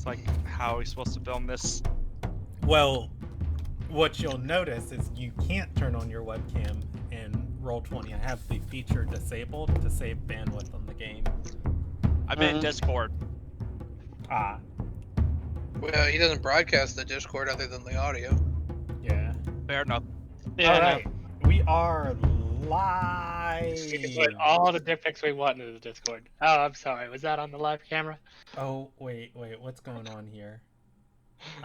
It's like, how are we supposed to film this? Well, what you'll notice is you can't turn on your webcam in Roll20. I have the feature disabled to save bandwidth on the game. I'm in Discord. Ah, Well, he doesn't broadcast the Discord other than the audio. yeah. Fair enough. Yeah, All right, we are live. We can put all the dick pics we want into the Discord. Oh, I'm sorry. Was that on the live camera? Oh, wait, what's going on here?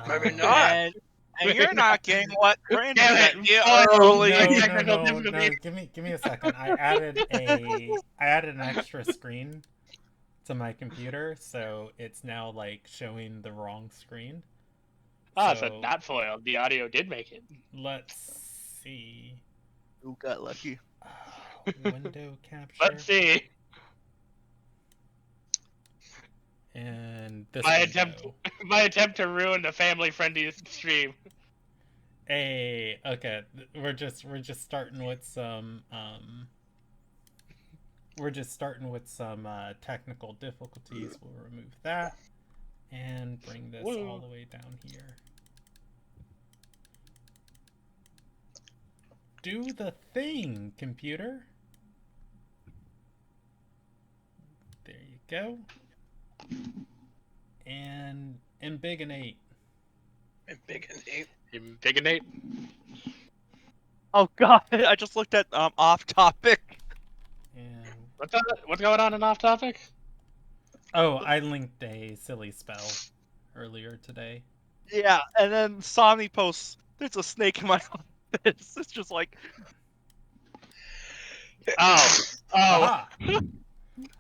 Maybe not. And you're not getting what Brandon Damn it. got early. No. Give me a second. I added an extra screen to my computer, so it's now like showing the wrong screen. Oh, so not foiled. The audio did make it. Let's see. Who got lucky? Window capture. Let's see. And this My attempt to ruin the family-friendly stream. Hey, okay. We're just starting with some technical difficulties. We'll remove that and bring this all the way down here. Do the thing, computer. There you go. And ambigonate. Ambigonate? Oh god, I just looked at off topic. And What's going on in off topic? oh, I linked a silly spell earlier today. Yeah, and then Somni posts, there's a snake in my office. It's just like, Oh. Aha!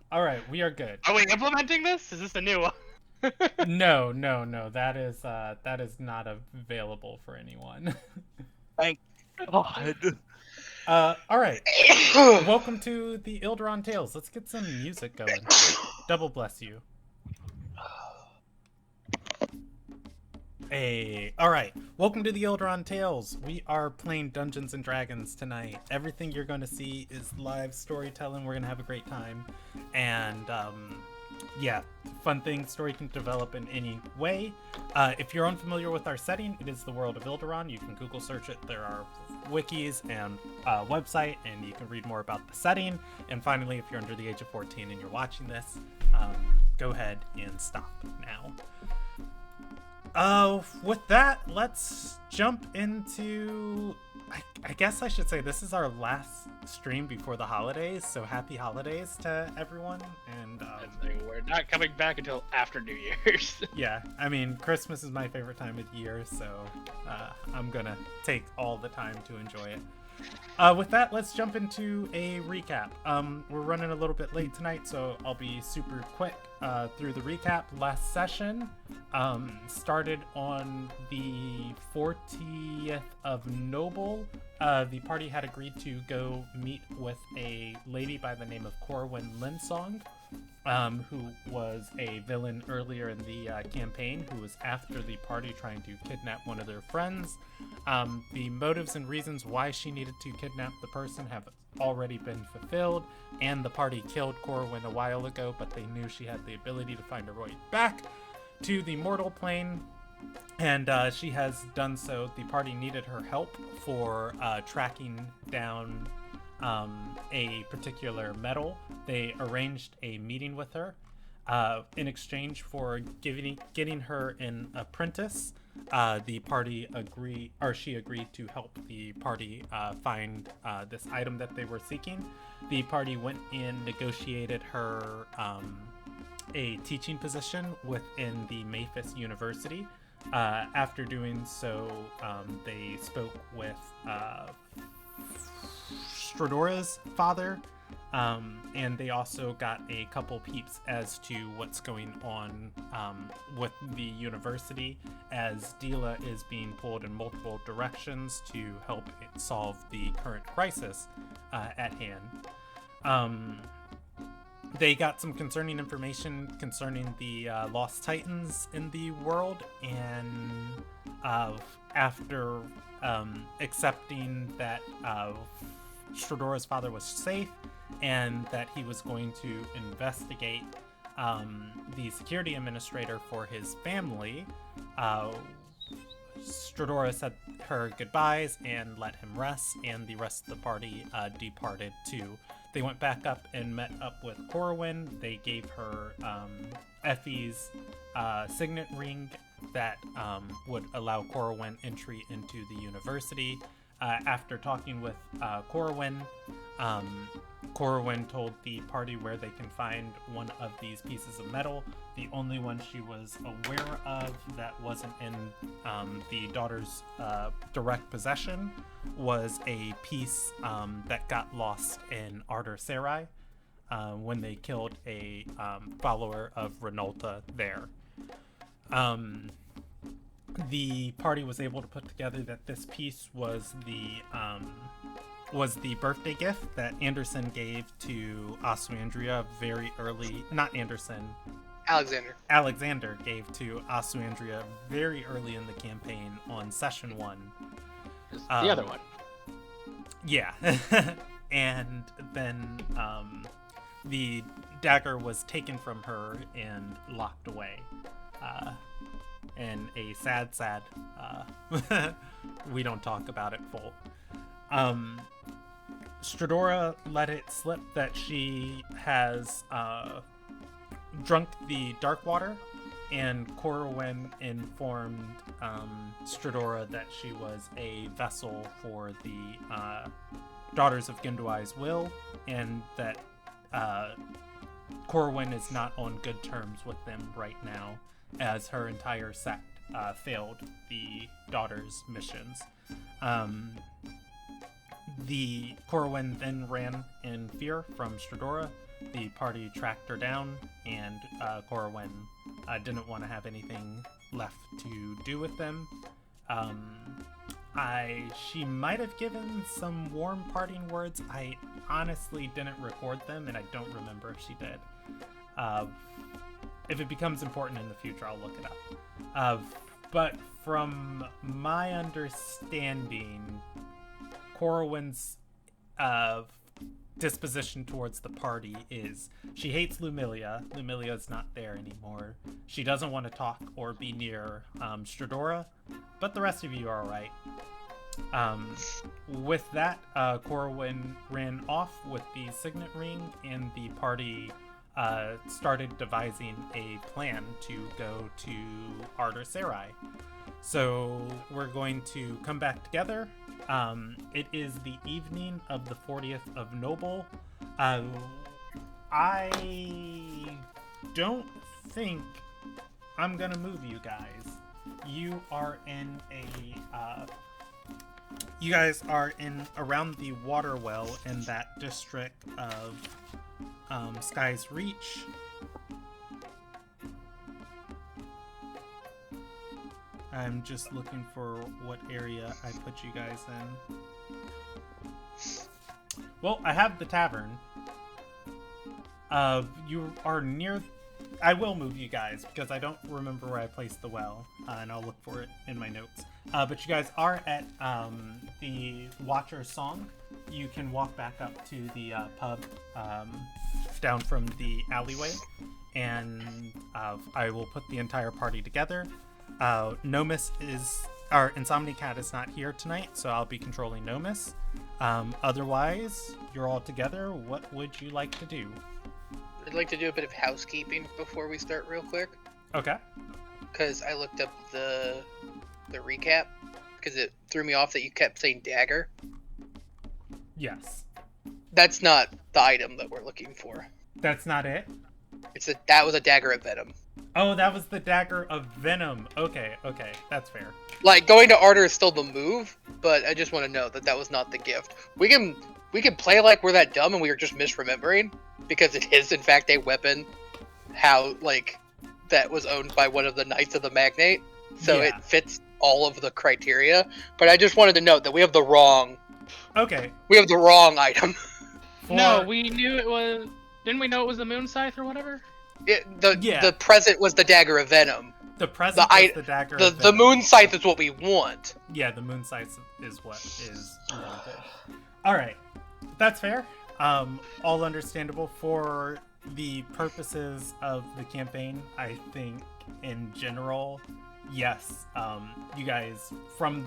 All right, we are good. Are we implementing this? Is this a new one? No. That is not available for anyone. thank god. All right. Welcome to the Ilderon Tales. Let's get some music going. Double bless you. Hey, all right. Welcome to the Ilderon Tales. We are playing Dungeons and Dragons tonight. Everything you're going to see is live storytelling. We're going to have a great time. And yeah, fun thing. Story can develop in any way. If you're unfamiliar with our setting, it is the world of Ilderon. You can Google search it. There are wikis and website, and you can read more about the setting. And finally, if you're under the age of 14 and you're watching this, go ahead and stop now. With that, let's jump into... I guess I should say this is our last stream before the holidays, so happy holidays to everyone. And we're not coming back until after New Year's. yeah, I mean, Christmas is my favorite time of the year, so I'm gonna take all the time to enjoy it. With that, let's jump into a recap. We're running a little bit late tonight, so I'll be super quick through the recap. Last session started on the 40th of Noble. The party had agreed to go meet with a lady by the name of Corwin Linsong, who was a villain earlier in the campaign, who was after the party trying to kidnap one of their friends. The motives and reasons why she needed to kidnap the person have already been fulfilled, and the party killed Corwin a while ago, but they knew she had the ability to find her way back to the mortal plane, and she has done so. The party needed her help for tracking down a particular metal. They arranged a meeting with her in exchange for getting her an apprentice. The party she agreed to help the party find this item that they were seeking. The party went and negotiated her a teaching position within the Maphis University. After doing so, they spoke with Stradora's father, and they also got a couple peeps as to what's going on with the university, as Dila is being pulled in multiple directions to help it solve the current crisis at hand. They got some concerning information concerning the Lost Titans in the world, and after accepting that Stradora's father was safe and that he was going to investigate the security administrator for his family, Stradora said her goodbyes and let him rest, and the rest of the party departed too. They went back up and met up with Corwin. They gave her Effie's signet ring that would allow Corwin entry into the university. After talking with Corwin, Corwin told the party where they can find one of these pieces of metal. The only one she was aware of that wasn't in the daughter's direct possession was a piece that got lost in Ardor Serai when they killed a follower of Renolta there. The party was able to put together that this piece was the birthday gift that Anderson gave to Asuandria very early. Not Anderson. Alexander gave to Asuandria very early in the campaign on session 1. The other one. Yeah. And then the dagger was taken from her and locked away. And a sad, we don't talk about it full. Stradora let it slip that she has drunk the dark water, and Corwin informed Stradora that she was a vessel for the Daughters of Ginduai's will, and that Corwin is not on good terms with them right now, as her entire sect failed the Daughters' missions. The Corwin then ran in fear from Stradora. The party tracked her down, and Corwin didn't want to have anything left to do with them. She might have given some warm parting words. I honestly didn't record them, and I don't remember if she did. If it becomes important in the future, I'll look it up. But from my understanding, Corwin's disposition towards the party is she hates Lumilia. Lumilia's not there anymore. She doesn't want to talk or be near Stradora, but the rest of you are alright. With that, Corwin ran off with the signet ring, and the party started devising a plan to go to Ardor Serai. So we're going to come back together. It is the evening of the 40th of Noble. I don't think I'm gonna move you guys. You are in you guys are in around the water well in that district of Sky's Reach. I'm just looking for what area I put you guys in. Well, I have the tavern. You are near... I will move you guys, because I don't remember where I placed the well, and I'll look for it in my notes. But you guys are at the Watcher's Song. You can walk back up to the pub down from the alleyway, and I will put the entire party together. Nomis is... Our Insomnicat is not here tonight, so I'll be controlling Nomis. Otherwise, you're all together. What would you like to do? I'd like to do a bit of housekeeping before we start real quick. Okay. Because I looked up the recap, because it threw me off that you kept saying dagger. Yes. That's not the item that we're looking for. That's not it? That was a dagger of venom. Oh, that was the dagger of venom. Okay, that's fair. Like, going to Ardor is still the move, but I just want to note that that was not the gift. We can play like we're that dumb and we are just misremembering, because it is in fact a weapon that was owned by one of the Knights of the Magnate, so Yeah. it fits all of the criteria. But I just wanted to note that we have the wrong item. No, we knew it was... Didn't we know it was the Moon Scythe or whatever? The present was the dagger of venom. The present was the dagger of The venom. Moon Scythe is what we want. Yeah, the Moon Scythe is what is wanted. Alright, that's fair. All understandable. For the purposes of the campaign, I think in general, yes, you guys, from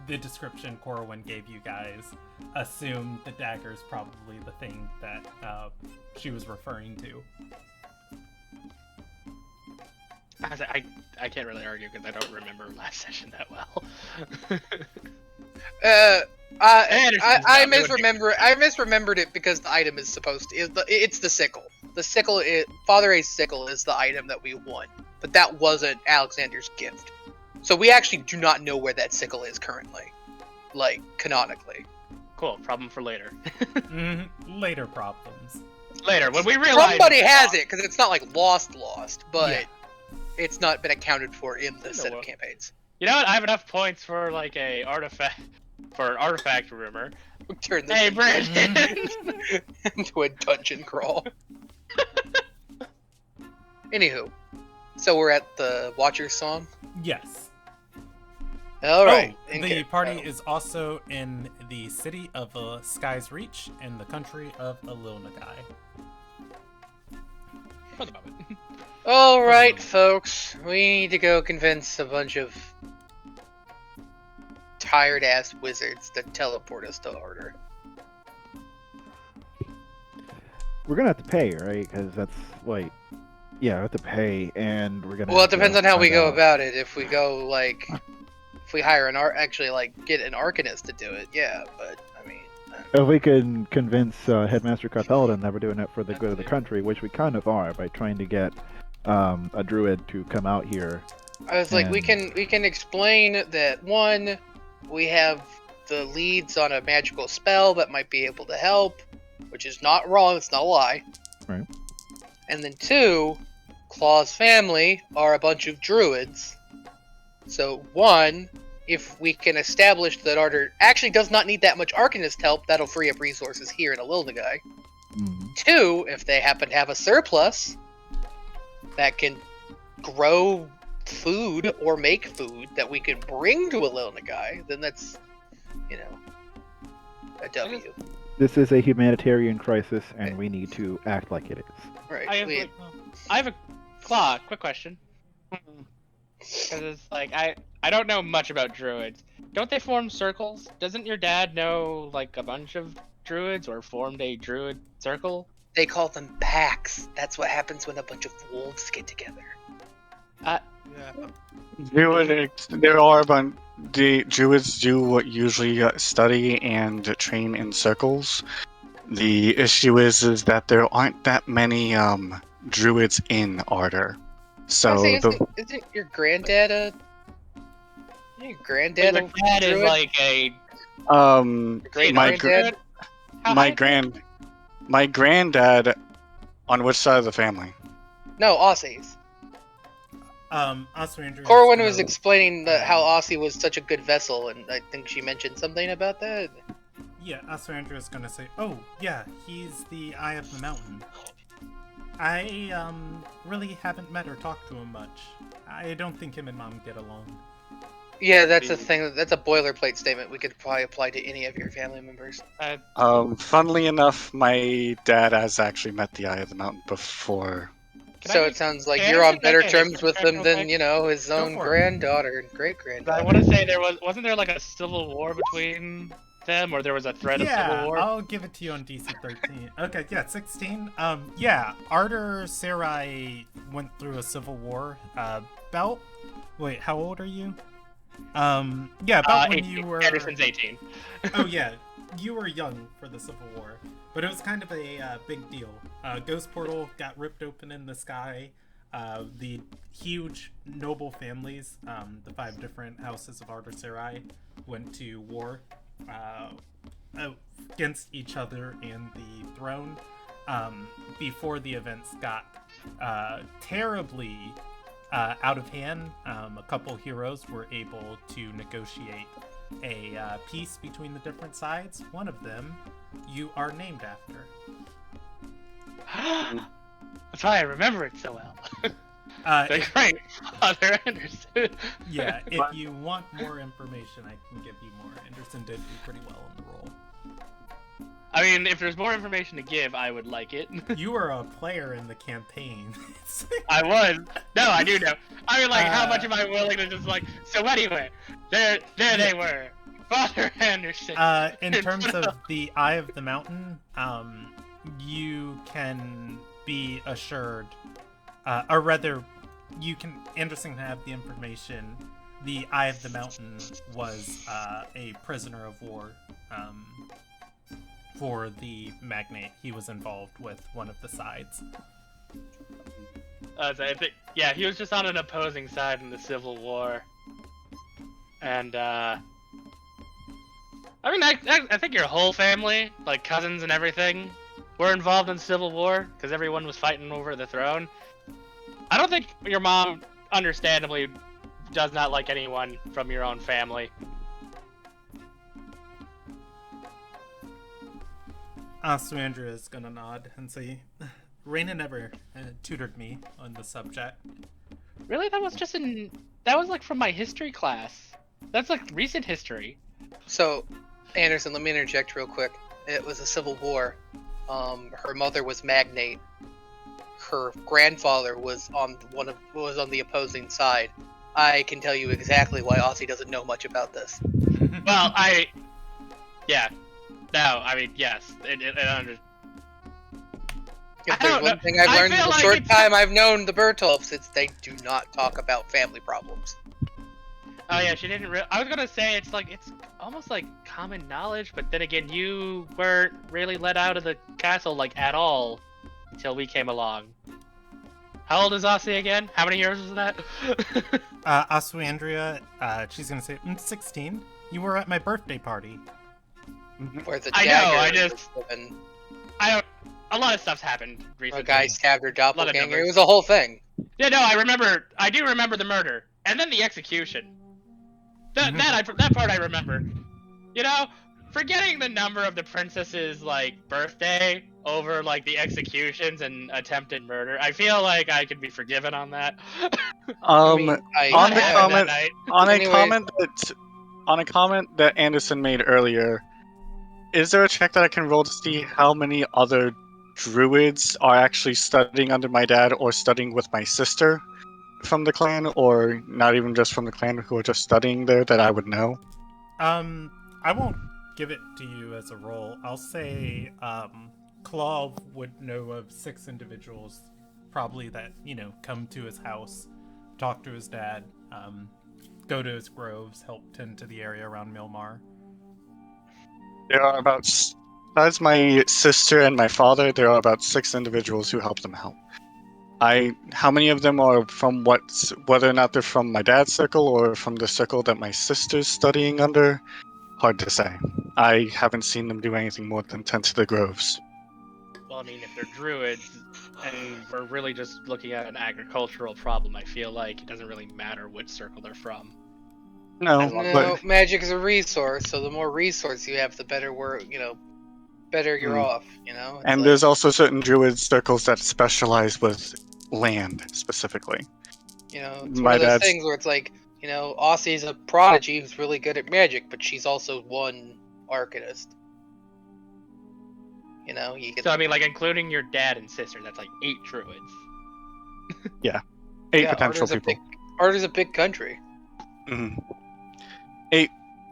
the description Corwin gave you guys, assume the dagger is probably the thing that she was referring to. I can't really argue because I don't remember last session that well. I misremembered it because the item is supposed to. It's the sickle. The sickle is Father A's sickle is the item that we won, but that wasn't Alexander's gift. So we actually do not know where that sickle is currently, like canonically. Cool. Problem for later. Later problems. Later, when we realize Somebody has it because it's not like lost, but Yeah. it's not been accounted for in the set of what? campaigns. You know what? I have enough points for like a artifact for an artifact rumor. Turn this Hey, Brandon. into a dungeon crawl. Anywho, so we're at the Watcher's song. Yes. All right. Oh, the party is also in the city of Sky's Reach in the country of Ililnagai. For the moment. All right, folks. We need to go convince a bunch of tired-ass wizards to teleport us to Order. We're gonna have to pay, right? Because that's like, yeah, we have to pay, and we're gonna. Well, it have depends to on how we find go out. about it. If we go like, if we hire get an Arcanist to do it, yeah. But I mean, If we can convince Headmaster Cartheldon that we're doing it for the good of the country, which we kind of are by trying to get a druid to come out here. I was like, we And- can explain that one, we have the leads on a magical spell that might be able to help, which is not wrong. It's not a lie. Right. And then two, Claw's family are a bunch of druids. So one, if we can establish that Arter actually does not need that much Arcanist help, that'll free up resources here in Ililnagai. Mhm. Two, if they happen to have a surplus that can grow food or make food that we can bring to Ililnagai, then that's, a W. This is a humanitarian crisis, and we need to act like it is. Right. I have a Claw. Quick question. Because it's like I don't know much about druids. Don't they form circles? Doesn't your dad know like a bunch of druids or formed a druid circle? They call them packs. That's what happens when a bunch of wolves get together. Yeah. There are, but the Druids do usually study and train in circles. The issue is that there aren't that many Druids in Ardor. So Honestly, the isn't your granddad a? Your granddad Your dad is druid? like a great my granddad? my granddad, on which side of the family? No, Aussies. Osrander. Corwin was explaining how Aussie was such a good vessel, and I think she mentioned something about that. Yeah, Osrander is gonna say, oh, yeah, he's the Eye of the Mountain. I, really haven't met or talked to him much. I don't think him and Mom get along. Yeah, that's a thing. That's a boilerplate statement we could probably apply to any of your family members. Funnily enough, my dad has actually met the Eye of the Mountain before. So it sounds like can I you're on just better make a terms with history him check than, real his own for it. granddaughter and great I granddaughter. want to say wasn't there like a civil war between them, or there was a threat of civil Yeah, war? I'll give it to you on DC 13. Okay, yeah, 16. Yeah, Ardor Sarai went through a civil war. Wait, how old are you? Yeah, about when 18. you were. Anderson's 18. Oh yeah, you were young for the Civil War, but it was kind of a big deal. Ghost Portal got ripped open in the sky. The huge noble families, the 5 different houses of Ardor Sarai, went to war against each other and the throne. Before the events got terribly out of hand, a couple heroes were able to negotiate a peace between the different sides. One of them you are named after. That's why I remember it so well. The great Father Anderson. Yeah, if you want more information, I can give you more. Anderson did do pretty well in the role. I mean, if there's more information to give, I would like it. You were a player in the campaign. I was. No, I do know. I mean, like, how much am I willing to just like? So anyway, there they were, Father Anderson. In terms of the Eye of the Mountain, you can be assured, or rather, Anderson can have the information. The Eye of the Mountain was a prisoner of war for the magnate. He was involved with one of the sides. So I think, yeah, he was just on an opposing side in the Civil War. And, I mean, I think your whole family, like cousins and everything, were involved in Civil War, because everyone was fighting over the throne. I don't think your mom, understandably, does not like anyone from your own family. Suandra is gonna nod and say, Raina never tutored me on the subject. Really? That was like from my history class. That's like recent history. So, Anderson, let me interject real quick. It was a civil war. Her mother was magnate. Her grandfather was on the opposing side. I can tell you exactly why Aussie doesn't know much about this. Well, yeah. No, I mean, yes. If there's one thing I've learned in the short time I've known the Bertolfs, it's they do not talk about family problems. Oh yeah, she didn't. I was gonna say it's almost like common knowledge, but then again, you weren't really let out of the castle like at all until we came along. How old is Aussie again? How many years was that? Asuandria, she's gonna say, 16. You were at my birthday party. Where the I know. A lot of stuff's happened recently. A guy stabbed her doppelganger. It numbers. was a whole thing. Yeah, no, I do remember the murder, and then the execution. That part I remember. You know, forgetting the number of the princess's like birthday over like the executions and attempted murder, I feel like I could be forgiven on that. On a comment that Anderson made earlier, is there a check that I can roll to see how many other druids are actually studying under my dad or studying with my sister from the clan, or not even just from the clan, who are just studying there that I would know? I won't give it to you as a roll. I'll say Claw would know of 6 individuals probably that, come to his house, talk to his dad, go to his groves, help tend to the area around Milmar. There are besides my sister and my father, there are about 6 individuals who help them out. How many of them are from whether or not they're from my dad's circle or from the circle that my sister's studying under, hard to say. I haven't seen them do anything more than tend to the groves. Well, I mean, if they're druids and we're really just looking at an agricultural problem, I feel like it doesn't really matter which circle they're from. No, magic is a resource, so the more resource you have, the better better you're off, And there's also certain druid circles that specialize with land, specifically. It's one of those things where it's like, Aussie's a prodigy who's really good at magic, but she's also one arcanist. So, I mean, like, including your dad and sister, that's like 8 druids. Yeah. 8 potential people. Arda's a big country. Mm-hmm.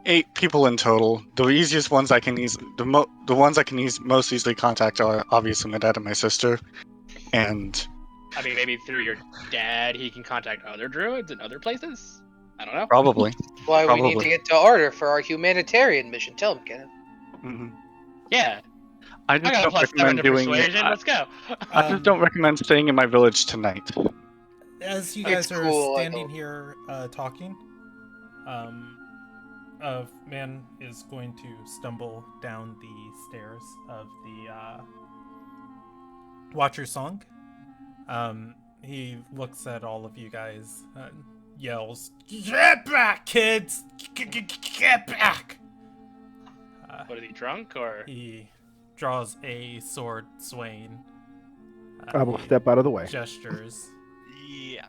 8 people in total. The easiest ones I can use, the ones I can most easily contact are obviously my dad and my sister, and I mean, maybe through your dad, he can contact other druids in other places. I don't know. Probably. Why we need to get to Arda for our humanitarian mission. Tell him, Kenneth. Mm-hmm. Yeah. I just don't recommend doing it. Let's go. I just don't recommend staying in my village tonight. As you guys are standing here talking, a man is going to stumble down the stairs of the Watcher Song. He looks at all of you guys, yells, "Get back, kids! Get back!" What, is he drunk, or? He draws a sword swaying. I will step out of the way. Gestures. Yeah.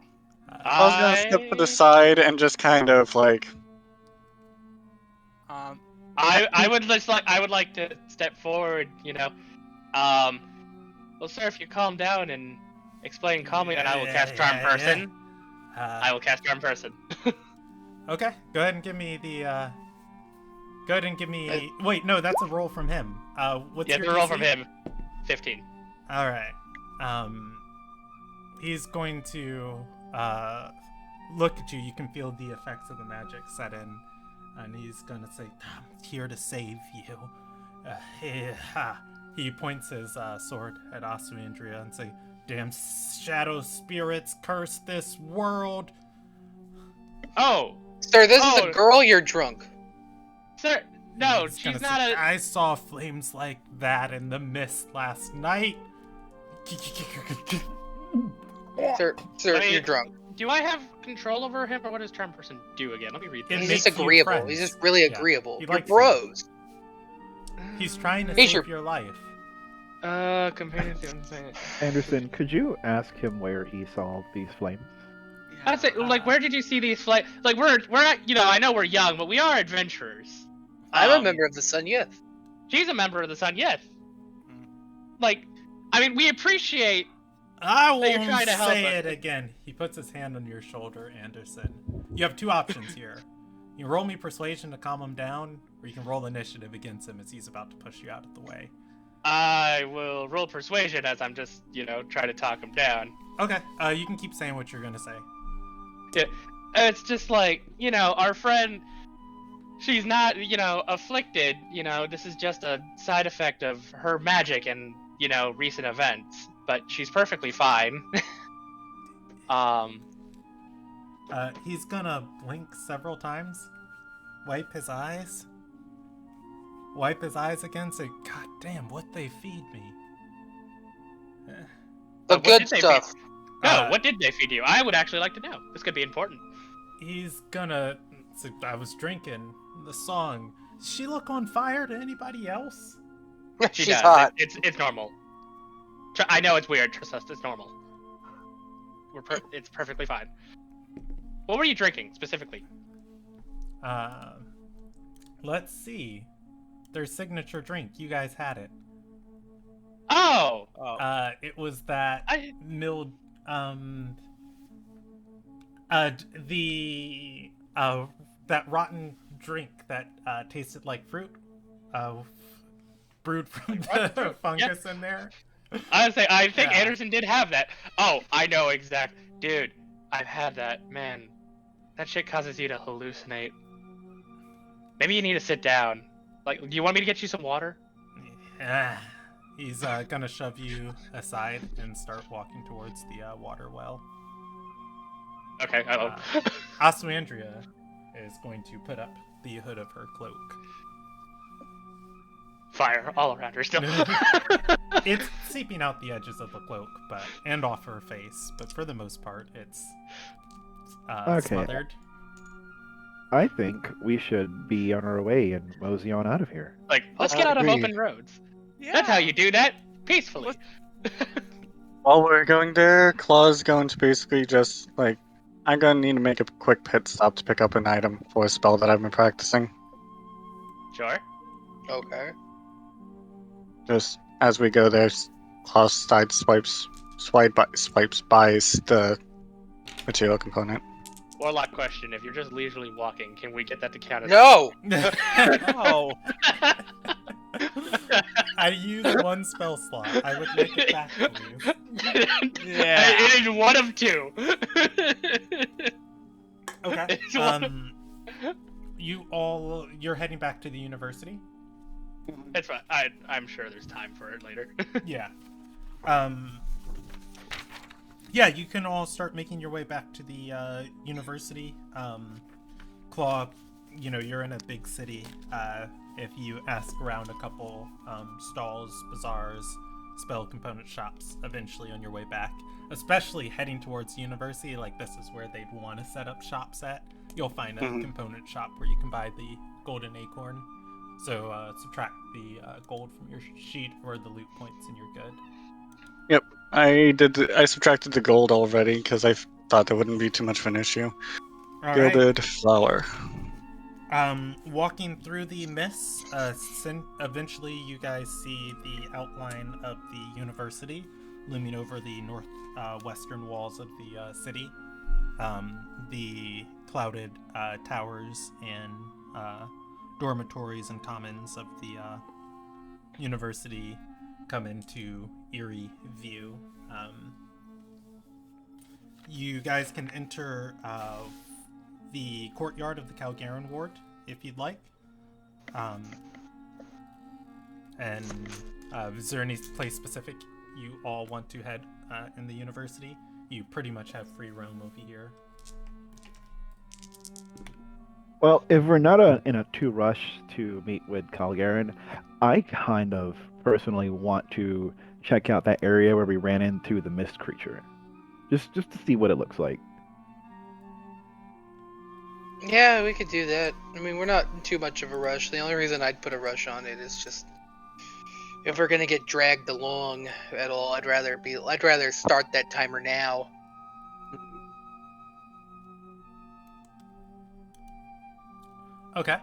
I was gonna step to the side and just kind of like... I would like to step forward, well, sir, if you calm down and explain calmly, then I will cast Charm Person. I will cast Charm Person. Okay, go ahead and give me the. Go ahead and give me. Wait, no, that's a roll from him. What's Yeah, your the roll DC? from him. 15. All right. He's going to look at you. You can feel the effects of the magic set in, and he's gonna say, "I'm here to save you." He points his sword at Asuandria and say, "Damn shadow spirits curse this world." Oh, Sir, this is a girl. You're drunk. sir, no, He's gonna she's not say, a. I saw flames like that in the mist last night. Sir, Wait. you're drunk. Do I have control over him, or what does Charm Person do again? Let me read It this. He's makes just you agreeable. friends. He's just really Yeah. agreeable. He You're likes you. bros. He's trying to He's save your- your life. Companion thing. Anderson, could you ask him where he saw these flames? I say, like, where did you see these flight? Like, we're not, I know we're young, but we are adventurers. I'm a member of the Sun Yith. She's a member of the Sun Yith. Like, I mean, we appreciate. I That you're won't trying to help say us. it again. He puts his hand on your shoulder, Anderson. You have two options here. You can roll me persuasion to calm him down, or you can roll initiative against him as he's about to push you out of the way. I will roll persuasion as I'm just, trying to talk him down. Okay, you can keep saying what you're gonna say. It's just like, our friend, she's not, afflicted. This is just a side effect of her magic and, recent events. But she's perfectly fine. He's gonna blink several times, wipe his eyes again, say, "God damn, what they feed me." The what good did they stuff. No, what did they feed you? I would actually like to know. This could be important. He's gonna say, "I was drinking the song. Does she look on fire to anybody else?" She She's does. hot. It's normal. I know it's weird. Trust us, it's normal. It's perfectly fine. What were you drinking specifically? Let's see. Their signature drink. You guys had it. Oh, It was that I milled that rotten drink that tasted like fruit, brewed from the fungus in there. would say I think Yeah. Anderson did have that. Oh, I know exact. Dude, I've had that. Man, that shit causes you to hallucinate. Maybe you need to sit down. Like, do you want me to get you some water? He's gonna shove you aside and start walking towards the water well. Okay, I will. Asuandria is going to put up the hood of her cloak. Fire all around her still. It's seeping out the edges of the cloak, and off her face, but for the most part, it's Okay. smothered. I think we should be on our way and mosey on out of here. Like, let's get out of Agreed. open roads. Yeah. That's how you do that, peacefully. While we're going there, Claw's going to basically just, I'm gonna need to make a quick pit stop to pick up an item for a spell that I've been practicing. Sure. Okay. Just as we go there, Claw swipes by the material component. Warlock question: if you're just leisurely walking, can we get that to count as? No. Oh. I used one spell slot. I would make it back to you. Yeah. It is one of two. Okay. It's one- You're heading back to the university? It's fine. I'm sure there's time for it later. Yeah. Yeah, you can all start making your way back to the university. Claw, you're in a big city. If you ask around a couple stalls, bazaars, spell component shops, eventually on your way back, especially heading towards the university, this is where they'd want to set up shops at. You'll find a component shop where you can buy the golden acorn. So subtract the gold from your sheet or the loot points and you're good. Yep, I subtracted the gold already because I thought that wouldn't be too much of an issue. All right. Gilded flower. Walking through the mist, eventually you guys see the outline of the university looming over the western walls of the city. The clouded towers and dormitories and commons of the university come into eerie view. You guys can enter the courtyard of the Calgaran ward if you'd like. And is there any place specific you all want to head in the university? You pretty much have free roam over here. Well, if we're not in a too rush to meet with Calgaran, I kind of personally want to check out that area where we ran into the mist creature, just to see what it looks like. Yeah, we could do that. I mean, we're not in too much of a rush. The only reason I'd put a rush on it is just if we're gonna get dragged along at all, I'd rather start that timer now. Okay.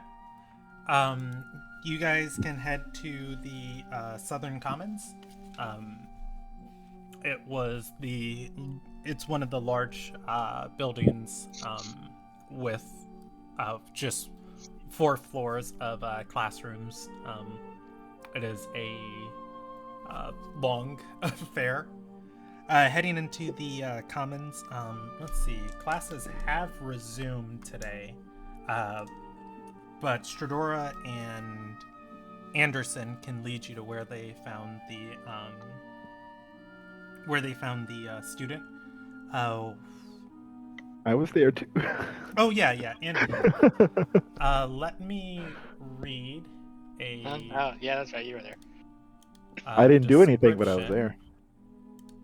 You guys can head to the Southern Commons. It's one of the large buildings with just 4 floors of classrooms. It is a long affair. Heading into the Commons, let's see, classes have resumed today. But Stradora and Anderson can lead you to where they found the student. Oh, I was there too. oh yeah, Anderson. Let me read a. Oh yeah, that's right. You were there. I didn't do anything, but I was description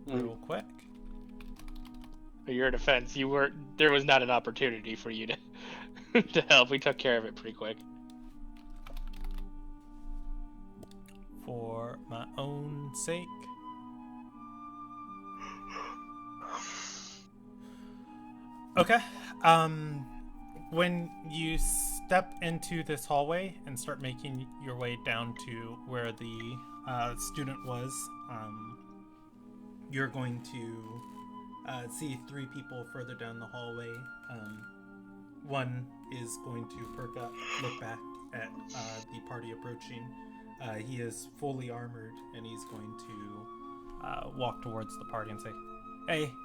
there. real quick. For your defense, there was not an opportunity for you to to help. We took care of it pretty quick. For my own sake. Okay. When you step into this hallway and start making your way down to where the student was, you're going to see 3 people further down the hallway. One is going to perk up, look back at the party approaching. He is fully armored, and he's going to walk towards the party and say,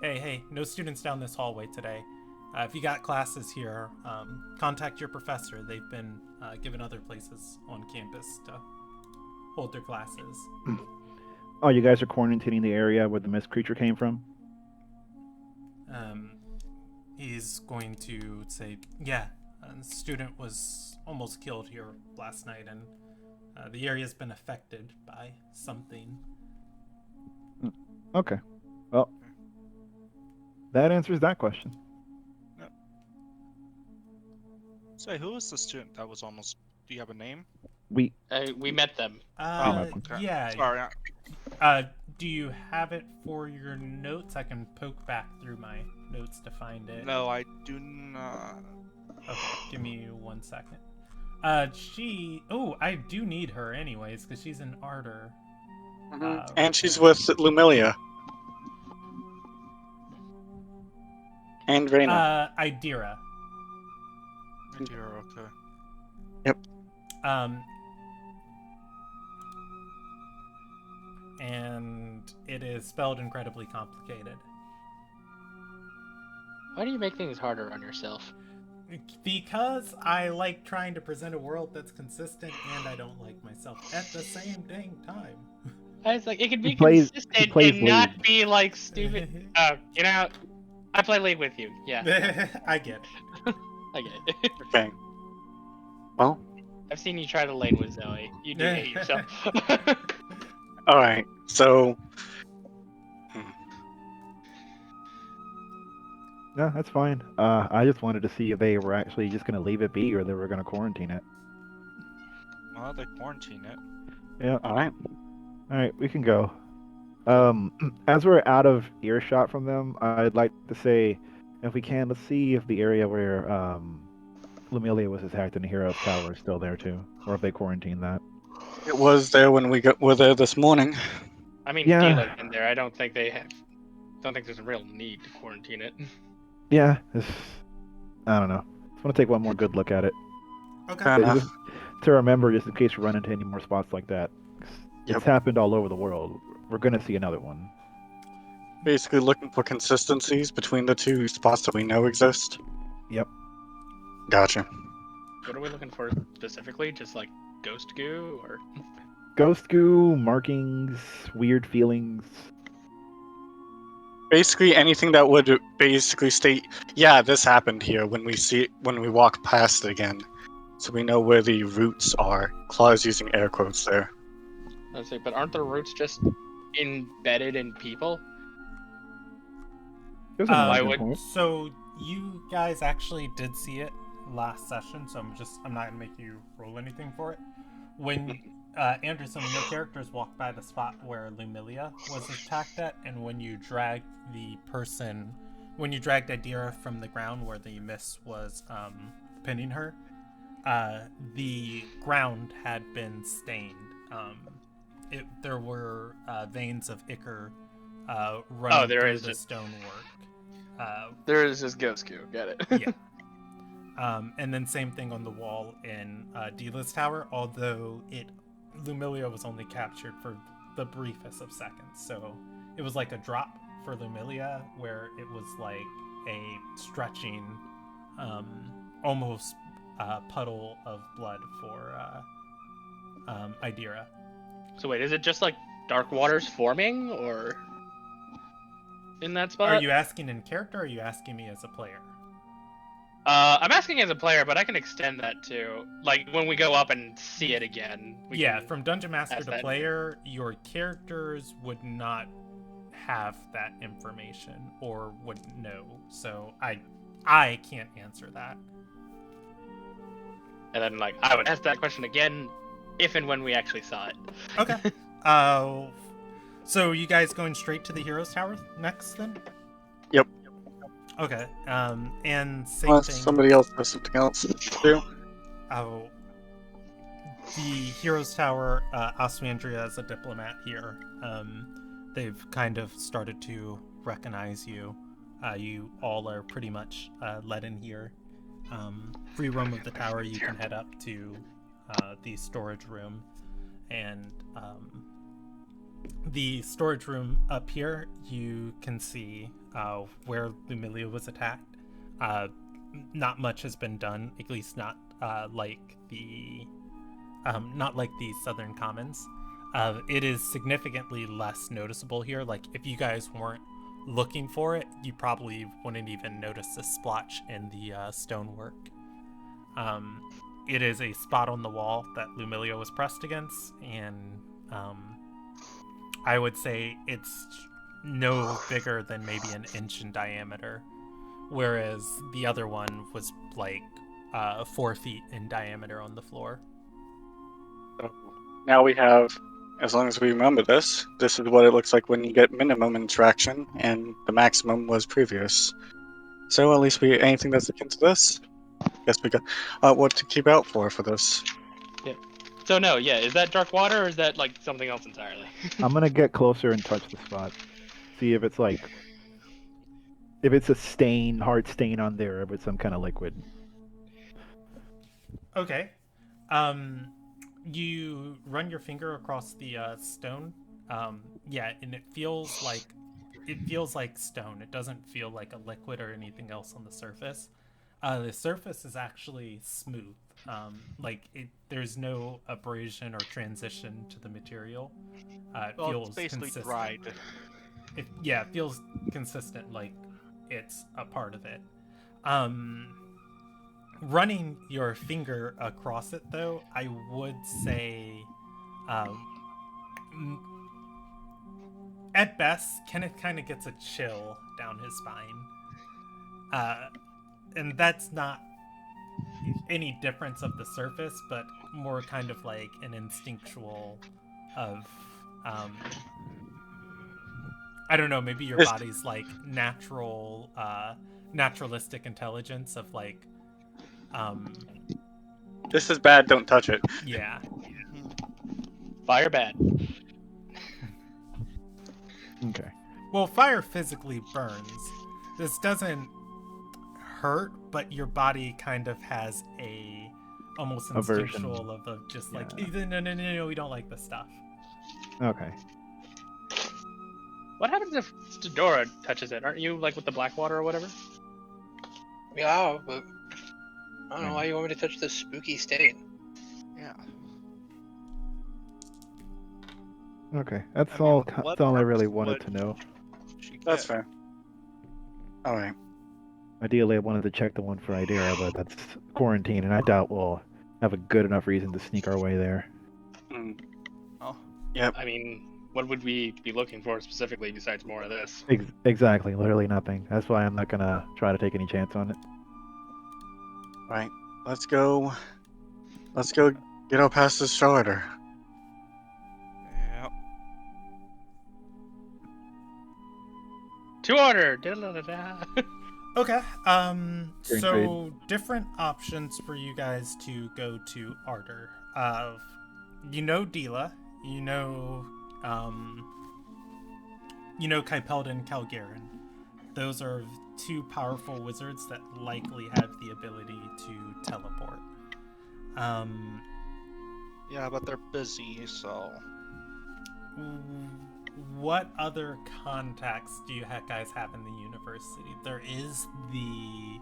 Hey, no students down this hallway today. If you got classes here, contact your professor. They've been given other places on campus to hold their classes. Oh, you guys are quarantining the area where the mist creature came from? He's going to say, yeah, the student was almost killed here last night, and the area's been affected by something. Okay. Well, that answers that question. Say, who is the student that was almost? Do you have a name? We met them. Okay. Yeah. Sorry. Do you have it for your notes? I can poke back through my notes to find it. No, I do not. Okay, give me 1 second. I do need her anyways, because she's an arter. And she's with Lumilia. And Reyna. Idira. Dear, okay. And it is spelled incredibly complicated. Why do you make things harder on yourself? Because I like trying to present a world that's consistent, and I don't like myself at the same dang time. It's like, it could be He plays consistent and not League. be like stupid. I play League with you. Yeah, I get it. I get it. Okay. Well, I've seen you try to lane with Zoe. You do hate yourself. alright. So, No, that's fine. I just wanted to see if they were actually just going to leave it be or they were going to quarantine it. Well, they quarantine it. Yeah. alright. All right, we can go. As we're out of earshot from them, I'd like to say, if we can, let's see if the area where Lumilia was attacked and the Hero's Tower is still there too, or if they quarantined that. It was there when were there this morning. I mean, Yeah. Dealer's in there. I don't think don't think there's a real need to quarantine it. Yeah, I don't know. Just want to take one more good look at it. Okay. Fair enough. Just to remember, just in case we run into any more spots like that. Yep. It's happened all over the world. We're gonna see another one. Basically looking for consistencies between the two spots that we know exist. Yep. Gotcha. What are we looking for specifically? Just like ghost goo, or Ghost goo, markings, weird feelings. Basically anything that would basically state, yeah, this happened here when we walk past it again. So we know where the roots are. Claw's using air quotes there. let's see. But aren't the roots just embedded in people? There's a Why margin would- point. So you guys actually did see it last session, so I'm not gonna make you roll anything for it. When Anderson, your characters walked by the spot where Lumilia was attacked at, and when you dragged Idira from the ground where the mist was pinning her, the ground had been stained. There were veins of ichor running there through is the just- stonework. There is just ghost goo. Get it? Yeah. And then same thing on the wall in Dila's tower, although Lumilia was only captured for the briefest of seconds. So it was like a drop for Lumilia, where it was like a stretching, almost puddle of blood for Idira. So wait, is it just like dark waters forming, or in that spot? Are you asking in character, or are you asking me as a player? I'm asking as a player, but I can extend that to like when we go up and see it again. From Dungeon Master ask to that. player, your characters would not have that information or wouldn't know. So I can't answer that. And then like I would ask that question again, if and when we actually saw it. Okay. So you guys going straight to the Hero's Tower next then? Yep. Okay. And same Unless thing. somebody else has something else to do. Oh, the Heroes Tower, Osmandria is a diplomat here. They've kind of started to recognize you. You all are pretty much let in here. Free roam of the tower, you can head up to the storage room. And the storage room up here, you can see where Lumilia was attacked. Not much has been done, at least not like the Southern Commons. It is significantly less noticeable here. Like if you guys weren't looking for it, you probably wouldn't even notice the splotch in the stonework. It is a spot on the wall that Lumilia was pressed against, and I would say it's no bigger than maybe an inch in diameter, whereas the other one was like 4 feet in diameter on the floor. Now we have, as long as we remember this is what it looks like when you get minimum interaction, and the maximum was previous. So at least anything that's akin to this, guess we got what to keep out for this. So no, yeah, is that dark water, or is that like something else entirely? I'm gonna get closer and touch the spot. See if it's if it's a stain, hard stain on there, or if it's some kind of liquid. Okay. You run your finger across the stone. Yeah, and it feels like stone. It doesn't feel like a liquid or anything else on the surface. The surface is actually smooth. There's no abrasion or transition to the material. It Well, feels it's basically consistent. dried. It feels consistent, like it's a part of it. Running your finger across it, though, I would say, at best, Kenneth kind of gets a chill down his spine. And that's not any difference of the surface, but more kind of like an instinctual of, I don't know, maybe your body's like naturalistic intelligence of like, This is bad. Don't touch it. Yeah. Fire bad. Okay. Well, fire physically burns. This doesn't hurt, but your body kind of has a almost Aversion. instinctual of just like, Yeah. no, we don't like this stuff. Okay. What happens if Stadora touches it? Aren't you like with the black water or whatever? Yeah, but I don't know why you want me to touch this spooky stain. Yeah. Okay. That's I mean, all. what That's all I really purpose wanted would to know. she That's get? fair. All right. Ideally, I wanted to check the one for Idera, but that's quarantine, and I doubt we'll have a good enough reason to sneak our way there. Mm. Oh. Yep. I mean, what would we be looking for specifically besides more of this? Exactly. Literally nothing. That's why I'm not gonna try to take any chance on it. Right. Let's go. Let's go get our past this starter. Yep. To order. Da-da-da-da. Okay. Green So different options for you guys to go to Ardor. You know Dila. You know Kaipelda and Calgarin. Those are two powerful wizards that likely have the ability to teleport. Yeah, but they're busy, so. What other contacts do you guys have in the university? There is the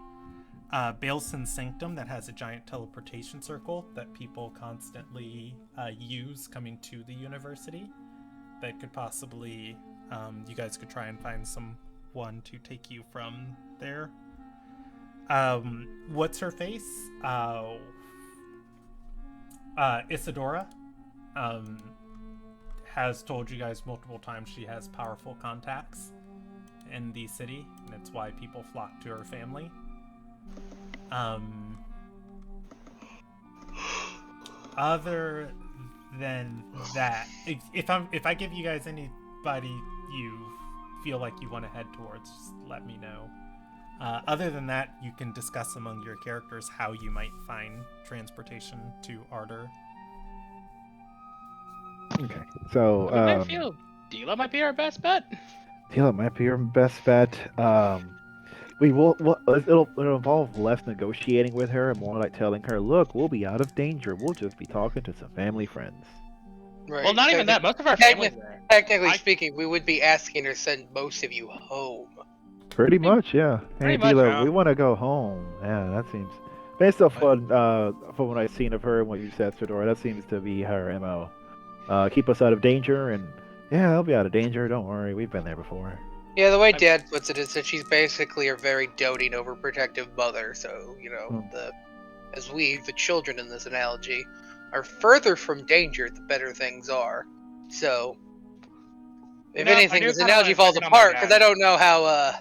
Baelson Sanctum that has a giant teleportation circle that people constantly use coming to the university. That could possibly, you guys could try and find someone to take you from there. What's her face? Isadora has told you guys multiple times she has powerful contacts in the city, and that's why people flock to her family. Other than that, if I give you guys anybody you feel like you want to head towards, just let me know. Other than that, you can discuss among your characters how you might find transportation to Ardor. Okay. So, I feel Dila might be our best bet. Tila might be your best bet. It'll involve less negotiating with her and more like telling her, "Look, we'll be out of danger. We'll just be talking to some family friends." Right. Well, not even that. Most of our Technically- family's there. Technically I- speaking, we would be asking her to send most of you home. Pretty much, yeah. Hey, pretty much, Tila, yeah. we want to go home. Yeah, that seems. Based off from what I've seen of her and what you said, Fedora, that seems to be her MO. Keep us out of danger, and yeah, I'll be out of danger. Don't worry, we've been there before. Yeah, the way Dad puts it is that she's basically a very doting, overprotective mother. So as we, the children in this analogy, are further from danger, the better things are. So, if I anything, do this kinda analogy wanna falls check in on my apart because dad. I don't know how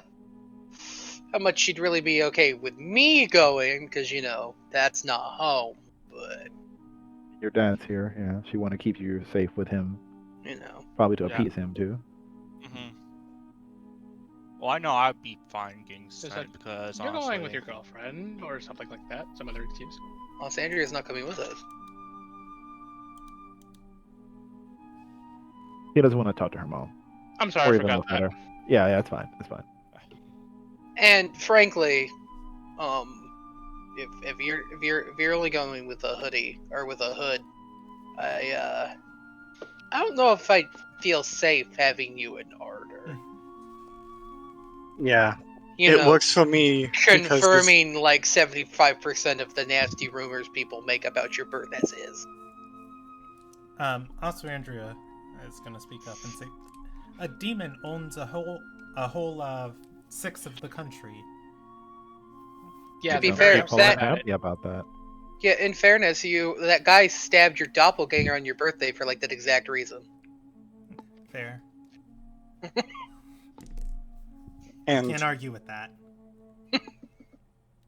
much she'd really be okay with me going, because that's not home. But Your dad's here. Yeah, she want to keep you safe with him, you know, probably to Yeah. appease him too. Mm-hmm. Well, I know I'd be fine getting Just sent because You're honestly, going with your girlfriend or something like that. Some other excuse. Los Andrea's not coming with us. He doesn't want to talk to her mom. I'm sorry, Or I even forgot look that. at her. Yeah, that's fine. That's fine. And frankly, if you're only going with a hoodie or with a hood, I don't know if I feel safe having you in Ardor. Yeah. You It know, works for me because this, confirming like 75% of the nasty rumors people make about your birth as is. Also, Andrea is going to speak up and say, "A demon owns a whole 6 of the country." Yeah, To be they're fair, very People upset aren't that- about happy about that. Yeah, in fairness, that guy stabbed your doppelganger on your birthday for like that exact reason. Fair. and Can't argue with that.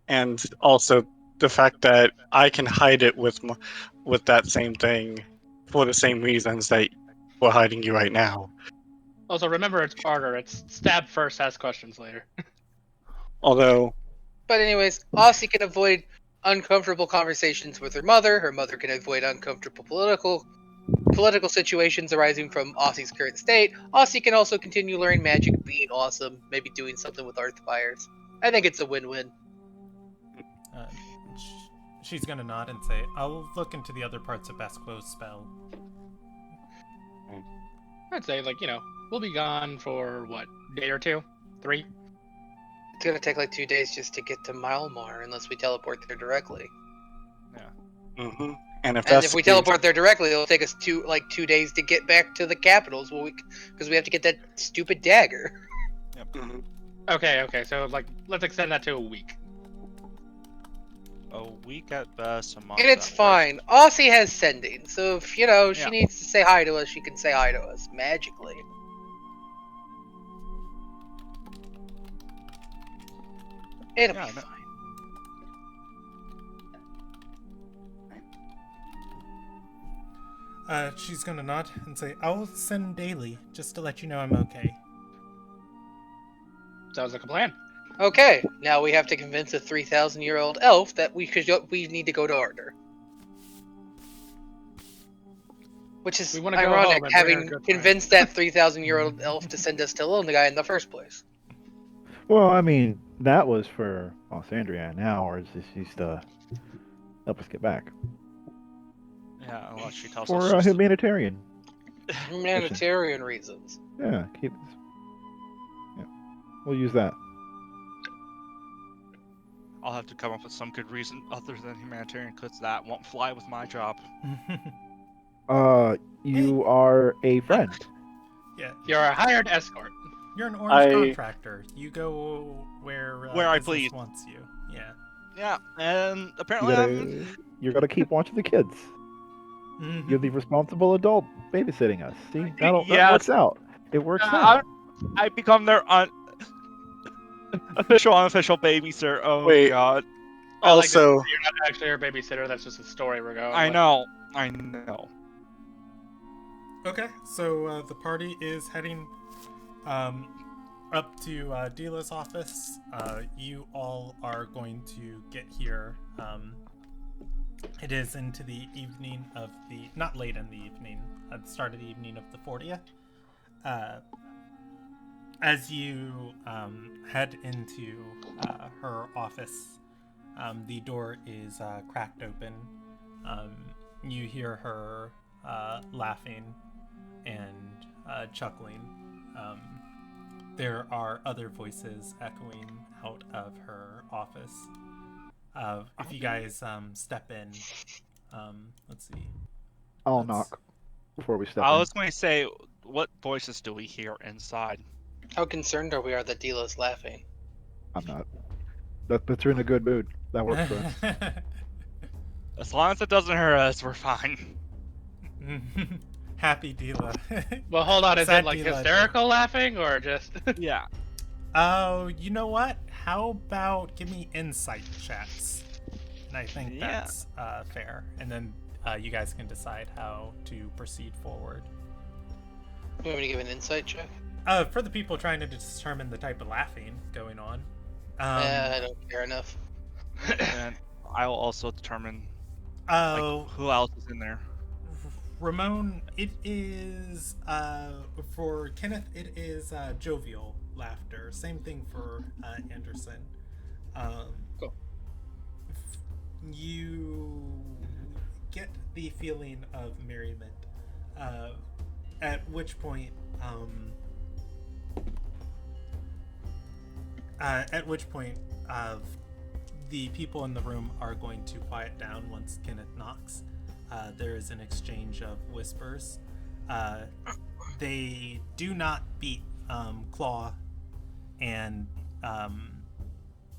and also the fact that I can hide it with that same thing for the same reasons that we're hiding you right now. Also, remember it's Ardor. It's stab first, ask questions later. Although, But anyways, Aussie can avoid uncomfortable conversations with her mother. Her mother can avoid uncomfortable political situations arising from Aussie's current state. Aussie can also continue learning magic, being awesome, maybe doing something with Earthfires. I think it's a win-win. Uh, she's gonna nod and say, "I'll look into the other parts of Basquo's spell." I'd say, like, we'll be gone for, what, day or two? 3? It's gonna take like 2 days just to get to Milmar unless we teleport there directly. Mm-hmm. And if And that's if we the case- teleport there directly, it'll take us 2 days to get back to the capitals. Because we have to get that stupid dagger. Mhm. Okay, so, like, let's extend that to a week. A week at best, a month. And it's at fine. Aussie has sending, so if she Yeah. needs to say hi to us, she can say hi to us magically. It'll Yeah, be no- fine. She's gonna nod and say, "I'll send daily, just to let you know I'm okay." Sounds like a plan. Okay, now we have to convince a 3,000-year-old elf that we need to go to Arthur. Which is We wanna go home ironic, and bring having our good friend. convinced that 3,000-year-old elf to send us to Lonely Guy in the first place. Well, I mean, that was for Alessandria. Now, or is this used to help us get back? Yeah, unless she tells For us. she's- humanitarian. Humanitarian reasons. Yeah, keep. Yeah, we'll use that. I'll have to come up with some good reason other than humanitarian, because that won't fly with my job. You are a friend. Yeah, You're a hired escort. you're an orange contractor. You go where Where I business please. wants you. Yeah. Yeah, and You apparently you gotta keep watching the kids. Mhm. You're the responsible adult babysitting us. See, that Yes. works out. It works out. I become their unofficial babysitter. Oh Wait. god. I like Also, this. You're not actually our babysitter. That's just a story we're going. I with. know. I know. Okay, so the party is heading up to Dila's office. You all are going to get here. It is into the evening of the, not late in the evening, at the start of the evening of the 40th. As you head into her office, the door is cracked open. You hear her laughing and chuckling. There are other voices echoing out of her office. If you guys step in, let's see. I'll Let's- knock before we step I in. was going to say, what voices do we hear inside? How concerned are we that Dila's laughing? I'm not. That puts her in a good mood. That works for us. As long as it doesn't hurt us, we're fine. Happy Dila. Well, hold on. Is Sad it like Dila. hysterical laughing or just? Yeah. Oh, you know what? How about give me insight checks? And I think Yeah. that's fair. And then you guys can decide how to proceed forward. You want me to give an insight check? For the people trying to determine the type of laughing going on. I don't care enough. And I'll also determine Oh, who else is in there. Ramon, it is for Kenneth. It is jovial laughter. Same thing for Anderson. Cool. You get the feeling of merriment. At which point, the people in the room are going to quiet down once Kenneth knocks. There is an exchange of whispers. They do not beat Claw and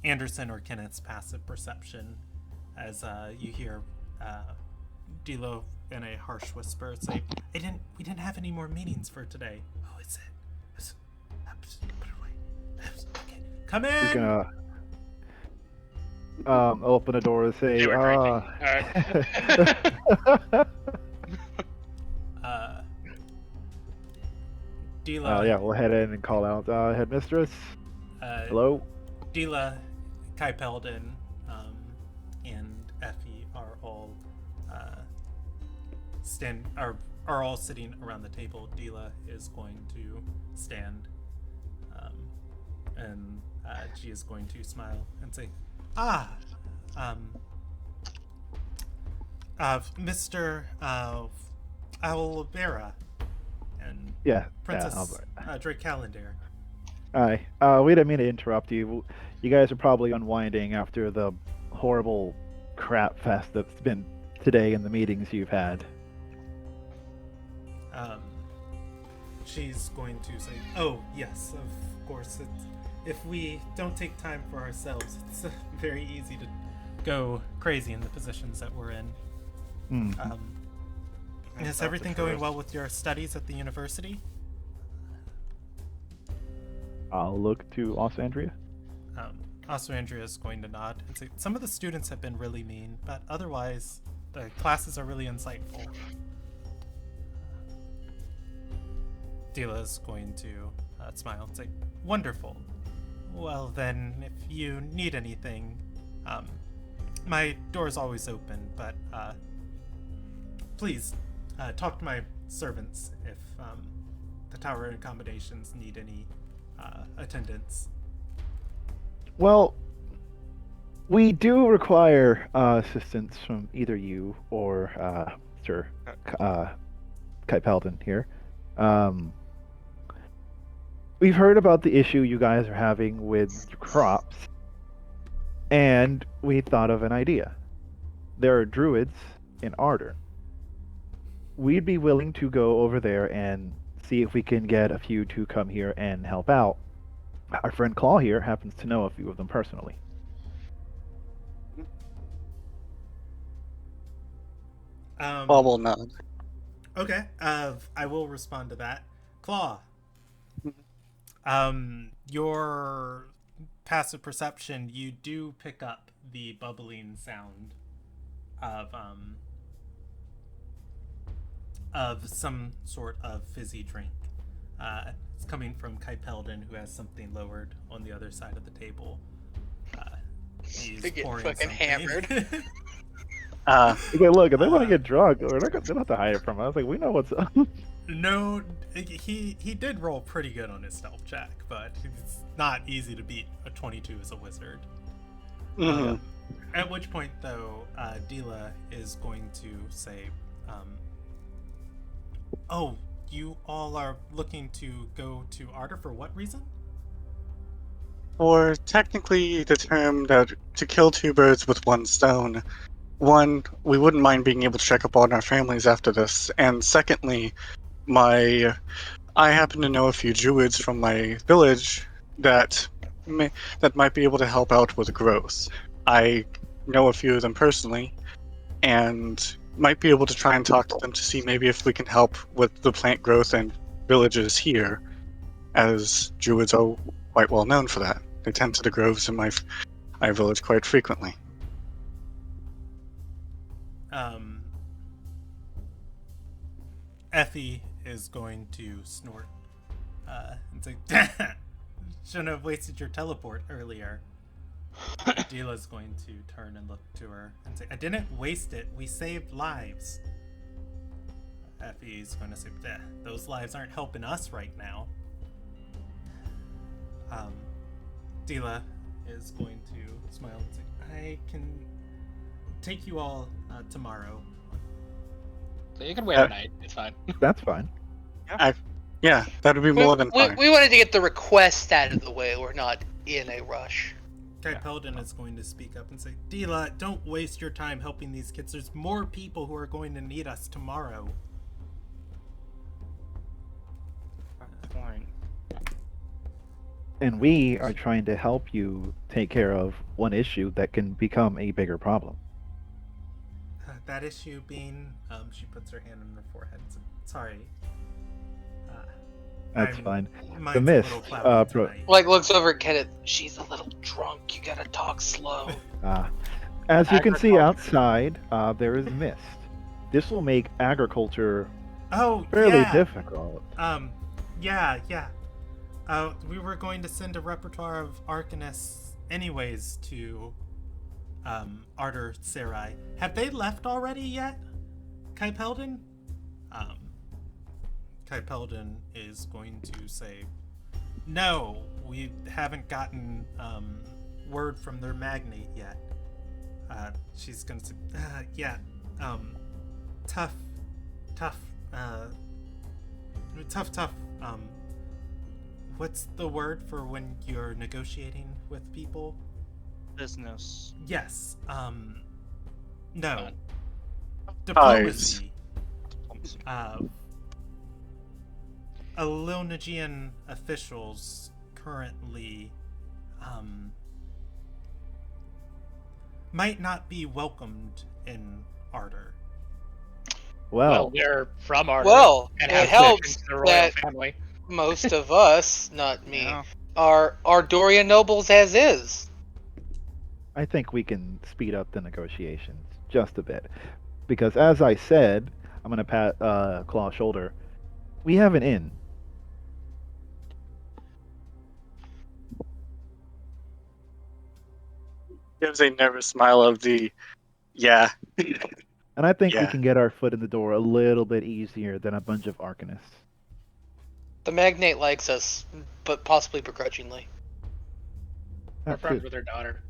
Anderson or Kenneth's passive perception, as you hear Dilo in a harsh whisper say, "We didn't have any more meetings for today." Oh, is it? Put it away. Okay. Come in. He's gonna open the door and say, They were drinking. Dila. yeah, we'll head in and call out headmistress. Hello. Dila, Kai Peldon, and are all sitting around the table, Dila is going to stand, and she is going to smile and say, Mr. Alvera and Princess Drake Calendar. Hi. We didn't mean to interrupt you. You guys are probably unwinding after the horrible crap fest that's been today in the meetings you've had. She's going to say, "Oh yes, of course. If we don't take time for ourselves, it's very easy to go crazy in the positions that we're in." Is everything going well with your studies at the university? I'll look to Osandria. Osandria is going to nod and say, "Some of the students have been really mean, but otherwise, the classes are really insightful." Dila is going to smile and say, "Wonderful. Well then, if you need anything, my door is always open, but please talk to my servants if the tower accommodations need any attendance." Well, we do require assistance from either you or Sir Kaipeldon here. We've heard about the issue you guys are having with your crops, and we thought of an idea. There are druids in Ardor. We'd be willing to go over there and see if we can get a few to come here and help out. Our friend Claw here happens to know a few of them personally. Bobble nod. Okay, I will respond to that. Claw, your passive perception, you do pick up the bubbling sound of some sort of fizzy drink. It's coming from Kaipeldon, who has something lowered on the other side of the table. He's They get pouring fucking something. hammered. Okay, look, if they want to get drunk, they don't have to hide it from us. Like, we know what's up. No, he did roll pretty good on his stealth check, but it's not easy to beat a 22 as a wizard. At which point, though, Dila is going to say, "Oh, you all are looking to go to Ardor for what reason?" Or technically the term that to kill two birds with one stone. One, we wouldn't mind being able to check up on our families after this, and secondly, I happen to know a few druids from my village that might be able to help out with growth. I know a few of them personally, and might be able to try and talk to them to see maybe if we can help with the plant growth and villages here, as druids are quite well known for that. They tend to the groves in my village quite frequently. Effie is going to snort and say, "Shouldn't have wasted your teleport earlier." Dila's going to turn and look to her and say, "I didn't waste it. We saved lives." Effie's going to say, "Those lives aren't helping us right now." Dila is going to smile and say, "I can take you all tomorrow." So you can wait a night. It's fine. That's fine. Yeah, that would be more than fine. We wanted to get the request out of the way. We're not in a rush. Kaipeldon is going to speak up and say, "Dila, don't waste your time helping these kids. There's more people who are going to need us tomorrow." Fine. And we are trying to help you take care of one issue that can become a bigger problem. That issue being, she puts her hand on her forehead and says, "Sorry. That's fine. Mine's The a mist, little cloudy pro- tonight." Like looks over at Kenneth. She's a little drunk. You gotta talk slow. As you can see outside, there is mist. This will make agriculture Oh, fairly yeah. difficult. Yeah. We were going to send a repertoire of Arcanists anyways to Ardor Serai. Have they left already yet, Kaipeldon? Kypeldon is going to say, no, we haven't gotten word from their magnate yet. She's gonna say, yeah, tough, what's the word for when you're negotiating with people? Business. Yes, no. Fun. Diplomacy. Ilderon officials currently might not be welcomed in Ardor. Well, we're from Ardor. Well, and it have helps connections to the royal that family. most of us, not me, Yeah. are Dorian nobles as is. I think we can speed up the negotiations just a bit. Because as I said, I'm going to pat Claw's shoulder. We have an inn. Gives a nervous smile of the, yeah. And I think we Yeah. can get our foot in the door a little bit easier than a bunch of Arcanists. The magnate likes us, but possibly begrudgingly. We're That friends too. with her daughter.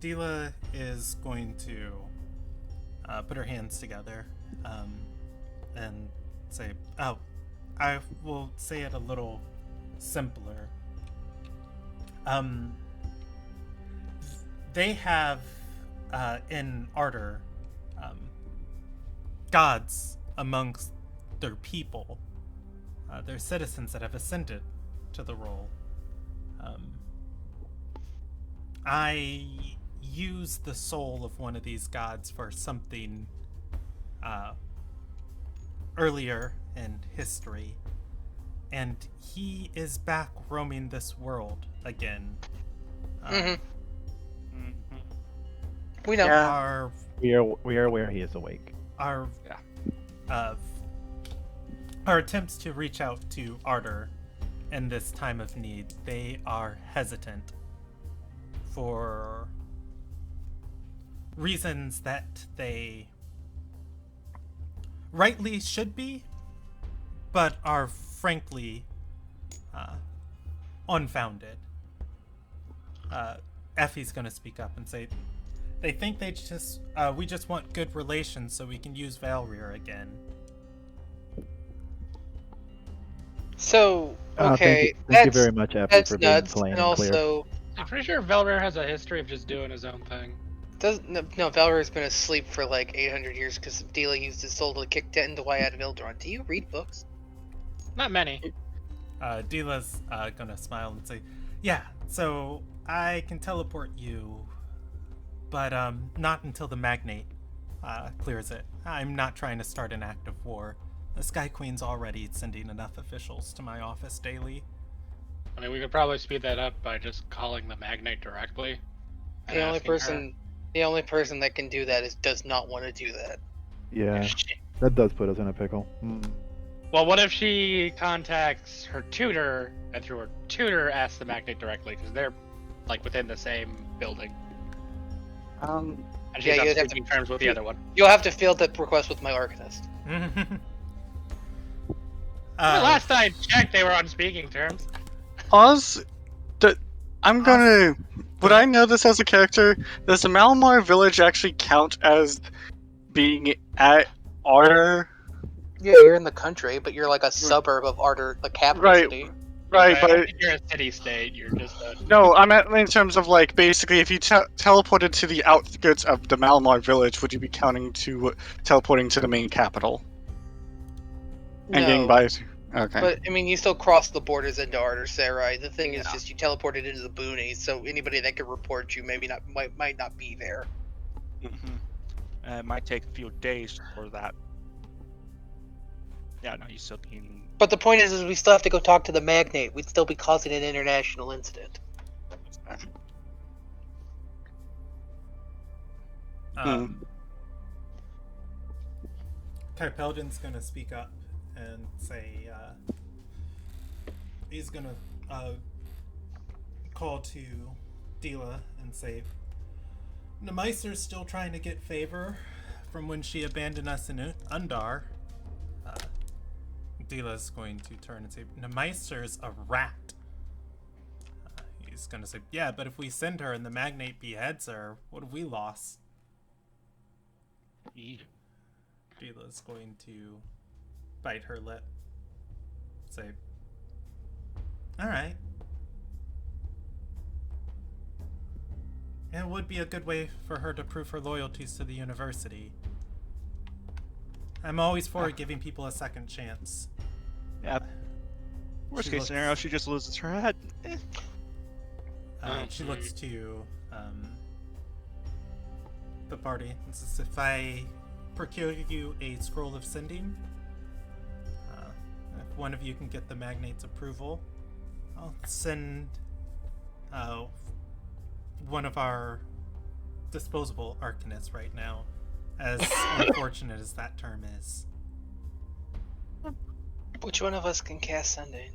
Dila is going to put her hands together and say, oh, I will say it a little simpler. They have in Ardor gods amongst their people, their citizens that have ascended to the role. I use the soul of one of these gods for something earlier in history, and he is back roaming this world again. Mhm. Mhm. We know. Yeah. We are aware he is awake. Our attempts to reach out to Ardor in this time of need, they are hesitant for reasons that they rightly should be, but are frankly unfounded. Effie's gonna speak up and say, they think we just want good relations so we can use Valrir again. So, Thank okay, you, thank you very much, Effie, that's for being nuts. plain And and clear. also, I'm pretty sure Valrir has a history of just doing his own thing. no, Valryr's been asleep for like 800 years because Dila used his soul to kick Dendawai out of Ilderon. Do you read books? Not many. Dila's gonna smile and say, yeah, so I can teleport you, but not until the Magnate clears it. I'm not trying to start an active war. The Sky Queen's already sending enough officials to my office daily. I mean, we could probably speed that up by just calling the magnate directly. The only person that can do that does not want to do that. Yeah, that does put us in a pickle. Well, what if she contacts her tutor and through her tutor asks the magnate directly because they're like within the same building, and she's Yeah, on you'd have speaking terms with the other one. You'll have to field that request with my Arcanist. Last I checked, they were on speaking terms. Oz, I'm gonna. Would I know this as a character? Does the Malamar village actually count as being at Ardor? Yeah, you're in the country, but you're like a suburb of Ardor, the capital Right. city. Right, I don't but think you're a city-state. You're just a... no, I meant in terms of like basically, if you teleported to the outskirts of the Malamar village, would you be counting to teleporting to the main capital and getting No, by? Okay. but I mean, you still cross the borders into Ardor Sarai. The thing is just you teleported into the boonies, so anybody that could report you might not be there. It might take a few days for that. Yeah, no, you still can. But the point is we still have to go talk to the magnate. We'd still be causing an international incident. Kypeldon's gonna speak up and say he's gonna call to Dila and say, Nemeister's still trying to get favor from when she abandoned us in Undar. Dila's going to turn and say, Nemeister's a rat. He's going to say, yeah, but if we send her and the magnate beheads her, what have we lost? Dila's going to bite her lip. Say, all right. It would be a good way for her to prove her loyalties to the university. I'm always for giving people a second chance. Yeah. Worst case scenario, she just loses her head. She looks to the party and says, if I procure you a scroll of sending, if one of you can get the magnate's approval, I'll send one of our disposable arcanists right now, as unfortunate as that term is. Which one of us can cast Sending?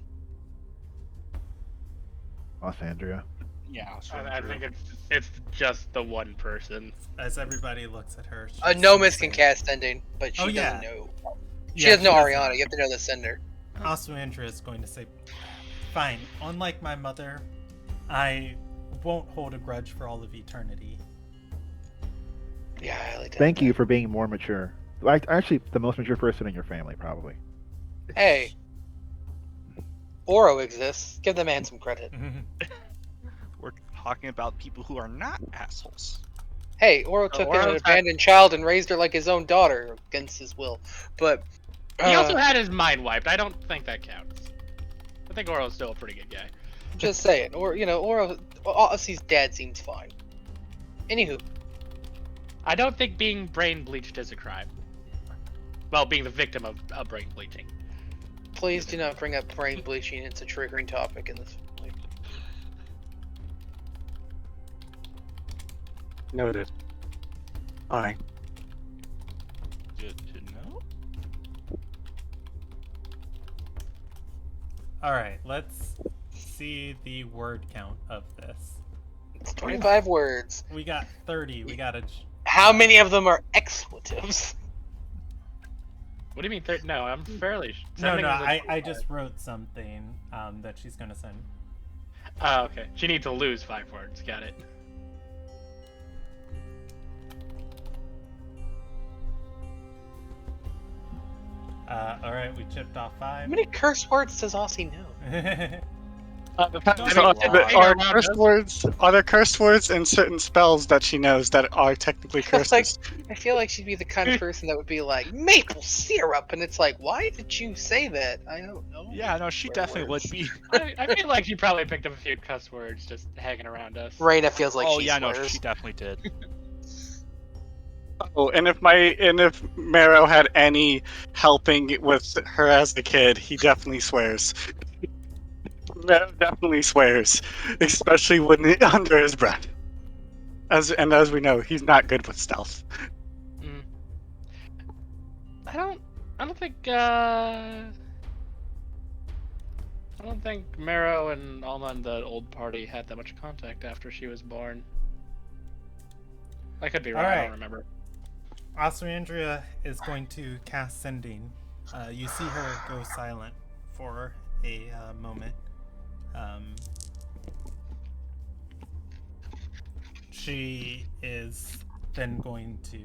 Andrea. Yeah. I think it's just the one person. As everybody looks at her, Nomis can cast Sending, but she doesn't know. She doesn't know Ariana. You have to know the sender. Also, Andrea is going to say, fine, unlike my mother, I won't hold a grudge for all of eternity. Yeah, I like that. Thank you for being more mature. Like, actually, the most mature person in your family, probably. Hey, Oro exists. Give the man some credit. We're talking about people who are not assholes. Hey, Oro took in an abandoned child and raised her like his own daughter against his will. But He also had his mind wiped. I don't think that counts. I think Oro's still a pretty good guy. just saying, Oro, Ossie's dad seems fine. Anywho, I don't think being brain bleached is a crime. Well, being the victim of brain bleaching. please do not bring up brain bleaching. It's a triggering topic in this family. Noted. Alright. Good to know. Alright, let's see the word count of this. It's 25 words. We got 30. We got a... How many of them are expletives? What do you mean? No, I'm fairly. No, sending was like I 25. just wrote something that she's going to send. Oh, okay. She needs to lose 5 words. Got it. Alright, we chipped off 5. How many curse words does Aussie know? Are there curse words in certain spells that she knows that are technically curses? I feel like she'd be the kind of person that would be like, maple syrup! And it's like, why did you say that? I don't know. Yeah, no, she definitely would be. I feel like she probably picked up a few cuss words just hanging around us. Raina feels like Oh she yeah, no, swears. she definitely did. Oh, and if Marrow had any helping with her as a kid, he definitely swears. Marrow definitely swears, especially when under his breath. As we know, he's not good with stealth. I don't think Marrow and Alma and the old party had that much contact after she was born. I could be wrong. I Alright. don't remember. Andrea is going to cast Sending. You see her go silent for a moment. She is then going to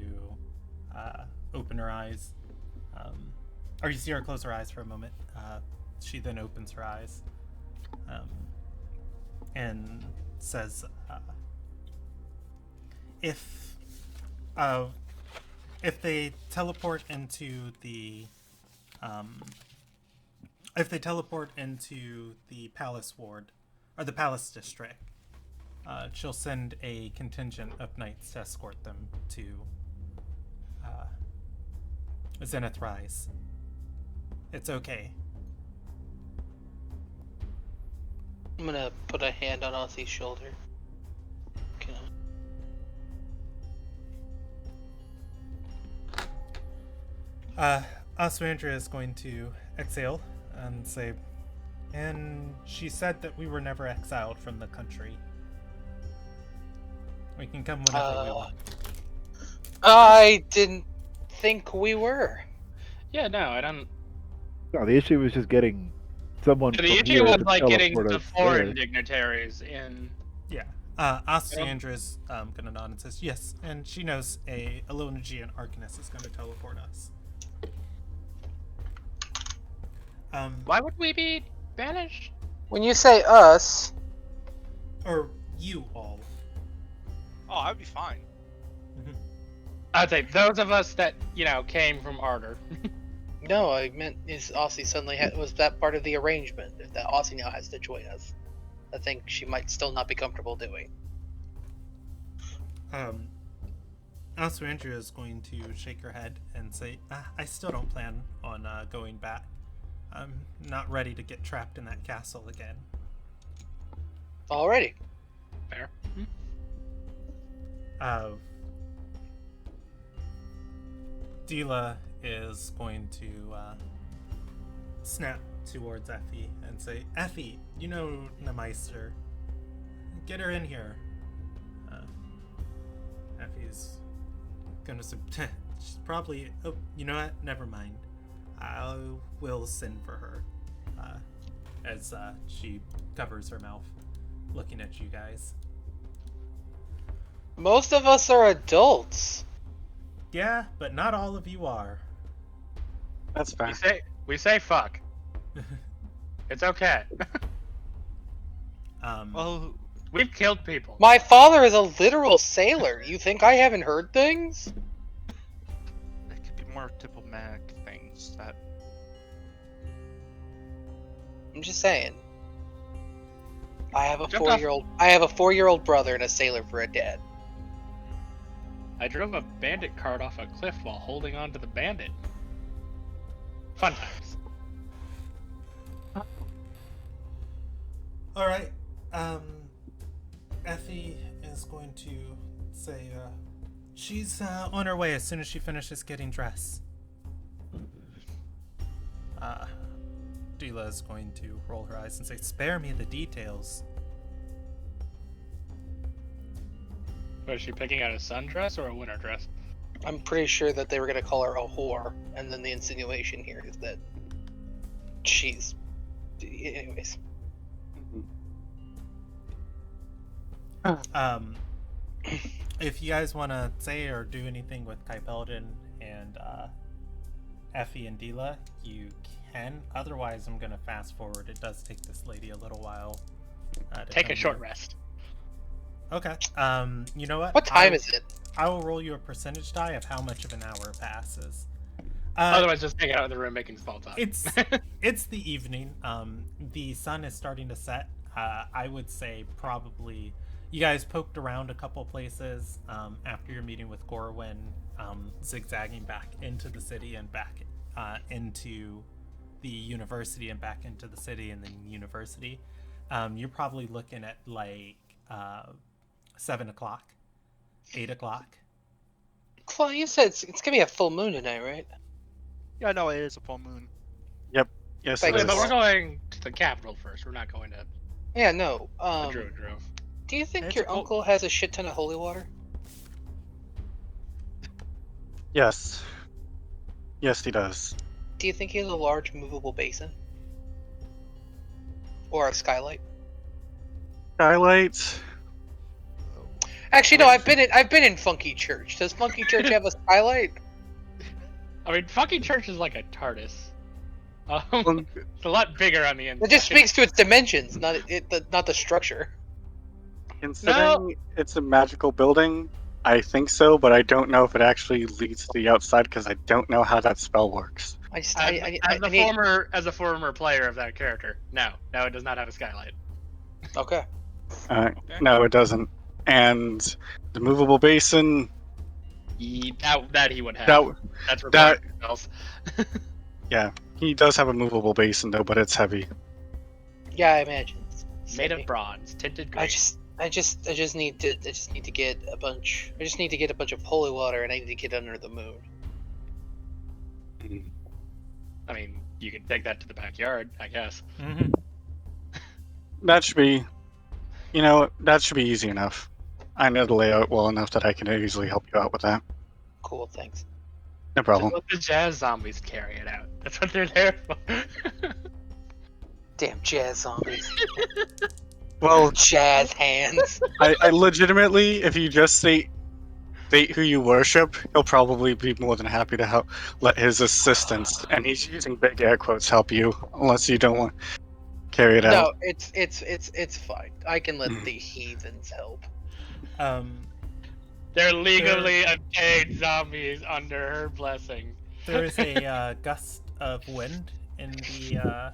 open her eyes. Or you see her close her eyes for a moment. She then opens her eyes and says, if they teleport into the palace ward or the palace district, she'll send a contingent of knights to escort them to Zenith Rise. It's okay. I'm gonna put a hand on Ossie's shoulder. Okay. Andrea is going to exhale and say, And she said that we were never exiled from the country. We can come whenever we want. I didn't think we were. Yeah, no, I don't. No, the issue was just getting someone The from issue here was to like getting teleport the us foreign there. dignitaries in. Yeah. Astyandra's gonna nod and says yes, and she knows a Elonagian Arcanist is gonna teleport us. Why would we be banished? When you say us, Or you all. Oh, I'd be fine. I'd say those of us that, came from Ardor. no, I meant is Aussie suddenly was that part of the arrangement? If that Aussie now has to join us, I think she might still not be comfortable doing. Astyandra is going to shake her head and say, I still don't plan on going back. I'm not ready to get trapped in that castle again. Alrighty. Fair. Dila is going to snap towards Effie and say, Effie, you know Nemeister. Get her in here. Effie's gonna she's probably, oh, you know what? Never mind. I will send for her. As she covers her mouth, looking at you guys. Most of us are adults. Yeah, but not all of you are. That's fine. We say fuck. It's okay. Well, We've killed people. My father is a literal sailor. You think I haven't heard things? there could be more diplomatic things that. I'm just saying. I have a Jumped off- 4-year-old. I have a 4-year-old brother and a sailor for a dad. I drove a bandit cart off a cliff while holding on to the bandit. Fun times. Alright, Effie is going to say, she's on her way as soon as she finishes getting dressed. Dila is going to roll her eyes and say, spare me the details. Was she picking out a sundress or a winter dress? I'm pretty sure that they were gonna call her a whore, and then the insinuation here is that she's. Anyways. If you guys want to say or do anything with Kypeldin and Effie and Dila, you can. Otherwise, I'm going to fast forward. It does take this lady a little while. Take a short rest. Okay. You know what? What time is it? I will roll you a percentage die of how much of an hour passes. Otherwise, just hang out in the room making small talk. It's the evening. The sun is starting to set. I would say probably you guys poked around a couple places after your meeting with Gorwyn, zigzagging back into the city and back into the university and back into the city and then university. You're probably looking at like 7 o'clock, 8 o'clock. Well, you said it's gonna be a full moon tonight, right? Yeah, no, it is a full moon. Yes, Thank it you. But is. we're going to the capital first. We're not going to Yeah, no. the Druid Grove. Do you think It's your a full- uncle has a shit ton of holy water? Yes. Yes, he does. Do you think he has a large movable basin? Or a skylight? Skylight. Actually, no. I've been in Funky Church. Does Funky Church have a skylight? I mean, fucking church is like a TARDIS. Well, It's a lot bigger on the inside. It just speaks to its dimensions, not the structure. considering it's a magical building, I think so, but I don't know if it actually leads to the outside because I don't know how that spell works. I just As, I as a need. former player of that character, no, it does not have a skylight. Okay. No, it doesn't. And the movable basin, That he would have. That's for that- spells. yeah, he does have a movable basin though, but it's heavy. Yeah, I imagine. It's Made of heavy. bronze, tinted green. I just need to get a bunch. I just need to get a bunch of holy water, and I need to get under the moon. I mean, you can take that to the backyard, I guess. Mm-hmm. That should be, that should be easy enough. I know the layout well enough that I can easily help you out with that. Cool, thanks. No Just problem. let the jazz zombies carry it out. That's what they're there for. Damn jazz zombies. Well, Jazz hands. I legitimately, if you just state who you worship, he'll probably be more than happy to help. Let his assistants, and he's using big air quotes, help you, unless you don't want to carry it No, out. it's fine. I can let the heathens help. They're legally obtained zombies under her blessing. There is a gust of wind in the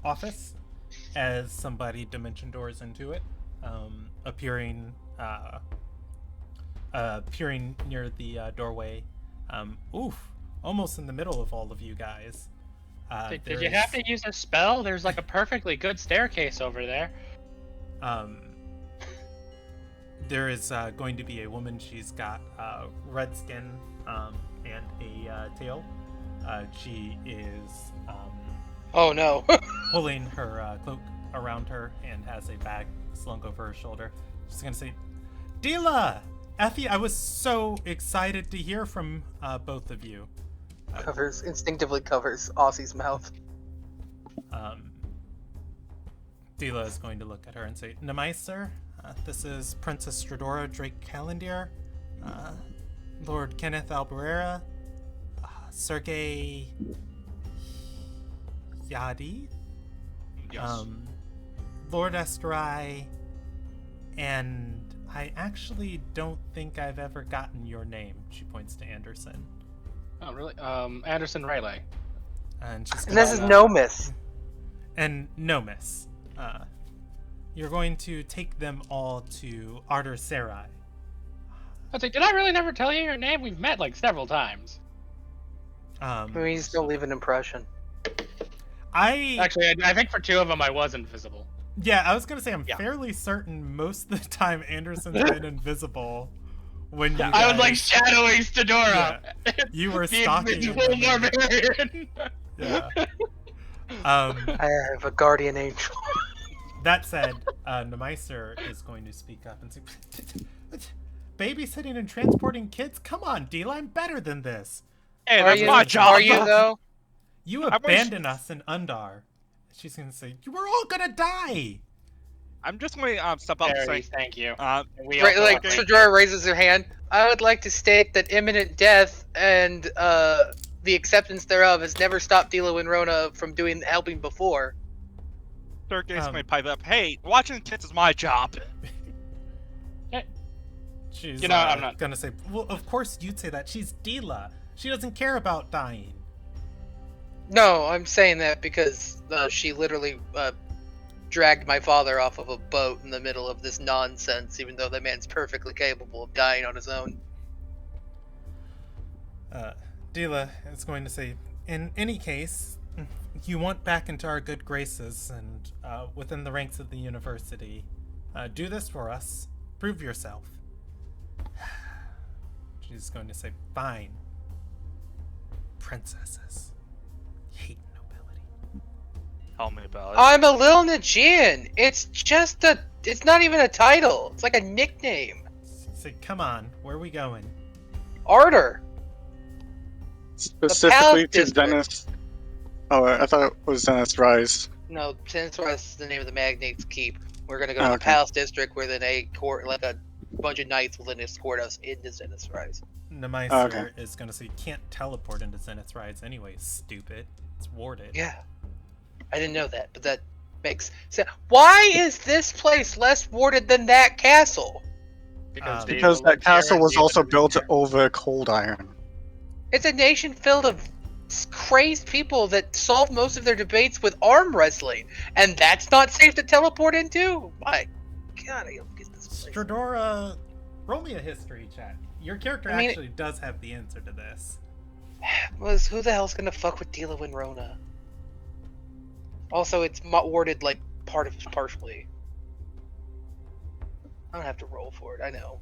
office as somebody dimension doors into it, appearing near the doorway. Almost in the middle of all of you guys. Did you have to use a spell? There's like a perfectly good staircase over there. There is going to be a woman. She's got red skin and a tail. She is Oh no. pulling her cloak around her and has a bag slung over her shoulder. She's gonna say, "Dila, Effie, I was so excited to hear from both of you." Instinctively covers Aussie's mouth. Dila is going to look at her and say, "Nemeister, this is Princess Stradora Drake Calendir, Lord Kenneth Albarera, Sergey Yadi, Yes. Lord Esterai, and I actually don't think I've ever gotten your name." She points to Anderson. Oh, really? Anderson Riley. And she's And this is gonna- Nomis. And Nomis. You're going to take them all to Arter Sarai. I was like, did I really never tell you your name? We've met like several times. I mean, you still leave an impression. Actually, I think for two of them I was invisible. Yeah, I was gonna say I'm Yeah. fairly certain most of the time Anderson's been invisible when you. I was like guys- shadowing Stadora. You were The stalking him. invisible barbarian. Yeah. I have a guardian angel. That said, Nemeister is going to speak up and say, "Babysitting and transporting kids? Come on, Dila, I'm better than this. Hey, Are that's you? my job. Are you though? You I wish- abandoned us in Undar." She's gonna say, "You were all gonna die." I'm just going to step up and Very, say, thank you. We Right, also like agree. Shadora raises her hand. I would like to state that imminent death and the acceptance thereof has never stopped Dilo and Rona from helping before. Sergey's going to pipe up, hey, watching kids is my job. She's I'm not gonna say, "Well, of course you'd say that. She's Dila. She doesn't care about dying." No, I'm saying that because she literally dragged my father off of a boat in the middle of this nonsense, even though that man's perfectly capable of dying on his own. Dila is going to say, "In any case, you want back into our good graces and within the ranks of the university. Do this for us. Prove yourself." She's going to say, "Fine. Princesses hate nobility." Tell me about it. I'm a Lil Najian. It's not even a title. It's like a nickname. Say, "Come on, where are we going?" Arter. Specifically to District. Dennis. Oh, I thought it was Dennis Rise. No, Sinistras is the name of the magnate's keep. We're gonna go to Oh, the okay. Palace District, where then a bunch of knights will then escort us into Sinistras. Nemeister Okay. is going to say, "You can't teleport into Zenith's Rides anyway, stupid. It's warded." Yeah, I didn't know that, but that makes sense. Why is this place less warded than that castle? Because Because that castle was also built over cold iron. It's a nation filled of crazed people that solve most of their debates with arm wrestling, and that's not safe to teleport into? My God, I don't get this place. Stradora, roll me a history check. Your character I mean- actually does have the answer to this. Who the hell's gonna fuck with Dilo and Rona? Also, it's warded like partially. I don't have to roll for it. I know.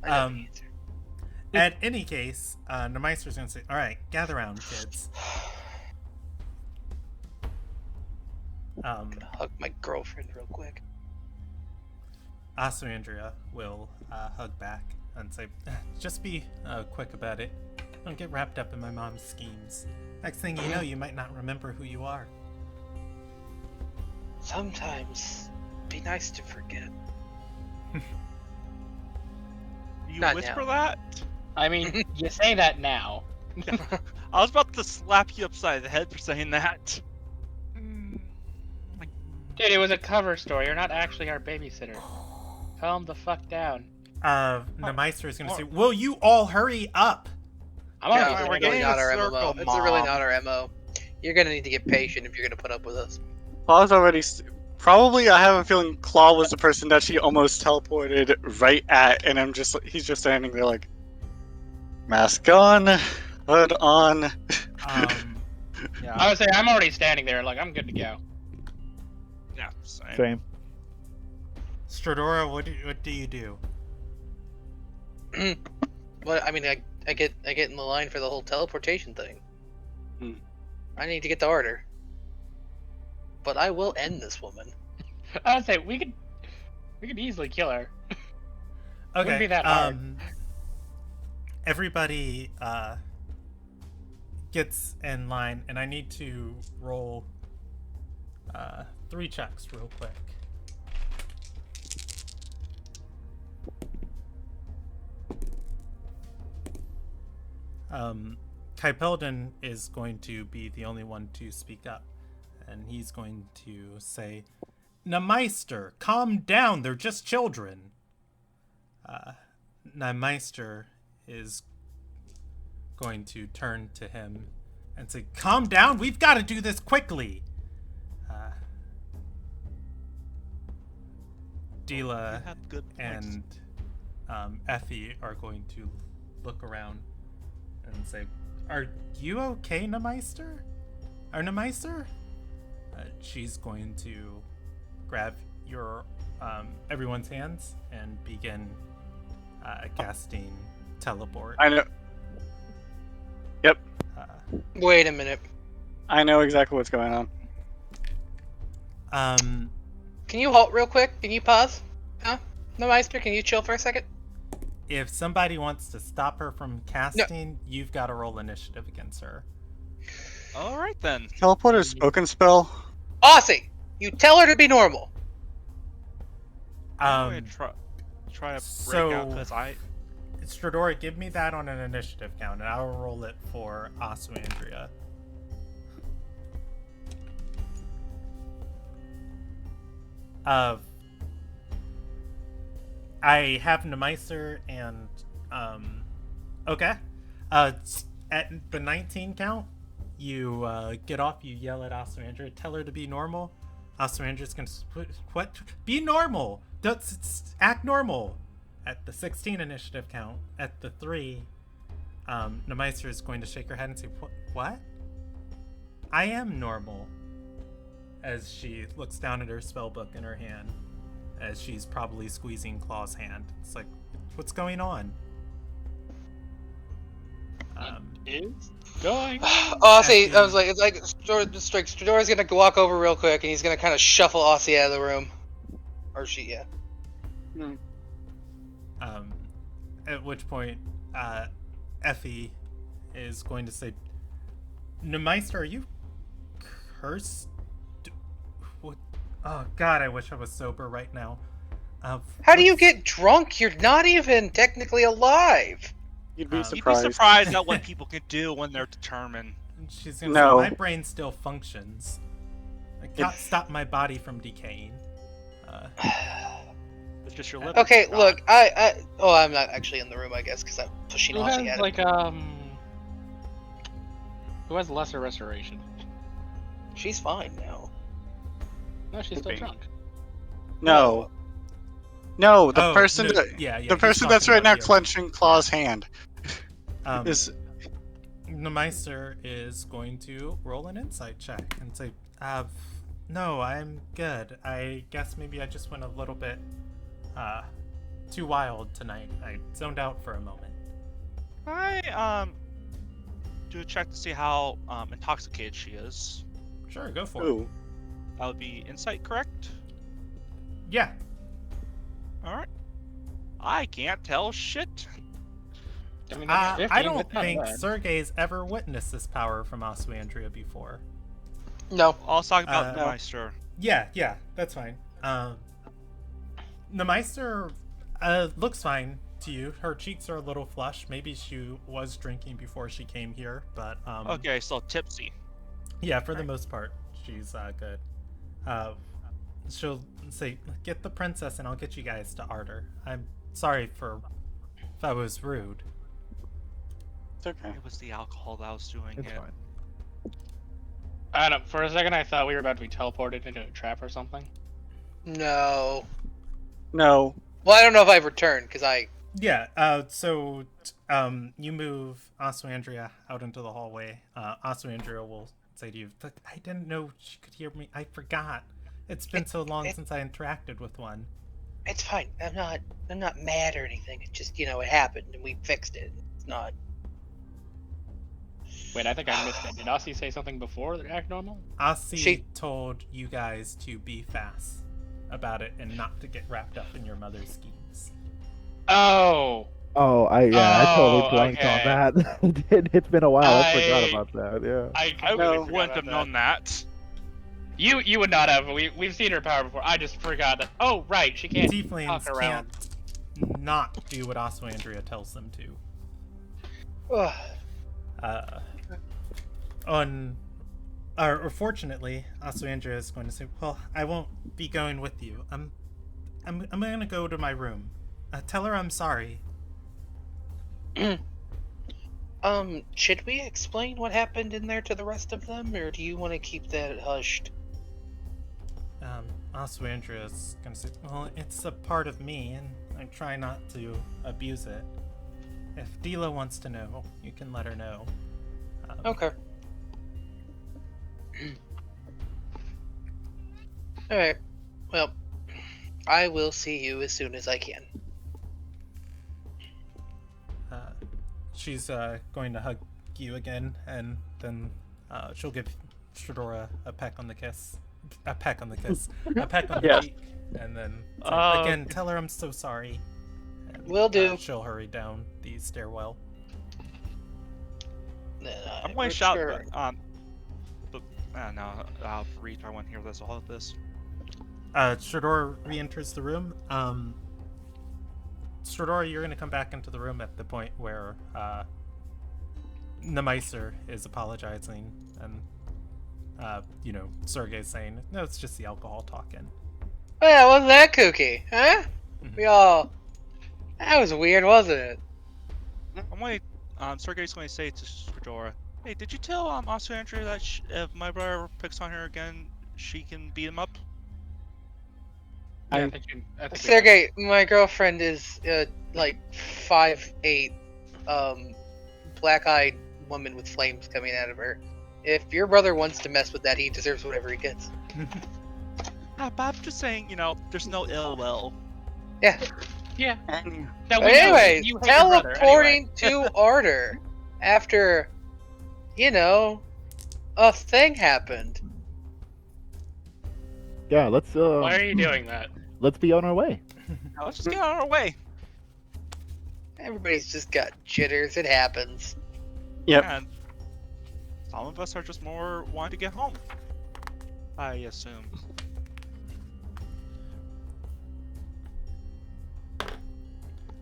I know the answer. At any case, Nemeister's going to say, "All right, gather round, kids. Gonna hug my girlfriend real quick. Asumandria will hug back and say, just be quick about it. Don't get wrapped up in my mom's schemes. Next thing you know, you might not remember who you are. Sometimes, be nice to forget. You Not whisper now. that? I mean, you say that now. I was about to slap you upside the head for saying that. Dude, it was a cover story. You're not actually our babysitter. Calm the fuck down. Nemeister is going to say, will you all hurry up? I'm Yeah, already it's we're really getting not a our circle, MMO. It's really Mom. not our MO. You're gonna need to get patient if you're gonna put up with us. Claw's already. Probably, I have a feeling Claw was the person that she almost teleported right at, and he's just standing there like, mask on, hood on. Yeah. I would say I'm already standing there, like I'm good to go. Yeah. Same. Same. Stradora, what do you do? Well, I mean, I get in the line for the whole teleportation thing. I need to get the order. But I will end this woman. I would say we could easily kill her. Wouldn't be that hard. Everybody gets in line, and I need to roll 3 checks real quick. Kypeldon is going to be the only one to speak up, and he's going to say, Nemeister, calm down, they're just children. Nemeister is going to turn to him and say, calm down, we've got to do this quickly. Dila You had good points. and Effie are going to look around and say, are you okay, Nemeister? Or Nemeister? She's going to grab your everyone's hands and begin casting teleport. I know. Yep, Wait a minute. I know exactly what's going on. Can you halt real quick? Can you pause? Huh? No, Meister, can you chill for a second? If somebody wants to stop her from casting, you've got to roll initiative against her. All right then. Teleporter's spoken spell. Aussie, you tell her to be normal. I'm going to try to break out so- because Stradora, give me that on an initiative count, and I'll roll it for Asumandria. I have Nemeister and okay. At the 19 count, you get off. You yell at Asumandria, tell her to be normal. Asumandra's gonna what? Be normal. Act normal. At the 16 initiative count, at the 3, Nemeister is going to shake her head and say, what? I am normal. As she looks down at her spellbook in her hand, as she's probably squeezing Claw's hand. It's like, what's going on? Is going. Aussie, I was like, it's like Stradora's gonna walk over real quick, and he's gonna kind of shuffle Aussie out of the room, or she, yeah. At which point, Effie is going to say, Nemeister, are you cursed? What? Oh God, I wish I was sober right now. How do you get drunk? You're not even technically alive. You'd be you'd surprised. be surprised at what people can do when they're determined. She's gonna No. say, my brain still functions. I can't stop my body from decaying. It's just your liver. Okay, God. look, I'm not actually in the room, I guess, because I'm pushing Who Aussie has at it. like Who has lesser restoration? She's fine now. No, she's still Maybe. drunk. No. No, the Oh, person no, that, yeah, the he's person that's talking right about now the other- clenching Claw's hand is Nemeister is going to roll an insight check and say, no, I'm good. I guess maybe I just went a little bit too wild tonight. I zoned out for a moment. I do a check to see how intoxicated she is. Sure, go for it. Ooh. That would be insight, correct? Yeah. Alright. I can't tell shit. I mean, that's 15, I don't that's not think bad. Sergey's ever witnessed this power from Oswandria before. No. I'll talk about the no. Meister. Yeah, that's fine. The Meister looks fine to you. Her cheeks are a little flushed. Maybe she was drinking before she came here, but Okay, so tipsy. yeah, for the most part, she's good. She'll say, "Get the princess, and I'll get you guys to Ardor." I'm sorry if I was rude. It's okay. It was the alcohol that was doing It's it. fine. I don't know. For a second, I thought we were about to be teleported into a trap or something. No. No. Well, I don't know if I've returned because I. Yeah. So you move Oswandria out into the hallway. Oswandria will say to you, "I didn't know she could hear me. I forgot. It's been so long since I interacted with one." It's fine. I'm not mad or anything. It just it happened and we fixed it. It's not. Wait, I think I missed it. Did Aussie say something before that act normal? Ossie told you guys to be fast about it and not to get wrapped up in your mother's schemes. Oh! Oh, I totally Oh, blanked okay. on that. It's been a while. I forgot I- about that. Yeah. I I completely forgot wouldn't about have that. known that. You would not have. We've seen her power before. I just forgot that. Oh, right, she can't Tieflings talk around. can't not do what Oswandria tells them to. Fortunately, Oswandria is going to say, "Well, I won't be going with you. I'm going to go to my room. Tell her I'm sorry." Should we explain what happened in there to the rest of them, or do you want to keep that hushed? Oswandria is going to say, "Well, it's a part of me, and I try not to abuse it. If Dila wants to know, you can let her know." Okay. Alright. Well, I will see you as soon as I can. She's going to hug you again, and then she'll give Shadora a peck on the kiss. A peck on the kiss. A peck on the Yeah. cheek. And then say, Oh. again, tell her I'm so sorry. And, Will do. she'll hurry down the stairwell. I'm going to shout, but no, I'll read. I want to hear this. All of this. Shadora re-enters the room. Shadora, you're going to come back into the room at the point where Nemeiser is apologizing, and Sergey's saying, "No, it's just the alcohol talking." Well, wasn't that kooky, huh? Mhm. That was weird, wasn't it? I'm going. Sergey's going to say to Fedora, "Hey, did you tell Oswandria that if my brother picks on her again, she can beat him up?" Yeah, I- I think you. Sergey, my girlfriend is like 5'8", black-eyed woman with flames coming out of her. If your brother wants to mess with that, he deserves whatever he gets. But I'm just saying, there's no ill will. Yeah. Yeah. And No, But we know anyway, you hate your brother, teleporting to Ardor after, a thing happened. Yeah. Let's Why are you doing that? let's be on our way. Now, let's just get on our way. Everybody's just got jitters. It happens. Yep. And some of us are just more wanting to get home. I assume.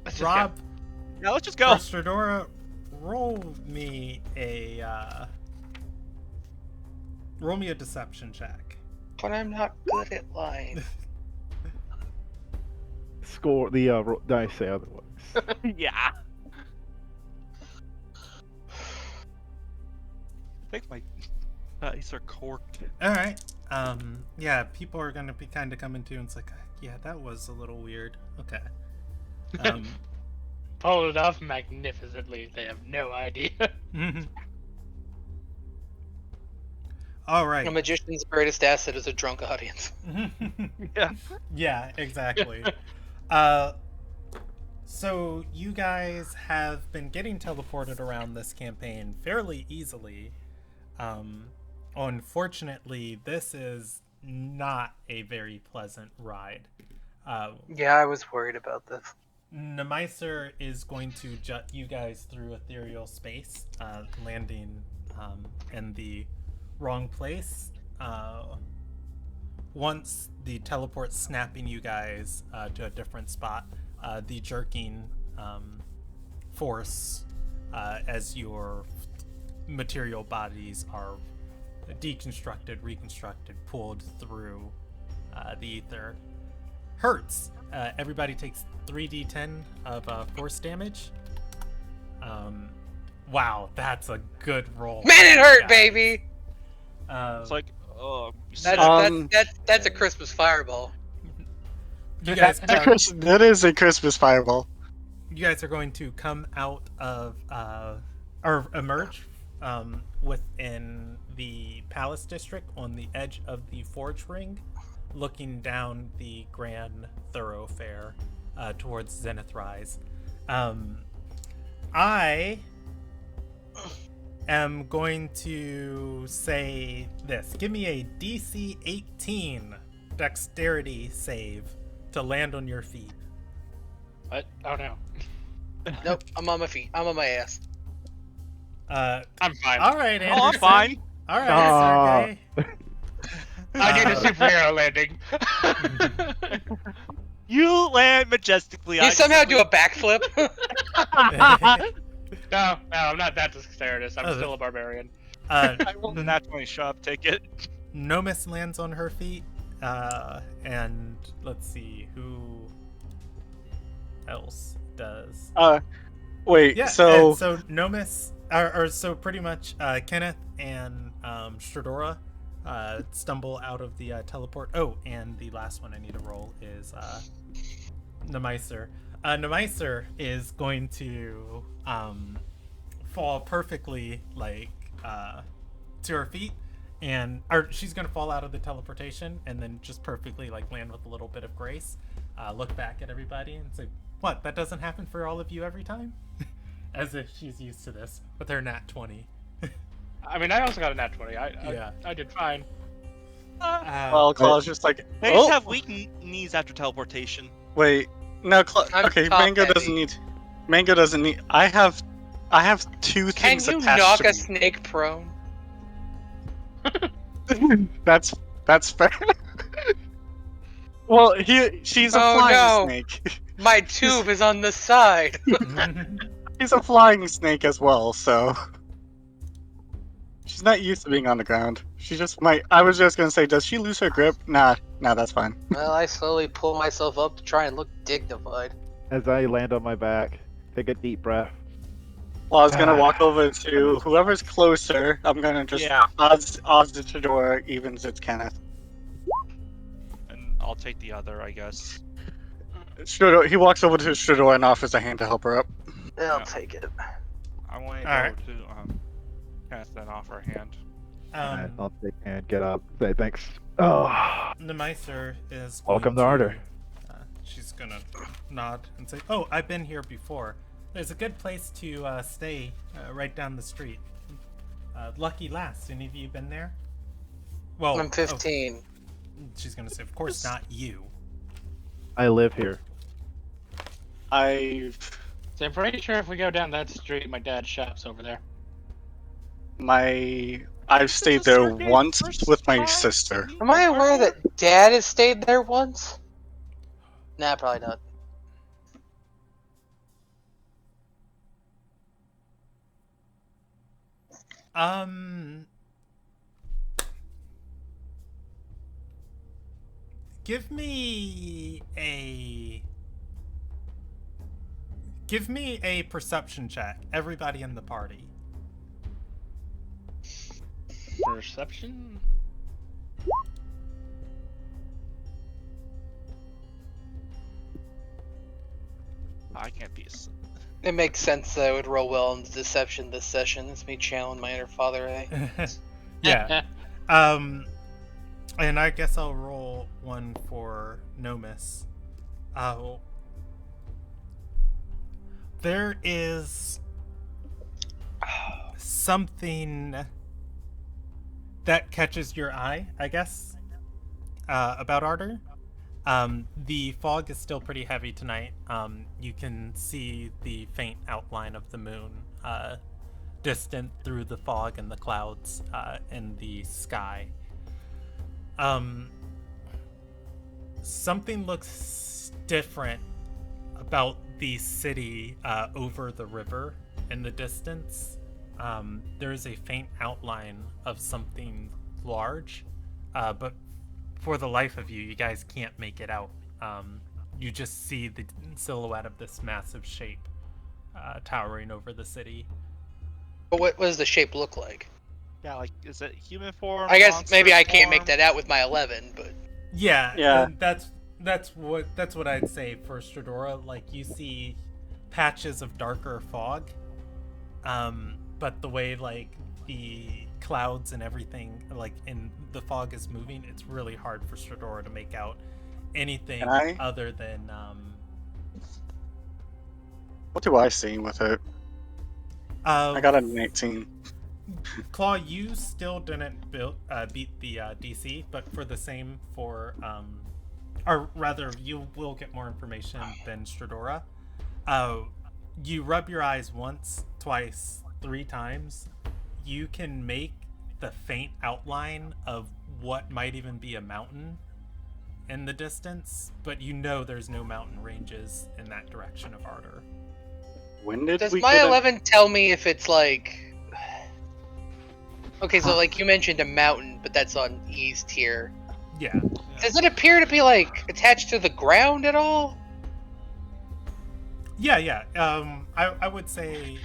Let's just Rob, Yeah, let's just go. for Shadora, roll me a deception check. But I'm not good at lying. Score the dice say otherwise. Yeah. I think my dice are corked. All right. Yeah, people are gonna be kind of coming to, and it's like, yeah, that was a little weird. Okay. pull it off magnificently. They have no idea. All A right. magician's greatest asset is a drunk audience. Yeah. Yeah, exactly. So you guys have been getting teleported around this campaign fairly easily. Unfortunately, this is not a very pleasant ride. Yeah, I was worried about this. Nemeiser is going to jut you guys through ethereal space, landing in the wrong place. Once the teleport snapping you guys to a different spot, the jerking force as your material bodies are deconstructed, reconstructed, pulled through the ether, hurts. Everybody takes 3d10 of force damage. Wow, that's a good roll. Man, it hurt, guys. baby. It's like, oh, That's a Christmas fireball. You guys, That is a Christmas fireball. you guys are going to come out of or emerge within the palace district on the edge of the forge ring, looking down the grand thoroughfare towards Zenith Rise. I am going to say this. Give me a DC 18 dexterity save to land on your feet. What? Oh no. Nope, I'm on my feet. I'm on my ass. I'm fine. All right, Anderson. oh, I'm fine. All right, Sergey. I need a superhero landing. You land majestically. You somehow do a backflip. No, I'm not that dexterous. I'm still a barbarian. I rolled a nat 20 shop. Take it. Nomis lands on her feet, and let's see who else does. Wait. Yeah, So and so Nomis, or so pretty much, Kenneth and Stradora stumble out of the teleport. Oh, and the last one I need to roll is Nemeiser. Nemeiser is going to fall perfectly to her feet, or she's gonna fall out of the teleportation and then just perfectly land with a little bit of grace. Look back at everybody and say, "What? That doesn't happen for all of you every time?" As if she's used to this with her nat 20. I mean, I also got a nat 20. Yeah. I did fine. well, Claw's just like, They just have weak knees after teleportation. wait. No, I'm okay. top Mango heavy. doesn't need. Mango doesn't need. I have two Can things you attached knock to a me. snake prone? That's fair. Well, she's a Oh, flying no. snake. My tube is on the side. He's a flying snake as well, so she's not used to being on the ground. She just might. I was just gonna say, does she lose her grip? Nah, that's fine. Well, I slowly pull myself up to try and look dignified. As I land on my back, take a deep breath. Well, I was gonna walk over to whoever's closer. I'm gonna just odds the Chidora evens it's Kenneth. And I'll take the other, I guess. He walks over to Chidora and offers a hand to help her up. I'll Yeah. take it. I want to Alright. go to Kenneth then offer a hand. Alright, I'll take and get up. Say thanks. Oh, Nemeiser is Welcome going to Ardor. She's gonna nod and say, "Oh, I've been here before. There's a good place to stay right down the street. Lucky Last. Any of you been there?" Well, I'm 15. she's gonna say, "Of course not you." I live here. I've So I'm pretty sure if we go down that street, my dad shops over there. stayed is there Sergey's once first with my time sister. meeting Am I aware Arthur? that Dad has stayed there once? Nah, probably not. Give me a perception check. Everybody in the party. Perception? I can't be. It makes sense that I would roll well in deception this session. It's me channeling my inner father, eh? Yeah. And I guess I'll roll one for Nomis. There is something that catches your eye, I guess. about Ardor. The fog is still pretty heavy tonight. You can see the faint outline of the moon distant through the fog and the clouds in the sky. Something looks different about the city over the river in the distance. There is a faint outline of something large, but for the life of you, you guys can't make it out. You just see the silhouette of this massive shape towering over the city. But what does the shape look like? Yeah, like, is it human form? I guess monster maybe I can't make form? that out with my 11, but Yeah. That's what I'd say for Stradora. Like, you see patches of darker fog, but the way like the clouds and everything, like in the fog is moving, it's really hard for Stradora to make out anything other than What do I see with it? I got a 19. Claw, you still didn't beat the DC, but for the same or rather, you will get more information than Stradora. You rub your eyes once, twice, 3 times. You can make the faint outline of what might even be a mountain in the distance, but you know there's no mountain ranges in that direction of Ardor. When did does we my get 11 tell me if it's like... Okay, so like you mentioned a mountain, but that's on east here. Yeah. Does it appear to be like attached to the ground at all? Yeah. I would say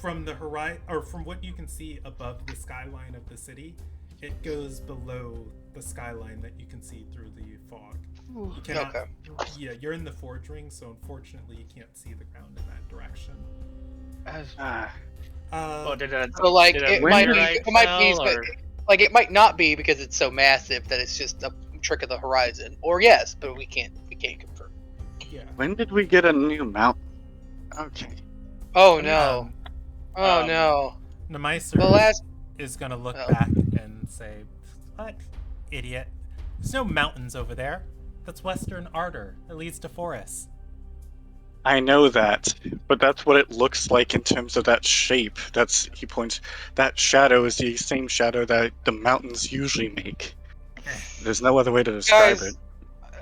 from the horizon, or from what you can see above the skyline of the city, it goes below the skyline that you can see through the fog. You cannot, Okay. Yeah, you're in the forge ring, so unfortunately you can't see the ground in that direction. So like did it a might be, meteorite it might be, fell, or- like it might not be because it's so massive that it's just a trick of the horizon. Or yes, but we can't confirm. Yeah. When did we get a new mountain? Okay. Oh no! Oh Um, no! Nemeiser The last is gonna look Oh. back and say, "What, idiot? There's no mountains over there. That's Western Ardor. It leads to forests." I know that, but that's what it looks like in terms of that shape. He points. That shadow is the same shadow that the mountains usually make. There's no other way to describe Guys, it.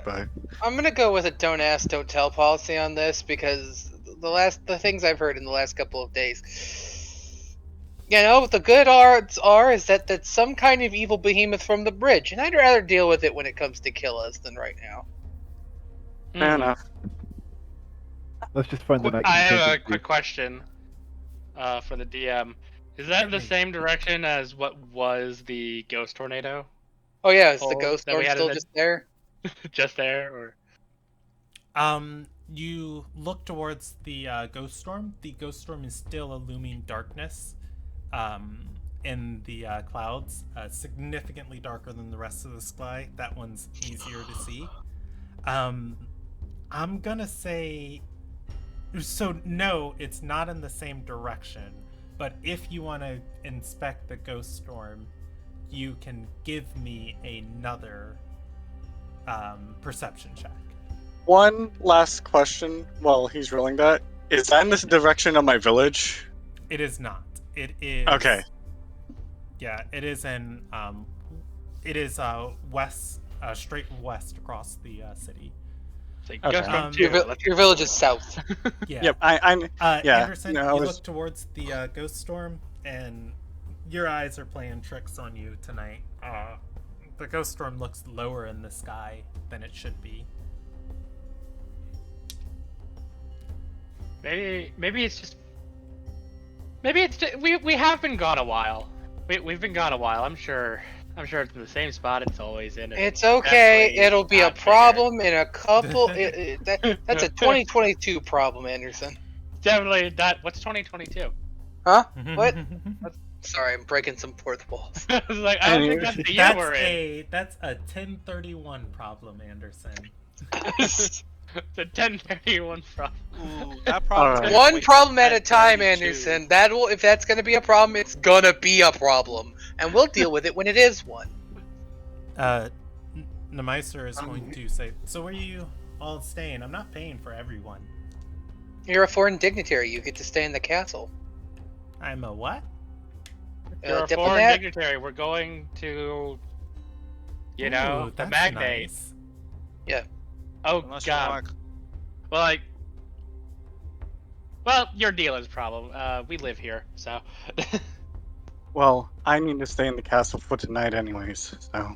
But I'm gonna go with a don't ask, don't tell policy on this because the things I've heard in the last couple of days, you know, the good odds are is that that's some kind of evil behemoth from the bridge, and I'd rather deal with it when it comes to kill us than right now. fair enough. Let's just find the night. I have a quick question for the DM. Is that the Certainly. same direction as what was the ghost tornado? Oh yeah, is the Oh, ghost that we storm had still in the- just there? Just there, or You look towards the ghost storm. The ghost storm is still a looming darkness in the clouds, significantly darker than the rest of the sky. That one's easier to see. I'm gonna say, so no, it's not in the same direction, but if you want to inspect the ghost storm, you can give me another perception check. One last question while he's rolling that. Is that in this direction of my village? It is not. It is. Okay. Yeah, it is in. It is west, straight west across the city. it's like Okay. ghost storm Your, 2. your village is south. Yeah. Yep. I'm. Yeah, Anderson, no, I you was- look towards the ghost storm, and your eyes are playing tricks on you tonight. The ghost storm looks lower in the sky than it should be. Maybe it's just. Maybe it's we have been gone a while. We've been gone a while. I'm sure it's in the same spot it's always in. and It's okay. definitely It'll be a not bigger. problem in a couple. That's a 2022 problem, Anderson. Definitely not. What's 2022? Huh? What? Sorry, I'm breaking some fourth walls. I was like, I don't think that's the year we're in. That's a 1031 problem, Anderson. It's a 1031 problem. Ooh, that problem's Alright. gonna One wait problem till at a time, 10:32. Anderson. That will, if that's gonna be a problem, it's gonna be a problem, and we'll deal with it when it is one. Nemeister is going to say, so where are you all staying? I'm not paying for everyone. You're a foreign dignitary. You get to stay in the castle. I'm a what? You're a foreign Diplomat? dignitary. We're going to, you Ooh, know, the that's magnate. nice. Oh Unless you're God. like, Well, like, well, your dealer's problem. We live here, so. Well, I need to stay in the castle for tonight anyways, so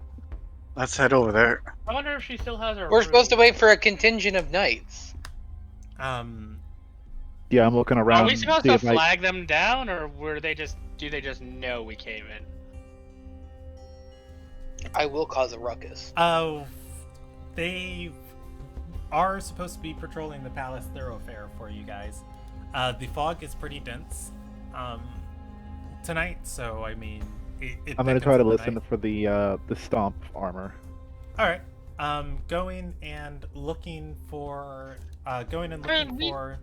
let's head over there. I wonder if she still has her. We're supposed to room. wait for a contingent of knights. Yeah, I'm looking around. Are we supposed see to if I- flag them down, or were they just? Do they just know we came in? I will cause a ruckus. They are supposed to be patrolling the palace thoroughfare for you guys. The fog is pretty dense tonight, so I mean, it I'm gonna thickens try to in the listen night. for the stomp armor. All right. Going and looking for. Going and looking Man, we- for.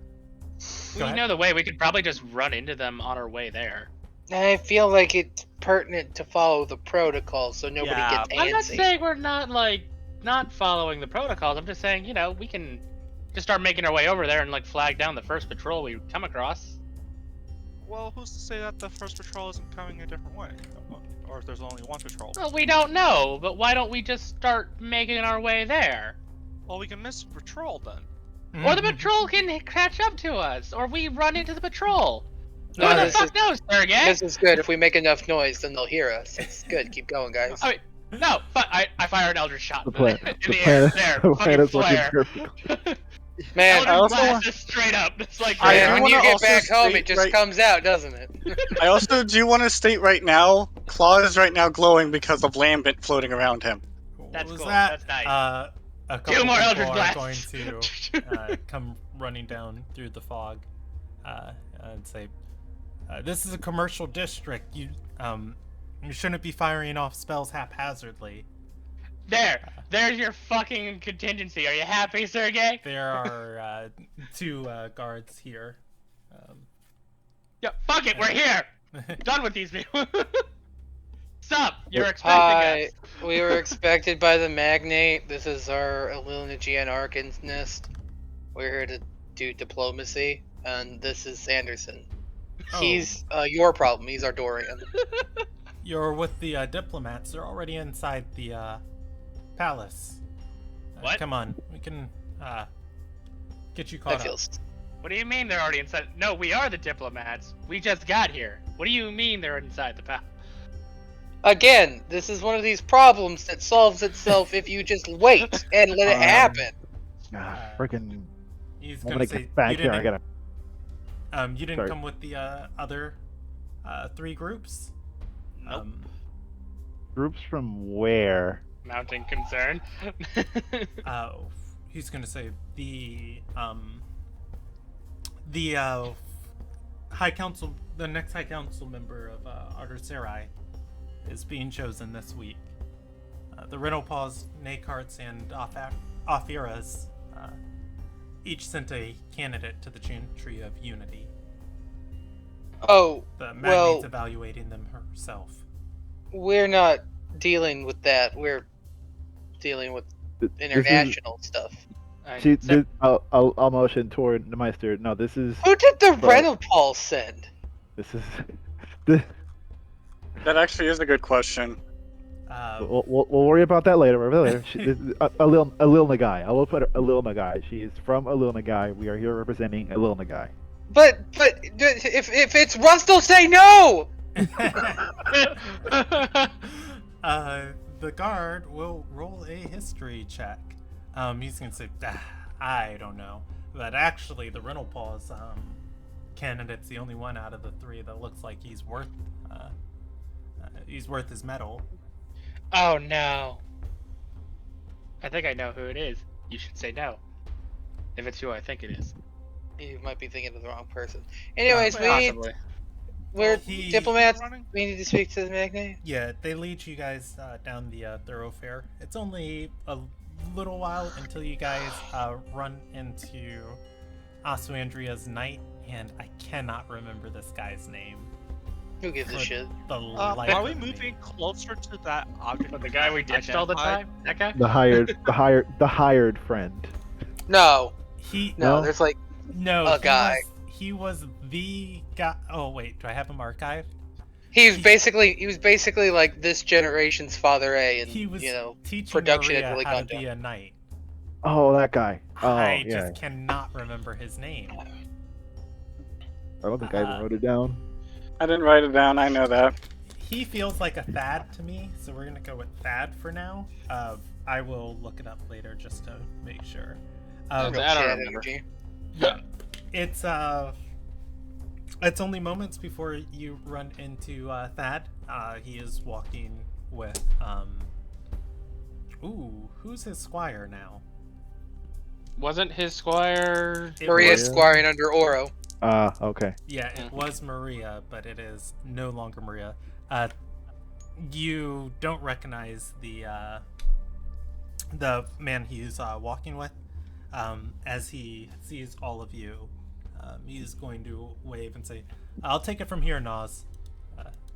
Go We ahead. know the way. We could probably just run into them on our way there. I feel like it's pertinent to follow the protocol so nobody gets antsy. I'm not saying we're not following the protocols. I'm just saying, you know, we can just start making our way over there and like flag down the first patrol we come across. well, who's to say that the first patrol isn't coming a different way? Or if there's only one patrol? Well, we don't know, but why don't we just start making our way there? Well, we can miss a patrol then. Or the patrol can catch up to us, or we run into the patrol. No, Who the this fuck is- knows, Sergey? This is good. If we make enough noise, then they'll hear us. It's good. Keep going, guys. I mean, no, but I fire an Eldritch shot The plan, in the the plan, air. There, the plan fucking is working flare. perfectly. Man, I also Eldritch want- blast is straight up. It's like I man, do when wanna you get also back home, state it just right- comes out, doesn't it? I also do want to state right now, Claw is right now glowing because of lambent floating around him. What That's was cool. that? That's nice. A couple Two more people Eldritch are blasts. going to come running down through the fog and say, "This is a commercial district. You shouldn't be firing off spells haphazardly." There's your fucking contingency. Are you happy, Sergey? There are two guards here. Yeah, fuck it, we're here. Done with these people. Sup? You're Hi, expecting us. we were expected by the magnate. This is our Illuminagian Arcan's nest. We're here to do diplomacy, and this is Sanderson. He's your problem. He's our Dorian. You're with the diplomats. They're already inside the palace. What? Come on, we can get you That caught up. feels. What do you mean they're already inside? No, we are the diplomats. We just got here. What do you mean they're inside the palace? Again, this is one of these problems that solves itself if you just wait and let it happen. Freaking. He's When gonna I say get back you here, I didn't, gotta. you didn't Sorry. come with the other three groups. Nope. Groups from where? Mounting concern. He's gonna say the High Council, the next High Council member of Arter Serai, is being chosen this week. The Riddlepaws, Nakarts, and Ophiras each sent a candidate to the Chantry of Unity. Oh, The magnate's well, evaluating them herself. we're not dealing with that. We're dealing with This is- international stuff. See, this, I'll motion toward the Meister. No, this is Who did the But- rental Paul send? this is. This, That actually is a good question. we'll worry about that later. This is Alil Nagai. I will put Alil Nagai. She is from Alil Nagai. We are here representing Alil Nagai. But if it's Rustle, say no. The guard will roll a history check. He's gonna say, I don't know, but actually the Riddlepaws candidate's the only one out of the three that looks like he's worth his medal. Oh no. I think I know who it is. You should say no. If it's who I think it is. You might be thinking of the wrong person. Anyways, Possibly. we're He- diplomats. Running? We need to speak to the magnate. Yeah, they lead you guys down the thoroughfare. It's only a little while until you guys run into Asu Andrea's knight, and I cannot remember this guy's name. Who gives a For shit? the life Are we of me. moving closer to that object? But the guy we ditched all the identified? time? That guy? The hired friend. No, He no. No? There's like no. a guy. He was the guy. Oh wait, do I have him archived? he was basically like this generation's Father A, and He was teaching production Maria had really how to gone down. be a knight. Oh, that guy. Oh, I yeah. just cannot remember his name. I don't think I even wrote it down. I didn't write it down. I know that. He feels like a Thad to me, so we're gonna go with Thad for now. I will look it up later just to make sure. I don't remember. Energy. It's only moments before you run into Thad. He is walking with who's his squire now? Wasn't his squire... Maria Maria? squiring under Oro. Okay. Yeah, it was Maria, but it is no longer Maria. You don't recognize the man he's walking with. As he sees all of you, he's going to wave and say, "I'll take it from here, Nas."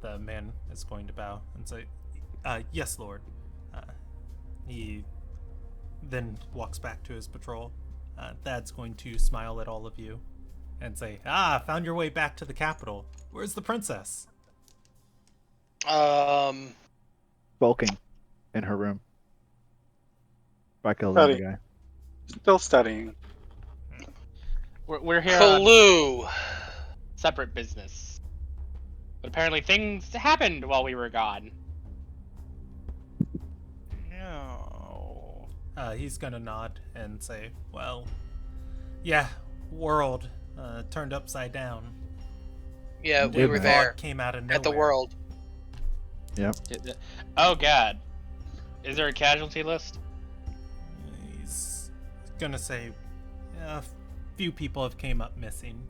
The man is going to bow and say, "Yes, Lord." He then walks back to his patrol. Thad's going to smile at all of you and say, found your way back to the capital. Where's the princess?" Bulking in her room. I killed Buddy. the guy. Still studying. We're here on Clue. separate business. But apparently things happened while we were gone. No. He's gonna nod and say, "Well, yeah, world turned upside down. Yeah, we Yeah, were man. there Came out of nowhere. at the world. Oh god. Is there a casualty list? He's gonna say, a few people have came up missing.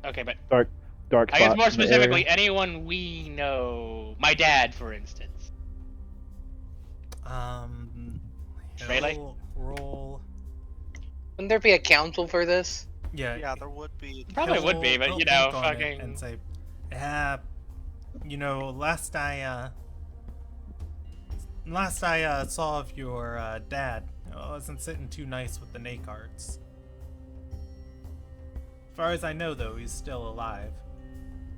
Okay, but Dark I guess spot more in the specifically, area. anyone we know. My dad, for instance. Melee? Roll. Wouldn't there be a council for this? Yeah, Yeah, there would be. Probably would be, but he'll you know, think on it fucking. and say, last I saw of your dad, I wasn't sitting too nice with the Nakarts. As far as I know, though, he's still alive.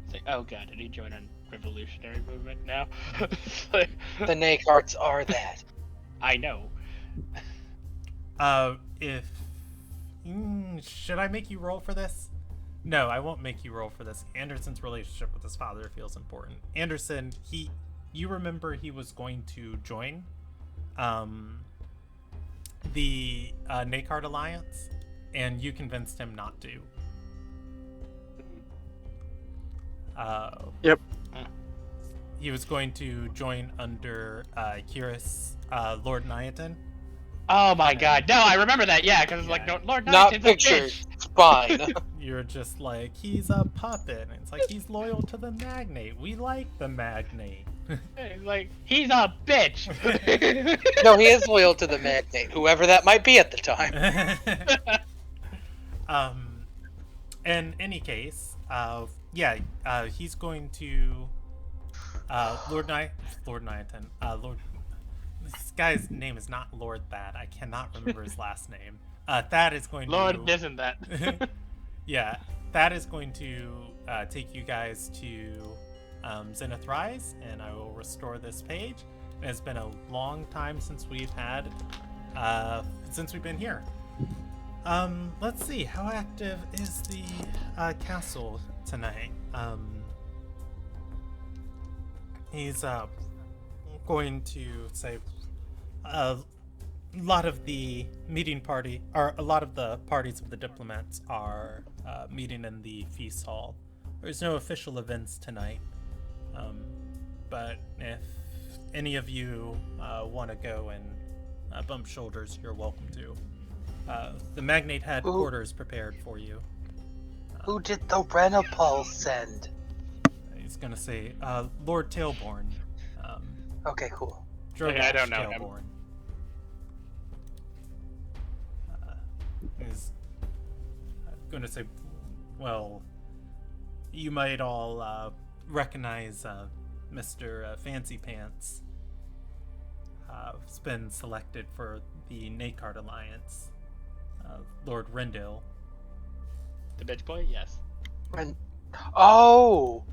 It's like, oh god, did he join a revolutionary movement now? It's like, The Nakarts are that. I know. Should I make you roll for this? No, I won't make you roll for this. Anderson's relationship with his father feels important. Anderson, you remember he was going to join the Nakard Alliance, and you convinced him not to. Yep. He was going to join under Kiris, Lord Niatin. Oh my god, no, I remember that, yeah, because like, no, Lord Not Knighton's a pictured. bitch. It's fine. You're just like, he's a puppet. And it's like, he's loyal to the magnate. We like the magnate. Like, he's a bitch. No, he is loyal to the magnate, whoever that might be at the time. In any case, he's going to Lord Niatin. This guy's name is not Lord Thad. I cannot remember his last name. Thad is going Lord to. isn't that. Yeah, Thad is going to take you guys to Zenith Rise, and I will restore this page. It's been a long time since we've been here. Let's see, how active is the castle tonight? He's going to say a lot of the parties of the diplomats are meeting in the feast hall. There's no official events tonight, but if any of you want to go and bump shoulders, you're welcome to. The magnate had quarters prepared for you. Who did the Renapul send? He's gonna say, Lord Tailborn. Okay, cool. Drogash I don't know him. Tailborn. He's gonna say, well, you might all recognize Mr. Fancy Pants. Has been selected for the Nakard Alliance. Lord Rendil. The bitch boy, yes. Oh,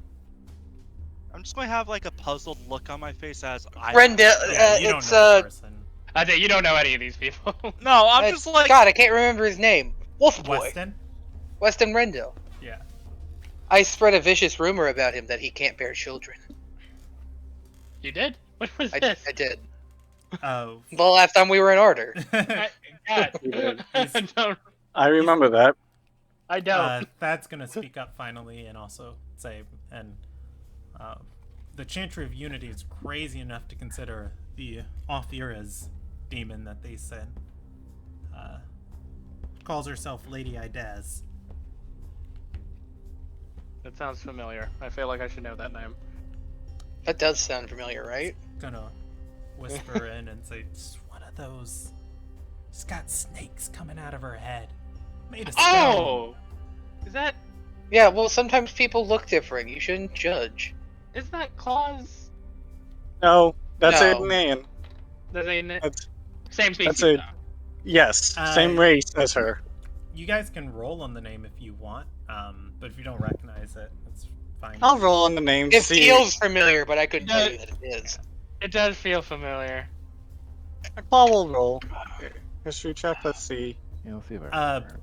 I'm just going to have like a puzzled look on my face as I. Rendell. Yeah, you don't It's know the person. I think you don't know any of these people. No, I'm just like. God, I can't remember his name. Wolf Boy. Weston? Weston Rendell. Yeah. I spread a vicious rumor about him that he can't bear children. You did? What was I this? did. Oh. The last time we were in order. God. I remember that. I don't. Thad's gonna speak up finally and also say, and the Chantry of Unity is crazy enough to consider the Ophira's demon that they sent. Calls herself Lady Idaz. That sounds familiar. I feel like I should know that name. That does sound familiar, right? Gonna whisper in and say, "It's one of those. She's got snakes coming out of her head. Made of stone." Oh! Is that... Yeah, well, sometimes people look different. You shouldn't judge. Is that Claus? No, that's No. a man. That's same species, that's a- though. Yes, same race as her. You guys can roll on the name if you want, but if you don't recognize it, that's fine. I'll roll on the name. It See. feels familiar, but I couldn't tell you that it is. It does feel familiar. Claw will roll. History check. Let's see. Yeah, let's see if I Uh, remember.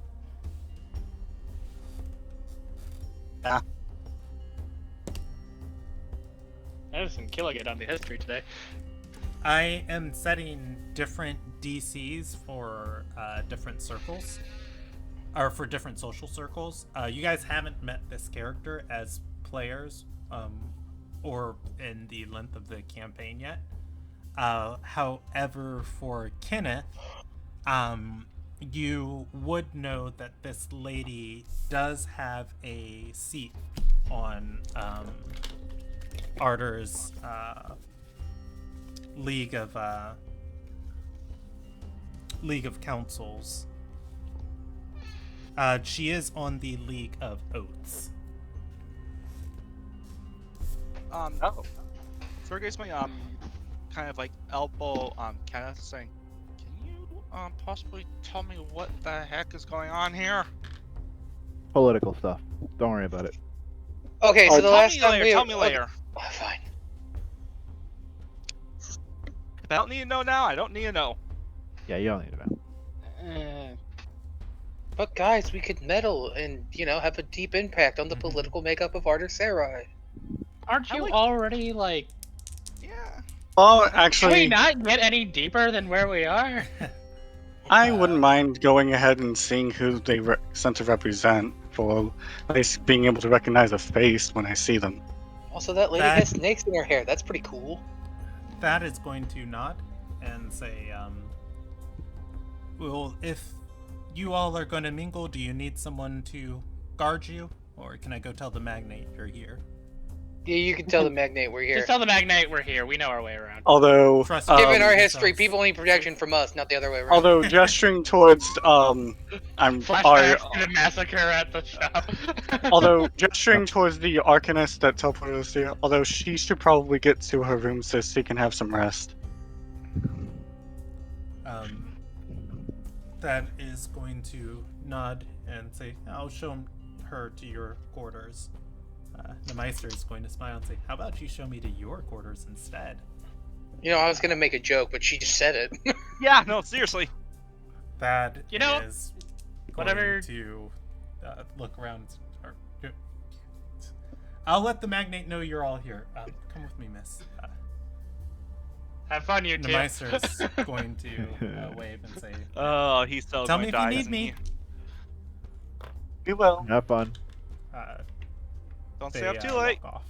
There's some killing it on the history today. I am setting different DCs for different circles, or for different social circles. You guys haven't met this character as players, or in the length of the campaign yet. However, for Kenneth, you would know that this lady does have a seat on Arter's League of Councils. She is on the League of Oaths. Oh. Sergey's my kind of like elbow Kenneth saying, "Can you possibly tell me what the heck is going on here?" Political stuff. Don't worry about it. Okay, so the last time we... Tell me later. Oh, fine. If I don't need to know now, I don't need to know. Yeah, you don't need to know. But guys, we could meddle and, have a deep impact on the political makeup of Arter Sarai. Aren't you like- already, like... Yeah. Well, Can we actually, not get any deeper than where we are? I wouldn't mind going ahead and seeing who they sent to represent, for at least being able to recognize a face when I see them. Also, that lady has snakes in her hair. That's pretty cool. That is going to nod and say, well, if you all are going to mingle, do you need someone to guard you? Or can I go tell the magnate you're here? Yeah, you can tell the magnate we're here. Just tell the magnate we're here. We know our way around. Although, Trust me. Given our Um, history, so- people need protection from us, not the other way around. although gesturing towards Flashbacks to the massacre at the shop. although gesturing towards the Arcanist that teleported us here, although she should probably get to her room so she can have some rest. That is going to nod and say, I'll show her to your quarters. The Meister is going to smile and say, how about you show me to your quarters instead? I was gonna make a joke, but she just said it. Yeah. No, seriously. That You know, is whatever- going to look around. I'll let the magnate know you're all here. Come with me, miss. Have fun, you The two. Meister is going to wave and say, Oh, he's so tell going me to if you die, need isn't me. he? You will. Have fun. Don't they, stay up too late. walk off.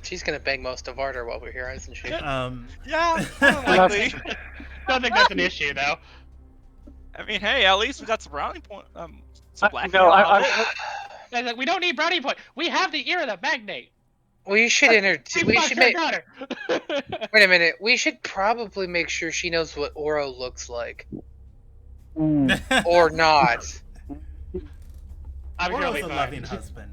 She's gonna bang most of Arter while we're here, isn't she? Yeah, more than likely. Don't think that's an issue, though. I mean, hey, at least we got some brownie point. Some black. No, Guys, like, we don't need brownie point. We have the ear of the magnate. We should We we fucked should her make. daughter. Wait a minute. We should probably make sure she knows what Oro looks like, or not. I'm Oro's really a fine. loving husband.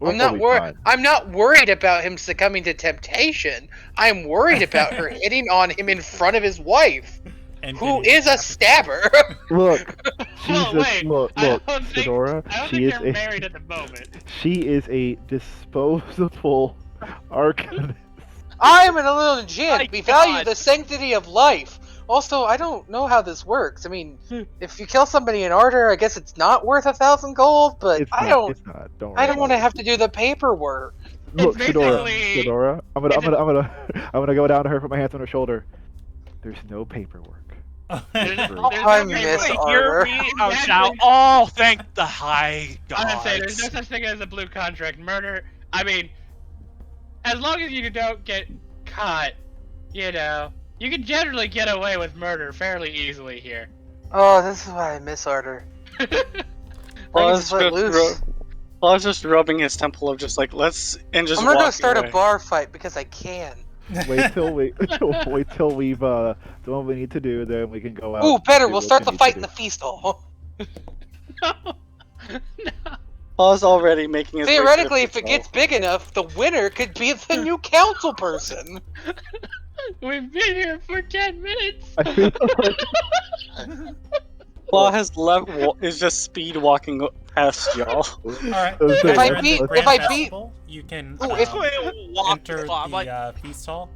I'm not worried. I'm not worried about him succumbing to temptation. I'm worried about her hitting on him in front of his wife, And who getting is a stabber. Look, she's Well, wait, look, I don't Fedora. I don't She think is they're a married at the moment. she is a disposable arcanist. I'm an little djinn. My We value God. the sanctity of life. Also, I don't know how this works. I mean, if you kill somebody in Ardor, I guess it's not worth 1,000 gold. But It's I not. don't. It's not. Don't worry. I don't want to about have to do the paperwork. Look, It's Fedora. basically- Fedora. I'm gonna go down to her, put my hands on her shoulder. There's no paperwork. There's I no miss paperwork. Ardor. Hear me out now. Oh, thank the high I'm gonna say there's no gods. such thing as a blue contract murder. I mean, as long as you don't get caught, you know, you can generally get away with murder fairly easily here. Oh, this is why I miss Ardor. I can just let loose. Paul's just rubbing his temple of just like, let's, and just I'm gonna go walking start away. a bar fight because I can. Wait till we've done what we need to do, then we can go out. Ooh, and better. do We'll what start we the need to fight do. in the feast hall. No. Paul's already making his way to the Theoretically, if it hotel. gets big enough, the winner could be the new council person. We've been here for 10 minutes. I feel like Paul is just speed walking past y'all. All right. If you guys I are in beat- the if Grand I beat- Festival, you can Ooh, If if- we walk enter the I'm like, the feast hall.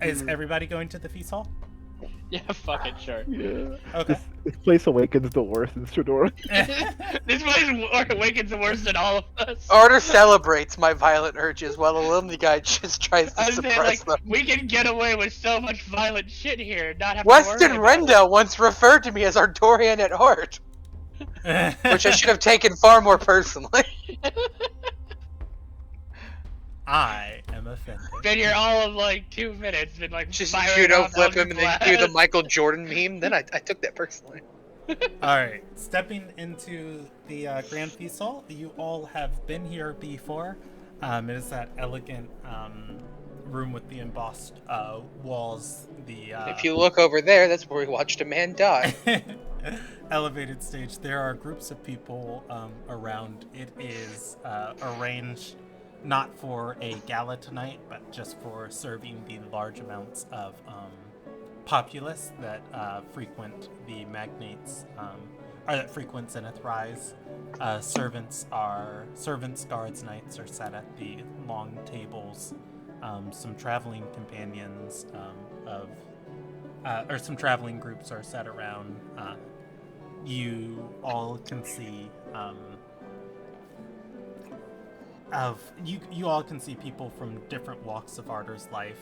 Is everybody going to the feast hall? Yeah, fuck it, sure. yeah. Okay. This place awakens the worst in Stradora. This place awakens worse than all of us. Ardor celebrates my violent urges while the lonely guy just tries to I was saying, suppress like, them. we can get away with so much violent shit here, and not have to worry Weston about Rendell once referred to me as Ardorian at heart, which I should have taken far more personally. I am offended. Been here all of like 2 minutes, been like Just firing judo off flip him and then do the blasts. Michael Jordan meme. Then I took that personally. All right, stepping into the Grand Feast Hall, you all have been here before. It is that elegant room with the embossed walls. The If you look over there, that's where we watched a man die. elevated stage. There are groups of people around. It is arranged not for a gala tonight, but just for serving the large amounts of populace that frequent the magnates, or that frequent Zenith Rise. Servants, guards, knights are set at the long tables. Some traveling companions or some traveling groups are set around. You all can see you all can see people from different walks of Ardor's life.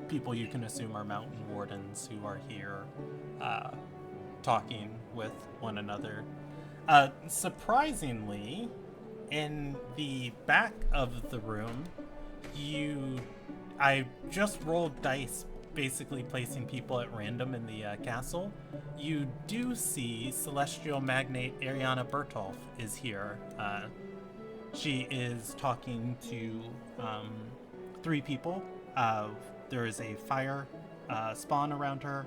People you can assume are mountain wardens who are here talking with one another. Surprisingly, in the back of the room, I just rolled dice, basically placing people at random in the castle. You do see Celestial Magnate Ariana Bertolf is here. She is talking to 3 people. There is a fire spawn around her.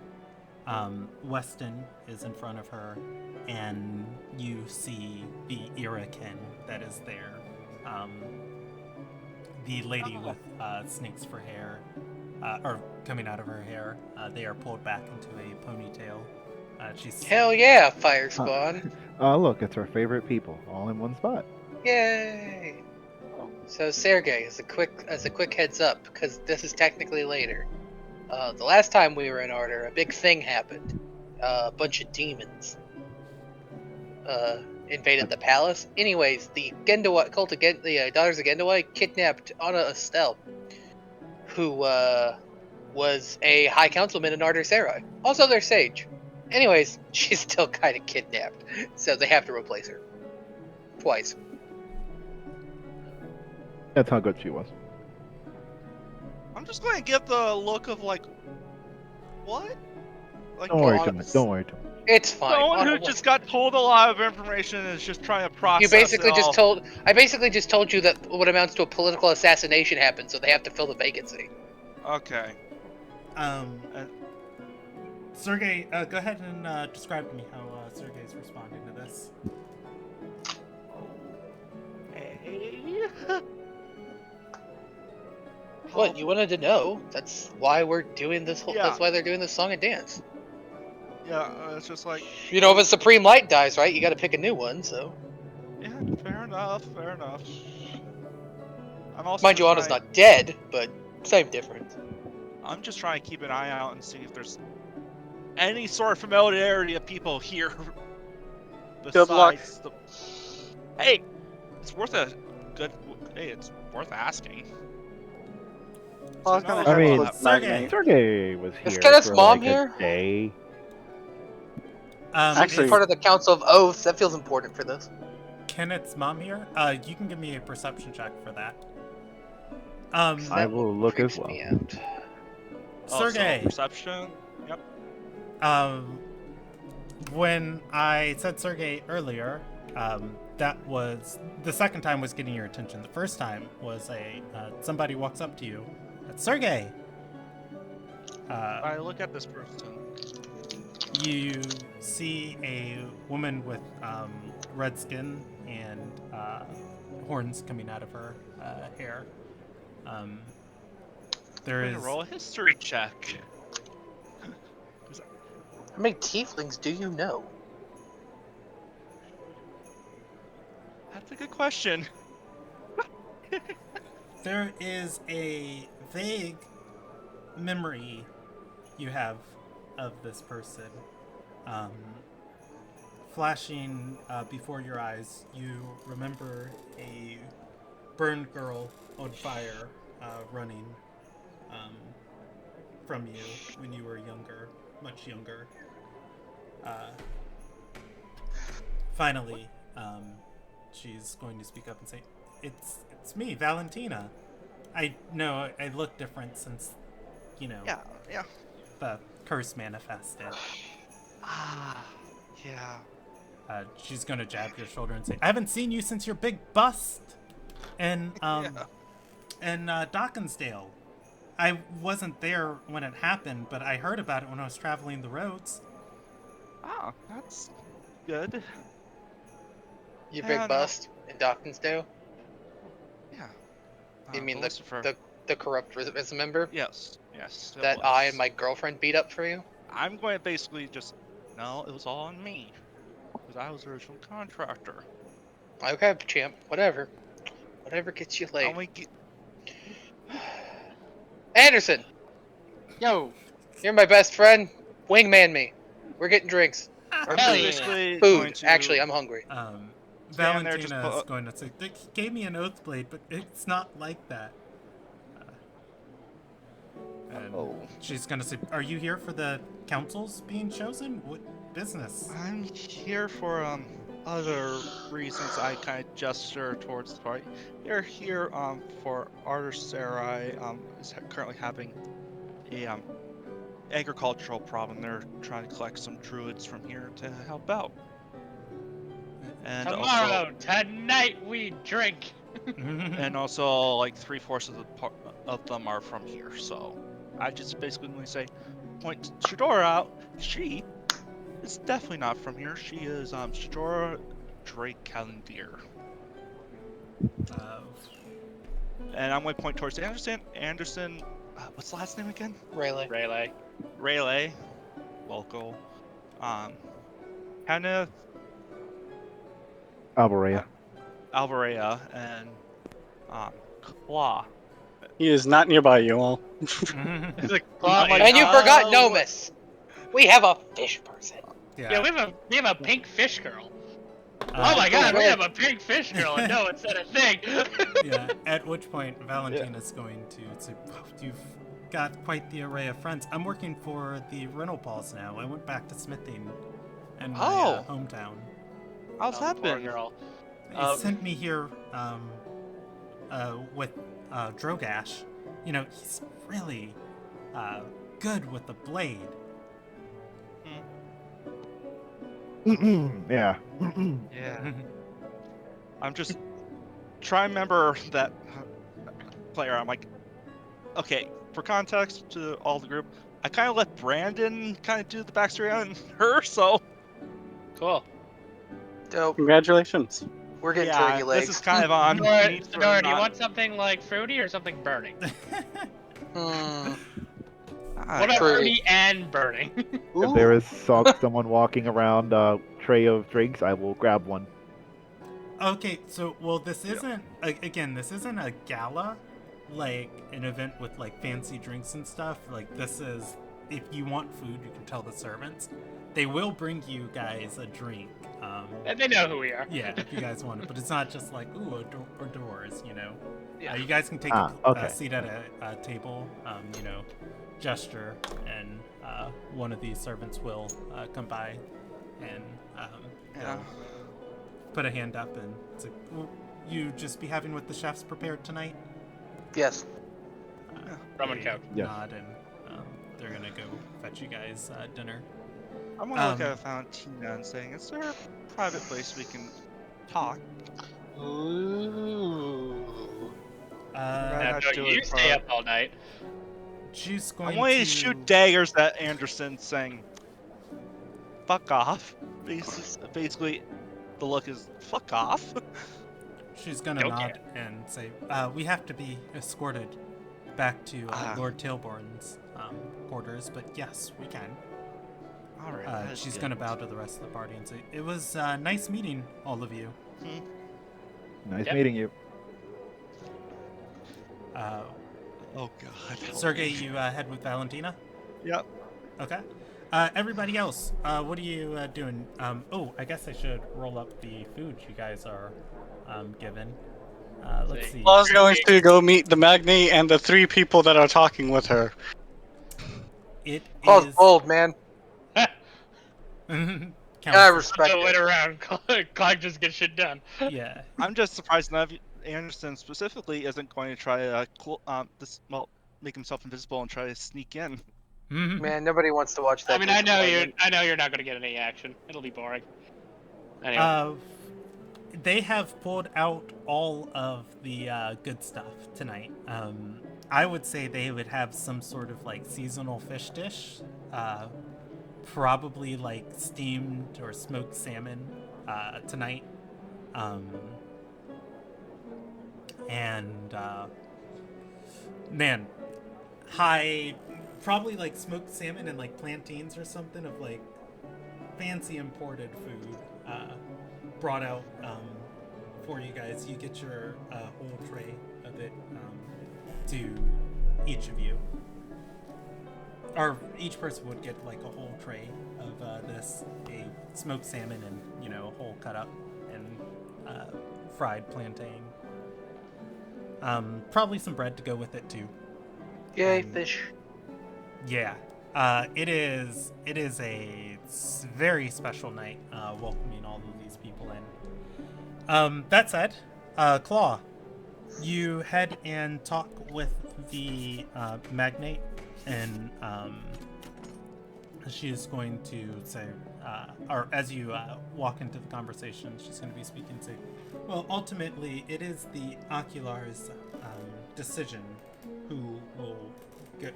Weston is in front of her, and you see the Iraken that is there. The lady with snakes for hair, or coming out of her hair. They are pulled back into a ponytail. She's Hell yeah, Fire Spawn. Look, it's our favorite people, all in one spot. Yay! So Sergey, as a quick heads up, because this is technically later. The last time we were in Ardor, a big thing happened. A bunch of demons invaded the palace. Anyways, the Gendawai cult of the Daughters of Gendawai kidnapped Anna Estelle, who was a high councilman in Ardor Sarai. Also their sage. Anyways, she's still kind of kidnapped, so they have to replace her. Twice. That's how good she was. I'm just going to get the look of like, what? Like, Don't worry on too much. us. Don't worry too much. It's fine. someone who Anna, just got told a lot of information and is just trying to process You basically it just all. told. I basically just told you that what amounts to a political assassination happened, so they have to fill the vacancy. Okay. Sergey, go ahead and describe to me how Sergey's responding to this. Hey. What, you wanted to know? That's why we're doing this whole. Yeah. That's why they're doing this song and dance. Yeah, it's just like, You know, if a Supreme Light dies, right, you got to pick a new one. So, yeah, fair enough, fair enough. I'm also mind you, just Anna's trying, not dead, but same difference. I'm just trying to keep an eye out and see if there's any sort of familiarity of people here Good luck. besides the. Hey, it's worth a good. Hey, it's worth asking. I was gonna I mean, look Sergey. magnate. Sergey was Is here Kenneth's for mom like here? a day. Actually- He's part of the Council of Oaths. That feels important for this. Kenneth's mom here? You can give me a perception check for that. I That will look as creeps well. me out. Sergey. Perception. Yep. When I said Sergey earlier, that was the second time was getting your attention. The first time was somebody walks up to you. It's Sergey. I look at this person. You see a woman with red skin and horns coming out of her hair. There I'm is gonna roll a history check. How many tieflings do you know? That's a good question. there is a vague memory you have of this person. Flashing before your eyes, you remember a burned girl on fire running from you when you were younger, much younger. Finally, she's going to speak up and say, "It's me, Valentina. I know I look different since, Yeah. the curse manifested." Yeah. She's gonna jab your shoulder and say, "I haven't seen you since your big bust in Dockensdale. I wasn't there when it happened, but I heard about it when I was traveling the roads." Oh, that's good. You Yeah, big no. bust in Dockensdale? Yeah. You mean Lucifer. the corrupt resident member Yes. it that was. I and my girlfriend beat up for you? I'm going to basically just. No, it was all on me. Because I was the original contractor. Okay, champ. Whatever. Whatever gets you laid. Only ge- Anderson, Yo, you're my best friend. Wingman me. We're getting drinks. Or Hell food. yeah. basically going Food. to- Actually, I'm hungry. Stand there, just Valentina is put- going to say, "They gave me an oath blade, but it's not like that." And Oh. she's gonna say, "Are you here for the councils being chosen? What business?" I'm here for other reasons. I kind of gesture towards the party. They're here for Artesarai is currently having a agricultural problem. They're trying to collect some druids from here to help out. And tomorrow, tonight we drink. and also like 3/4 of them are from here. So I just basically want to say, point Shadora out. She is definitely not from here. She is Shadora Drake Calendier. And I'm going to point towards Anderson. Anderson, what's the last name again? Rayleigh. Rayleigh, local. Kenneth Alvarea. Alvarea, and Claw. He is not nearby you all. It's like, I'm like, And you forgot oh, Nomus. We have a fish person. yeah, we have a pink fish girl. Uh, Oh my god, we really? have a pink fish girl, and no, it's not a thing. Yeah, at which point Valentina's going to say, "Wow, you've got quite the array of friends. I'm working for the rental balls now. I went back to smithing in my Oh. hometown. How's that Poor been? girl. He sent me here with Drogash. He's really good with the blade." Yeah. Yeah. I'm just trying to remember that player. I'm like, okay, for context to all the group, I kind of let Brandon kind of do the backstory on her, so Cool. Dope. Congratulations. We're getting Yeah, turkey legs. this is kind of on Nora, me for Nora, do you not- want something like fruity or something burning? Hmm. What about True. fruity and burning? If there is someone walking around a tray of drinks, I will grab one. Okay, so well, this isn't again. This isn't a gala, like an event with like fancy drinks and stuff. Like this is, if you want food, you can tell the servants. They will bring you guys a drink. And they know who we are. Yeah, if you guys want it, but it's not just like ooh, doors. You know, Yeah. you guys can take okay. a seat at a table. You know, gesture, and one of these servants will come by and they'll put a hand up and it's like, will you just be having what the chefs prepared tonight? Yes. Rum and They Coke. Yes. nod and they're gonna go fetch you guys dinner. I'm gonna look at Valentina and saying, "Is there a private place we can talk?" Ooh. Now, not don't do you it stay for- up all night. She's going I'm going to to shoot daggers at Anderson, saying, "Fuck off." Basically, the look is, "Fuck off." She's gonna Okay. nod and say, "We have to be escorted back to Lord Tailborn's quarters, but yes, we can." All right. She's gonna bow to the rest of the party and say, "It was nice meeting all of you." Nice Yep. meeting you. Oh God. Sergey, you head with Valentina? Yep. Okay. Everybody else, what are you doing? Oh, I guess I should roll up the food you guys are given. Let's see. I was going to go meet the magnate and the 3 people that are talking with her. It Paul's is. bold, man. Counts I as- respect Don't wait it. around. Clark just gets shit done. Yeah. I'm just surprised none of you, Anderson specifically isn't going to try to make himself invisible and try to sneak in. Man, nobody wants to watch that. I mean, I know disappointment. you're not gonna get any action. It'll be boring. Anyway. They have pulled out all of the good stuff tonight. I would say they would have some sort of like seasonal fish dish, probably like steamed or smoked salmon tonight, and man, probably like smoked salmon and like plantains or something of like fancy imported food brought out for you guys. You get your whole tray of it to each of you, or each person would get like a whole tray of this, a smoked salmon and a whole cut up and fried plantain. Probably some bread to go with it too. Yay, fish. Yeah. It is a very special night welcoming all of these people in. That said, Claw, you head and talk with the magnate, and she is going to say, or as you walk into the conversation, she's going to be speaking, say, well, ultimately, it is the Ocular's decision who will get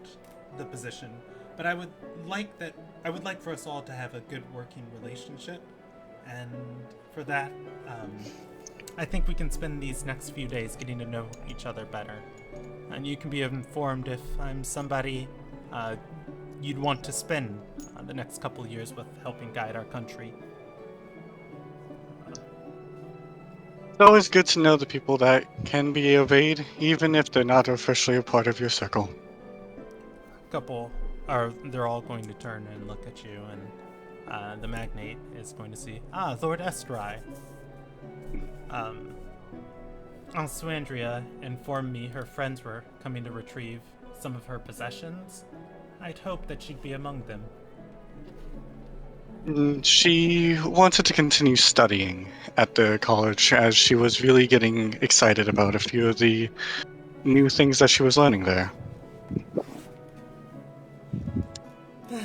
the position. But I would like for us all to have a good working relationship, and for that, I think we can spend these next few days getting to know each other better. And you can be informed if I'm somebody you'd want to spend the next couple years with, helping guide our country. It's always good to know the people that can be of aid, even if they're not officially a part of your circle. They're all going to turn and look at you, and the magnate is going to see, Lord Estrai. Alsuandria informed me her friends were coming to retrieve some of her possessions. I'd hoped that she'd be among them. She wanted to continue studying at the college, as she was really getting excited about a few of the new things that she was learning there.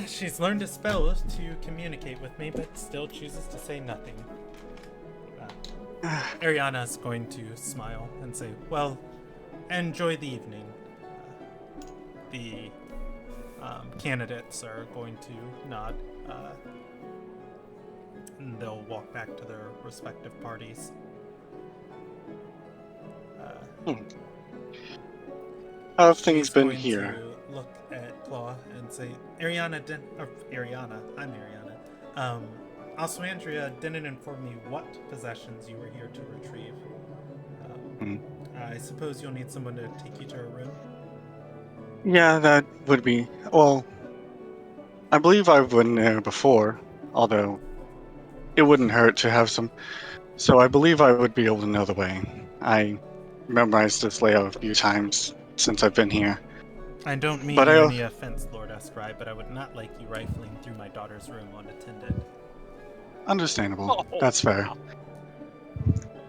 She's learned a spell to communicate with me, but still chooses to say nothing. Ariana's going to smile and say, well, enjoy the evening. The candidates are going to nod, and they'll walk back to their respective parties. Hmm. How have things She's been going here? to look at Claw and say, Ariana, I'm Ariana. Oswandria didn't inform me what possessions you were here to retrieve. Hmm. I suppose you'll need someone to take you to her room? Yeah, that would be. Well, I believe I've been there before, although it wouldn't hurt to have some. So I believe I would be able to know the way. I memorized this layout a few times since I've been here. I don't mean But you I. any offense, Lord Escry, but I would not like you rifling through my daughter's room unattended. Understandable. Oh, That's fair. wow.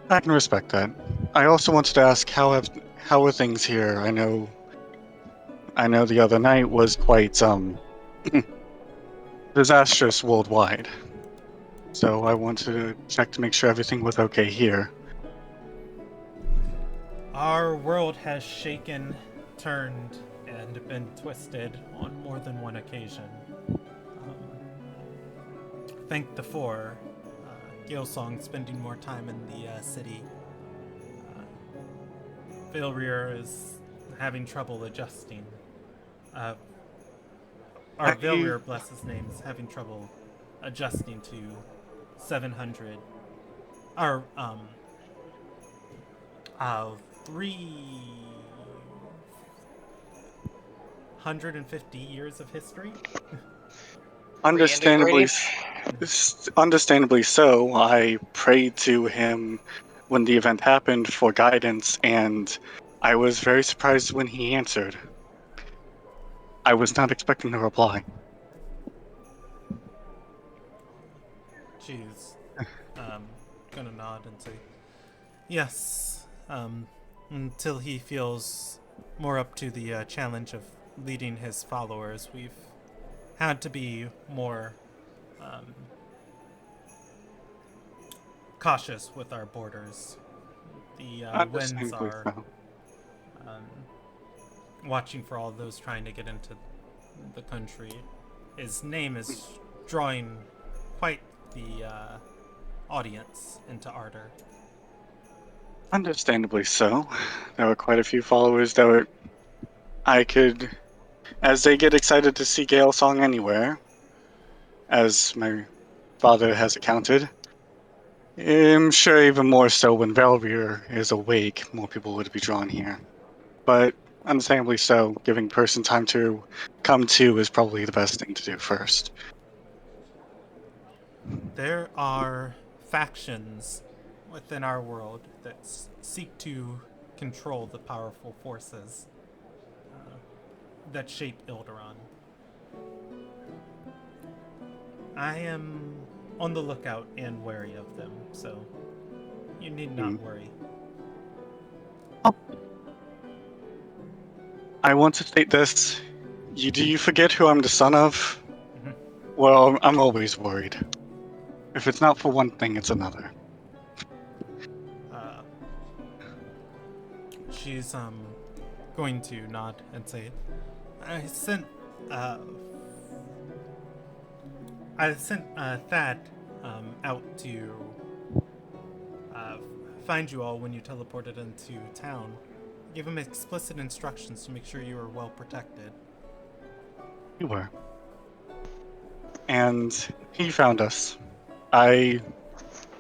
I can respect that. I also wanted to ask how are things here? I know the other night was quite disastrous worldwide. So I wanted to check to make sure everything was okay here. Our world has shaken, turned, and been twisted on more than one occasion. Thank the four. Gilsong spending more time in the city. Vilrier is having trouble adjusting. Our I Vilrier, bless his name, is having trouble adjusting to 700. Or, 350 years of history? understandably, Reintegrating. understandably so. I prayed to him when the event happened for guidance, and I was very surprised when he answered. I was not expecting a reply. She's gonna nod and say, yes, until he feels more up to the challenge of leading his followers, we've had to be more cautious with our borders. The winds Understandably are so. um, watching for all those trying to get into the country. His name is drawing quite the audience into Ardor. Understandably so. There were quite a few followers that were. I could. As they get excited to see Gale Song anywhere, as my father has accounted, I'm sure even more so when Valvyr is awake, more people would be drawn here. But understandably so, giving person time to come to is probably the best thing to do first. There are factions within our world that seek to control the powerful forces that shape Ilderon. I am on the lookout and wary of them, so you need not worry. I want to state this. Do you forget who I'm the son of? Mhm. Well, I'm always worried. If it's not for one thing, it's another. Uh, she's going to nod and say, I sent uh, Thad out to find you all when you teleported into town. Give him explicit instructions to make sure you are well protected. You were. And he found us.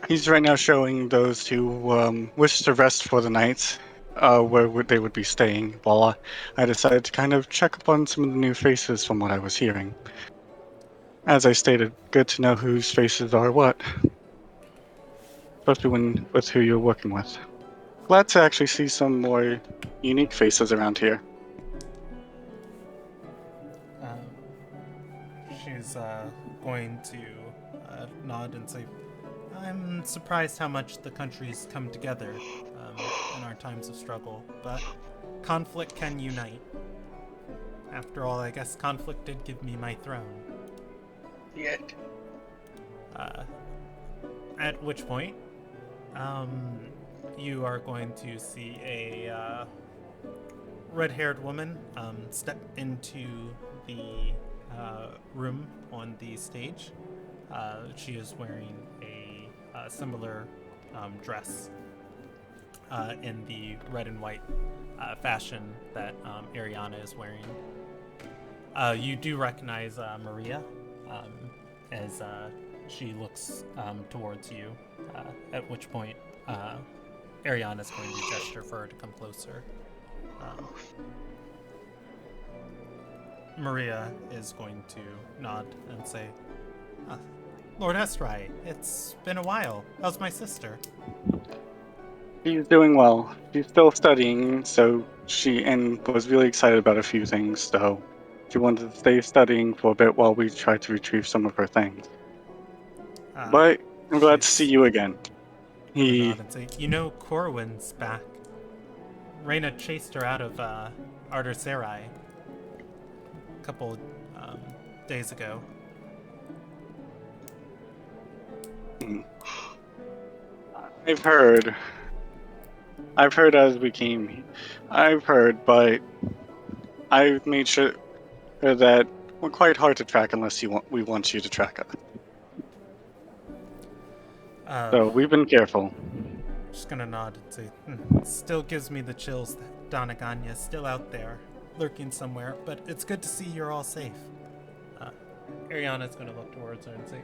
He's right now showing those who wish to rest for the night where they would be staying, while I decided to kind of check up on some of the new faces from what I was hearing. As I stated, good to know whose faces are what, especially when with who you're working with. Glad to actually see some more unique faces around here. She's going to nod and say, I'm surprised how much the countries come together in our times of struggle, but conflict can unite. After all, I guess conflict did give me my throne. Yet. At which point, you are going to see a red-haired woman step into the room on the stage. She is wearing a similar dress in the red and white fashion that Ariana is wearing. You do recognize Maria as she looks towards you, at which point Ariana is going to gesture for her to come closer. Maria is going to nod and say, Lord Estrai, it's been a while. How's my sister? She's doing well. She's still studying, so she was really excited about a few things, so she wanted to stay studying for a bit while we try to retrieve some of her things. But I'm glad to see you again. Nod and say, you know Corwin's back. Reyna chased her out of Arder Sarai a couple days ago. I've heard as we came. I've heard, but I've made sure that we're quite hard to track unless we want you to track us. So we've been careful. Just gonna nod and say, still gives me the chills that Donaganya's still out there, lurking somewhere, but it's good to see you're all safe. Ariana's gonna look towards her and say,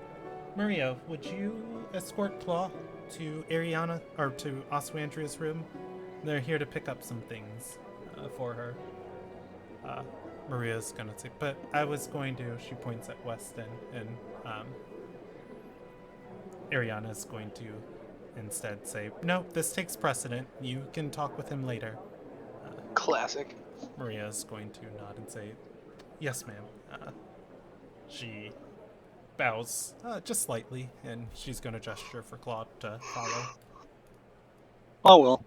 Maria, would you escort Claw to Ariana, or to Oswandria's room? They're here to pick up some things for her. Maria's gonna say, but I was going to, she points at Weston, and Ariana's going to instead say, no, this takes precedent. You can talk with him later. Classic. Maria's going to nod and say, yes, ma'am. She bows just slightly, and she's going to gesture for Claude to follow. Oh, well.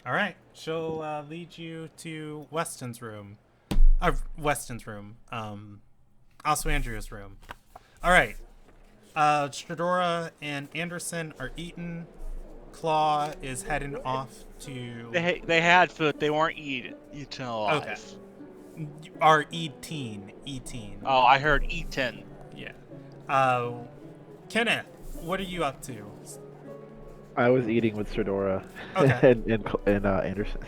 All right. She'll lead you to Weston's room. Oswandria's room. All right. Stradora and Anderson are eaten. Claw is heading off to... They had food. They weren't eaten alive. Okay. Are eating. Oh, I heard eaten. Yeah. Kenneth, what are you up to? I was eating with Stradora Okay. and Anderson.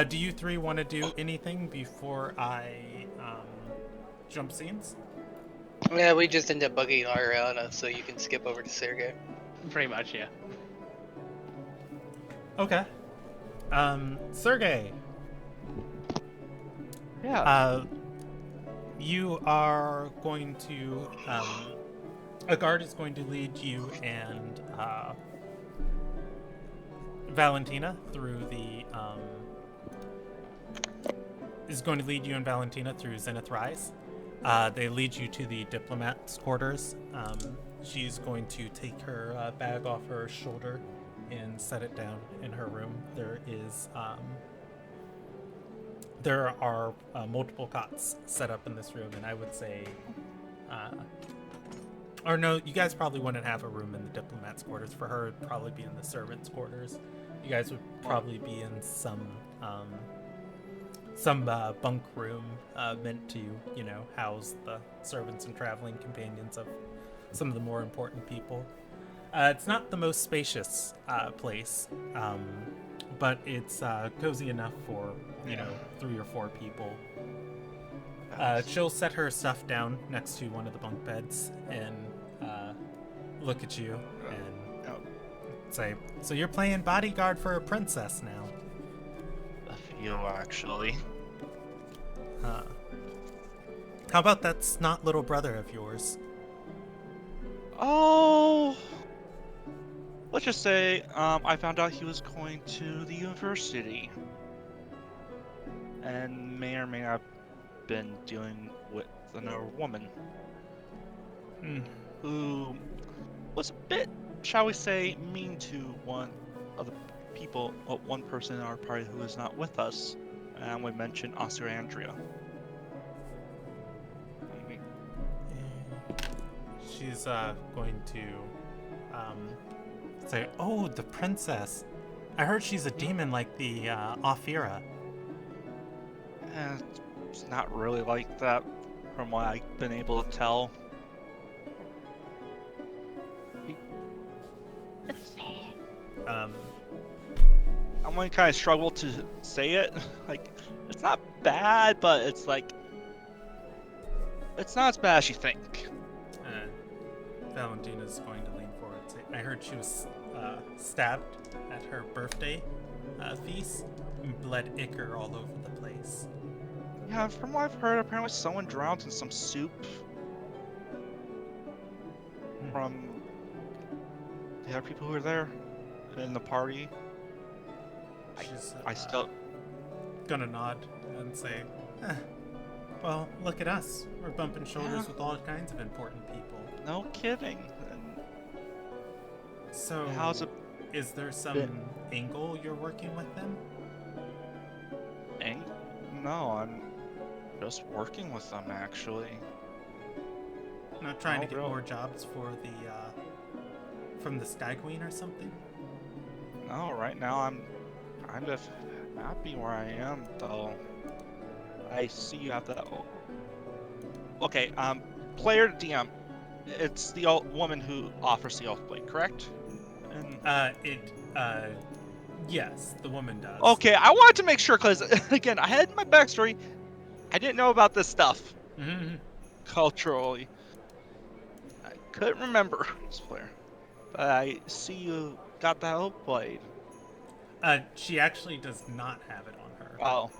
Do you three want to do anything before I jump scenes? Yeah, we just end up bugging Ariana, so you can skip over to Sergey. Pretty much, yeah. Okay. Sergey. Yeah. You are going to a guard is going to lead you and Valentina through the Zenith Rise. They lead you to the diplomat's quarters. She's going to take her bag off her shoulder and set it down in her room. There are multiple cots set up in this room, and I would say, or no, you guys probably wouldn't have a room in the diplomat's quarters. For her, it'd probably be in the servants' quarters. You guys would probably be in some bunk room meant to, house the servants and traveling companions of some of the more important people. It's not the most spacious place, but it's cozy enough for 3 or 4 people. She'll set her stuff down next to one of the bunk beds and look at you and say, "So you're playing bodyguard for a princess now?" A few, actually. How about that snot little brother of yours? Oh, let's just say I found out he was going to the university, and may or may not have been dealing with another woman who was a bit, shall we say, mean to one of the people, one person in our party who is not with us, and we mentioned Osirandria. She's going to say, "Oh, the princess. I heard she's a demon like the Ophira." It's not really like that, from what I've been able to tell. I'm gonna kind of struggle to say it. Like, it's not bad, but it's like, it's not as bad as you think. Valentina's going to lean forward. And say, I heard she was stabbed at her birthday feast. And bled ichor all over the place. Yeah, from what I've heard, apparently someone drowned in some soup from the other people who were there in the party. She's I still gonna nod and say, well, look at us. We're bumping shoulders with all kinds of important people. no kidding. And So, how's it is there some angle you're working with them? No, I'm just working with them actually. Not trying to get really. more jobs for the from the Sky Queen or something? No, right now I'm kind of happy where I am though. I see you have that. Okay, player DM. It's the old woman who offers the oath blade, correct? And Yes, the woman does. okay, I wanted to make sure because again, I had my backstory. I didn't know about this stuff Mm-hmm. culturally. I couldn't remember this player, but I see you got that oath blade. She actually does not have it on her. Oh,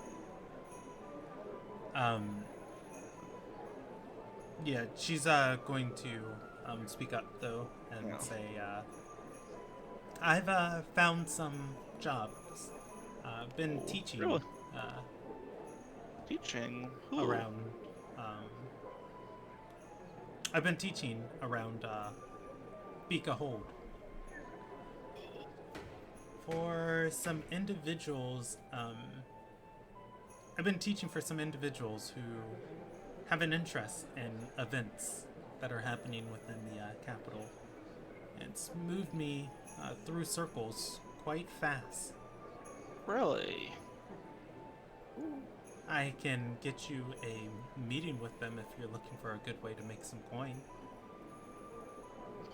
Yeah, she's going to speak up though and say, I've found some jobs. Been teaching. really? Teaching who? Around. I've been teaching around Beaka Hold for some individuals. I've been teaching for some individuals who have an interest in events that are happening within the capital. It's moved me through circles quite fast. Really? I can get you a meeting with them if you're looking for a good way to make some coin.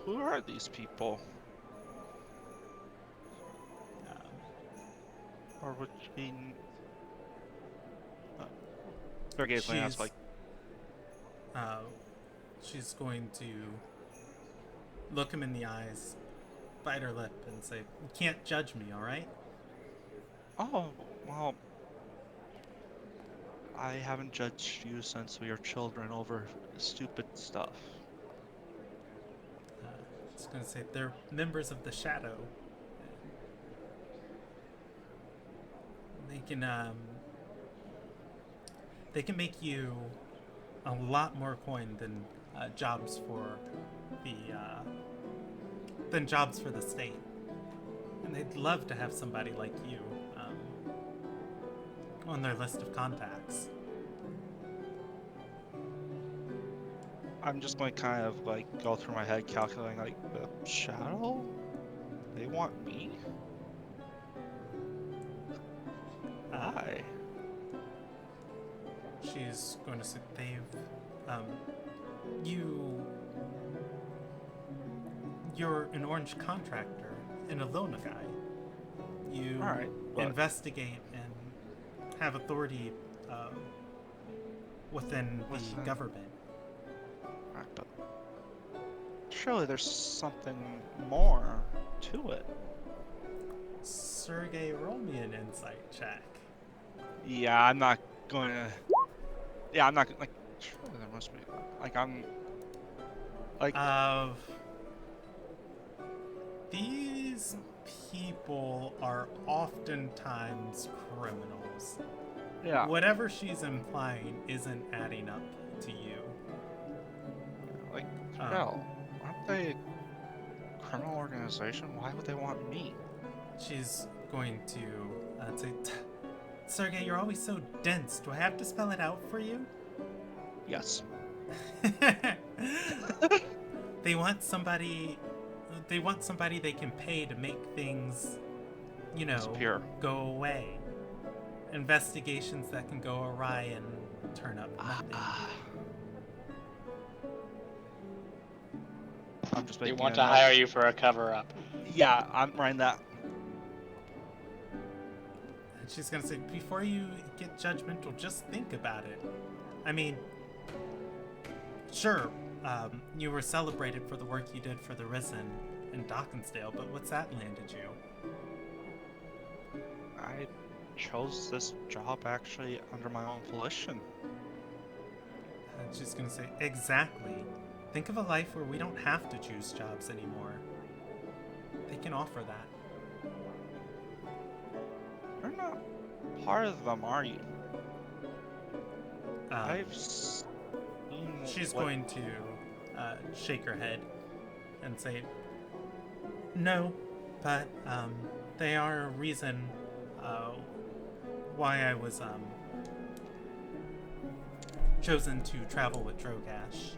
Who are these people? Or would you mean? Sergey's going to ask, like, she's going to look him in the eyes, bite her lip, and say, "You can't judge me, all right?" oh, well, I haven't judged you since we were children over stupid stuff. It's going to say they're members of the Shadow. They can make you a lot more coin than jobs for the state, and they'd love to have somebody like you on their list of contacts. I'm just going to kind of like go through my head calculating like the shadow? They want me? Why? She's going to say you're an orange contractor, an Ilona guy. You investigate and have authority within the government. Alright, but surely there's something more to it. Sergey, roll me an insight check. Yeah, I'm not going to. Yeah, I'm not like. Surely there must be. Like I'm. Like. These people are oftentimes criminals. Yeah. Whatever she's implying isn't adding up to you. Like, hell, aren't they a criminal organization? Why would they want me? She's going to say, Sergey, you're always so dense. Do I have to spell it out for you? Yes. They want somebody they can pay to make things, disappear. go away. Investigations that can go awry and turn up nothing. I'm just They making want a to note. hire you for a cover-up. Yeah, I'm writing that. And she's gonna say, before you get judgmental, just think about it. I mean, sure, you were celebrated for the work you did for the Risen in Dawkinsdale, but what's that landed you? I chose this job actually under my own volition. And she's gonna say, exactly. Think of a life where we don't have to choose jobs anymore. They can offer that. You're not part of them, are you? I've seen She's what- going to shake her head and say, no, but they are a reason why I was chosen to travel with Drogash.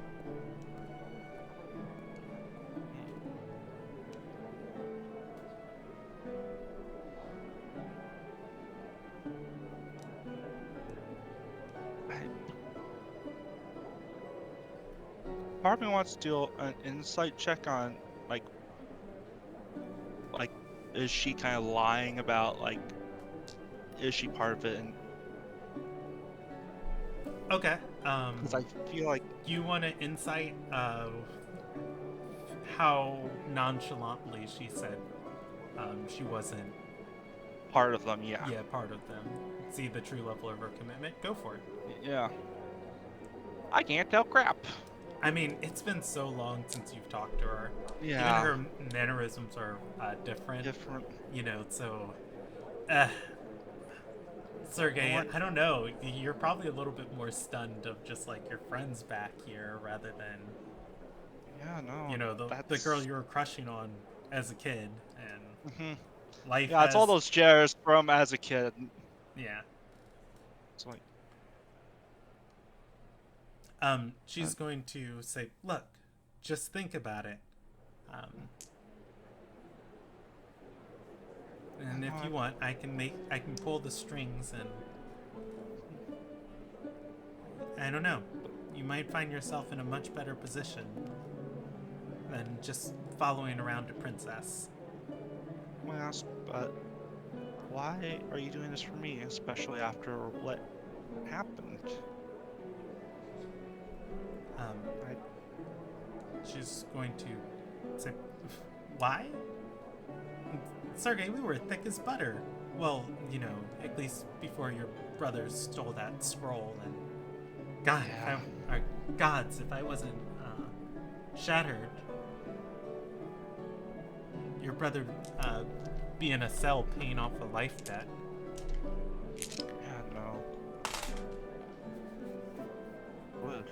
Part of me wants to do an insight check on, like, is she kind of lying about, like, is she part of it? And Okay. because I feel like, You want to insight how nonchalantly she said she wasn't part of them, yeah. part of them. See the true level of her commitment? Go for it. Yeah. I can't tell crap. I mean, it's been so long since you've talked to her. Yeah. Even her mannerisms are different. Different. You know, so... Sergey, What? I don't know. You're probably a little bit more stunned of just, like, your friends back here rather than, Yeah, no. you know, the girl you were crushing on as a kid. And Mm-hmm. life Yeah, it's all those jars from as a kid. Yeah. It's like, She's going to say, look, just think about it. And if you want, I can pull the strings and I don't know. You might find yourself in a much better position than just following around a princess. yes, but why are you doing this for me, especially after what happened? She's going to say, why? Sergey, we were thick as butter. Well, you know, at least before your brothers stole that scroll. And God, Yeah. gods, if I wasn't shattered, your brother be in a cell paying off a life debt. Yeah, no. Would.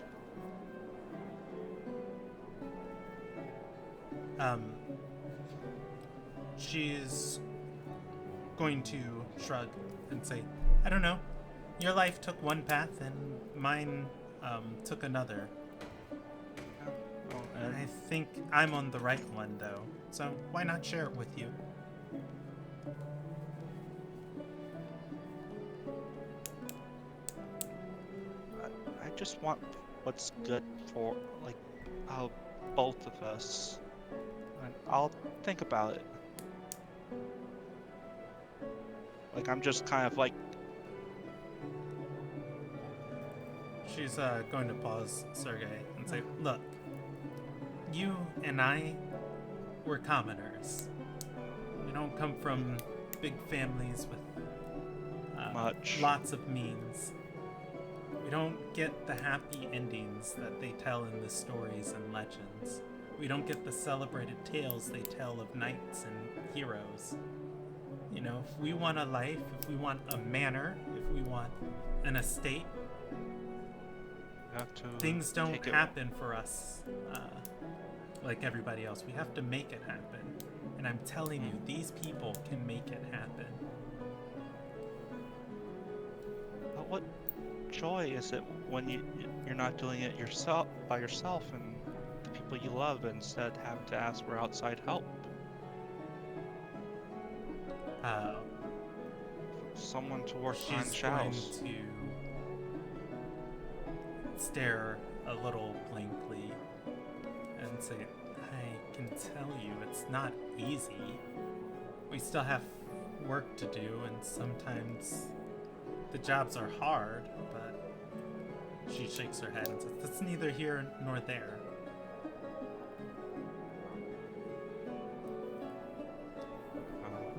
She's going to shrug and say, I don't know. Your life took one path and mine took another. Oh, I think I'm on the right one, though. So why not share it with you? I just want what's good for, like, both of us. And I'll think about it. Like, I'm just kind of like, She's going to pause Sergey and say, look, you and I, we're commoners. We don't come from big families with much. lots of means. We don't get the happy endings that they tell in the stories and legends. We don't get the celebrated tales they tell of knights and heroes. You know, if we want a life, if we want a manor, if we want an estate, You have to things don't take it- happen for us like everybody else. We have to make it happen. And I'm telling you, these people can make it happen. But what joy is it when you're not doing it yourself by yourself and the people you love, instead having to ask for outside help? Someone to work on She's going Shao's. to stare a little blankly and say, I can tell you it's not easy. We still have work to do, and sometimes the jobs are hard, but she shakes her head and says, that's neither here nor there.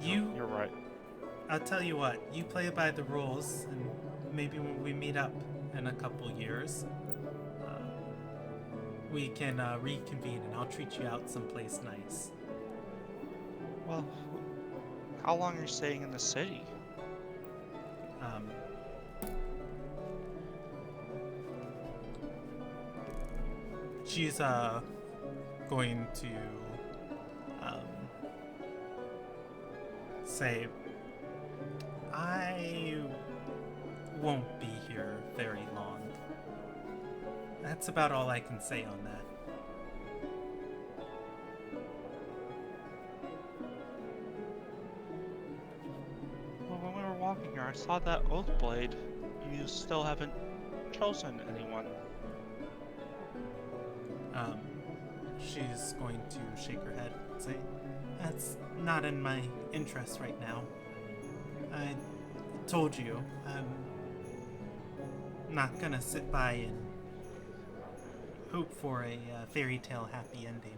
You're right. I'll tell you what, you play by the rules, and maybe when we meet up in a couple years, we can reconvene, and I'll treat you out someplace nice. Well, how long are you staying in the city? She's going to say, I won't be here very long. That's about all I can say on that. Well, when we were walking here, I saw that oath blade. You still haven't chosen anyone. She's going to shake her head and say, that's not in my interest right now. I told you, I'm not gonna sit by and hope for a fairy tale happy ending.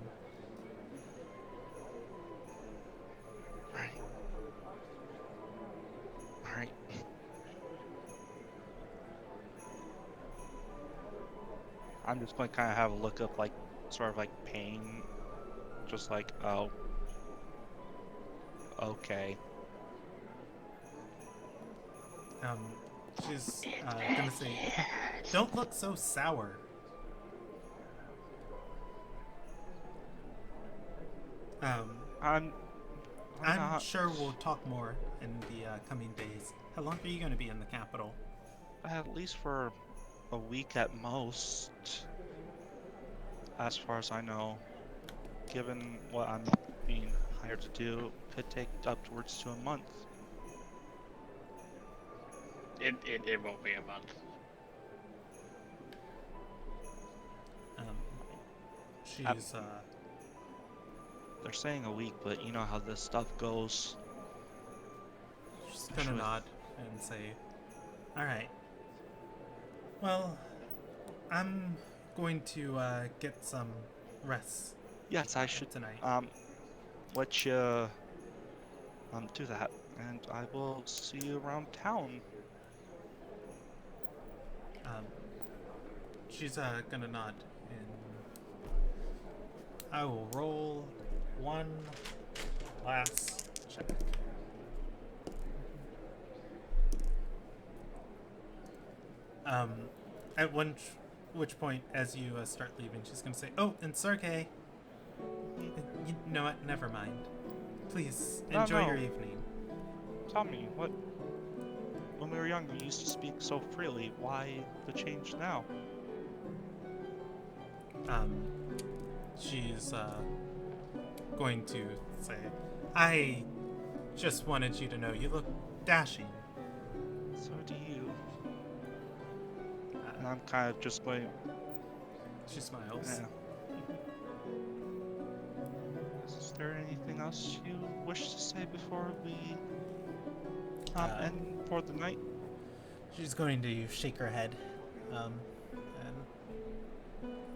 Right. Alright. I'm just going to kind of have a look of, like, sort of like pain. Just like, oh. Okay. She's gonna say, don't look so sour. I'm sure we'll talk more in the coming days. How long are you gonna be in the capital? at least for a week at most, as far as I know. Given what I'm being hired to do, could take upwards to a month. It won't be a month. She's They're saying a week, but you know how this stuff goes. she's gonna nod and say, alright. Well, I'm going to get some rest Yes, I should tonight. let you do that, and I will see you around town. She's gonna nod, and I will roll one last check. At which point, as you start leaving, she's gonna say, "Oh, and Sergey, you know what? Never mind. Please enjoy your evening." Tell me, what? When we were younger, you used to speak so freely. Why the change now? She's going to say, "I just wanted you to know you look dashing." So do you. And I'm kind of just going. She smiles. Yeah. Is there anything else you wish to say before we end for the night? She's going to shake her head, and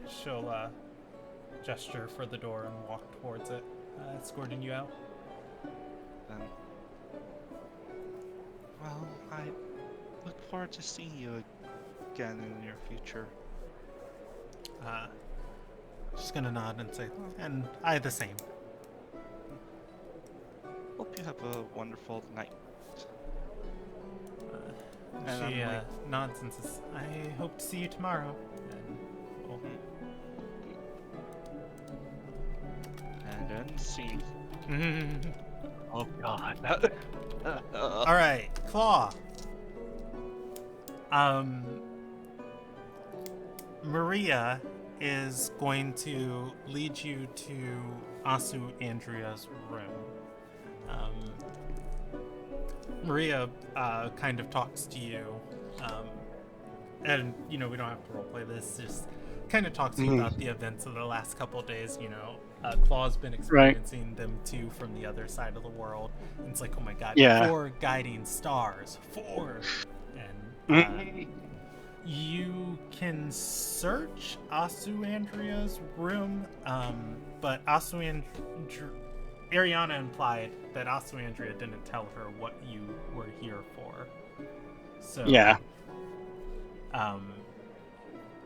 she'll gesture for the door and walk towards it, escorting you out. Then, well, I look forward to seeing you again in the near future. She's gonna nod and say, "And I the same." Hope you have a wonderful night. And She I'm like, nods and says, "I hope to see you tomorrow." And then scene. And Oh god. all right, Claw. Maria is going to lead you to Asu Andrea's room. Maria kind of talks to you, and we don't have to roleplay this. Just kind of talks to you about the events of the last couple of days. You know, Claw's been Right. experiencing them too from the other side of the world. And it's like, oh my god, Yeah. 4 guiding stars, 4. And Mhm. you can search Asuandria's room, but Ariana implied that Asuandria didn't tell her what you were here for. So Yeah.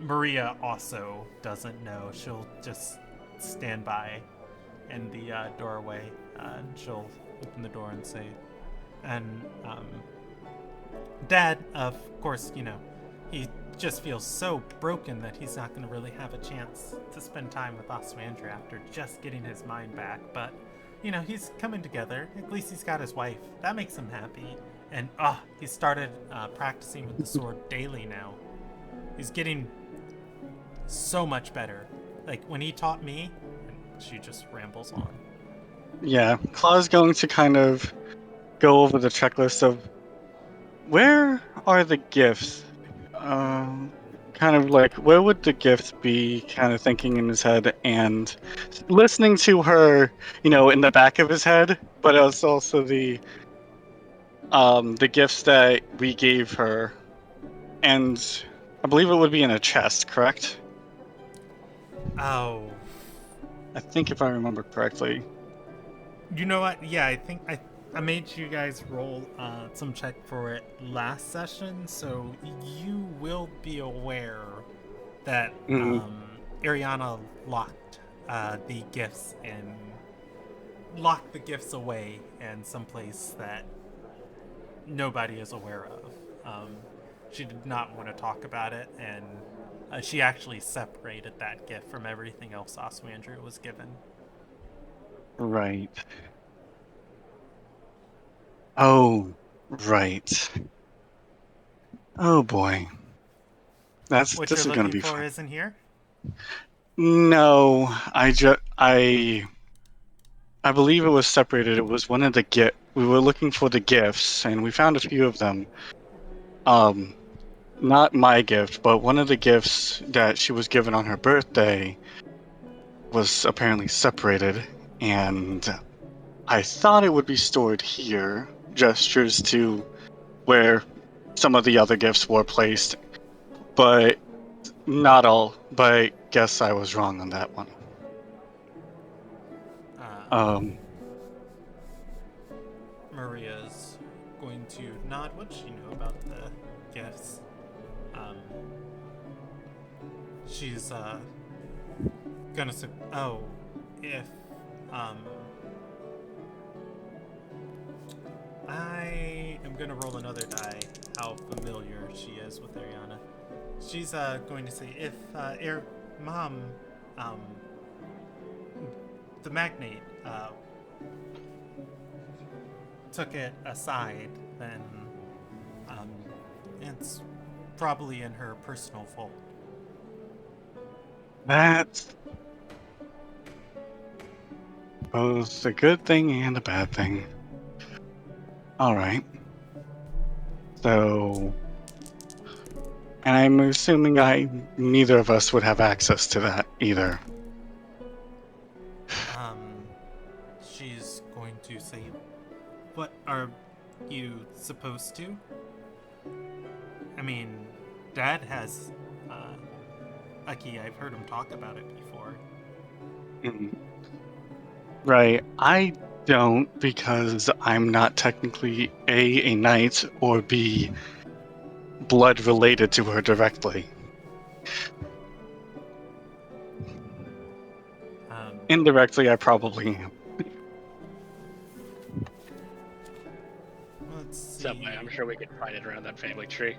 Maria also doesn't know. She'll just stand by in the doorway, and she'll open the door and say, and Dad, of course, you know, he just feels so broken that he's not going to really have a chance to spend time with Asuandria after just getting his mind back, but you know, he's coming together. At least he's got his wife. That makes him happy. And he started practicing with the sword daily now. He's getting so much better. Like when he taught me, and she just rambles on. Yeah. Claw's going to kind of go over the checklist of where are the gifts? Kind of like, where would the gifts be? Kind of thinking in his head and listening to her, you know, in the back of his head. But it was also the gifts that we gave her, and I believe it would be in a chest, correct? Oh. I think if I remember correctly. You know what? Yeah, I think I made you guys roll some check for it last session, so you will be aware that Ariana locked the gifts away in some place that nobody is aware of. She did not want to talk about it, and she actually separated that gift from everything else Asuandria was given. Right. Oh, right. Oh boy. What This you're is gonna looking be for fun. isn't here? No, I believe it was separated. It was one of the we were looking for the gifts, and we found a few of them. Not my gift, but one of the gifts that she was given on her birthday was apparently separated, and I thought it would be stored here. Gestures to where some of the other gifts were placed, but not all. But I guess I was wrong on that one. Maria's going to nod. What does she know about the gifts? She's gonna say, oh, if I am gonna roll another die, how familiar she is with Ariana. She's going to say, if Mom, the magnate took it aside, then it's probably in her personal vault. That's both a good thing and a bad thing. Alright. So... And I'm assuming neither of us would have access to that either. She's going to say, what are you supposed to? I mean, Dad has a key. I've heard him talk about it before. Right. I don't, because I'm not technically A knight, or B, blood related to her directly. Indirectly, I probably am. Let's see. Some way, I'm sure we could find it around that family tree.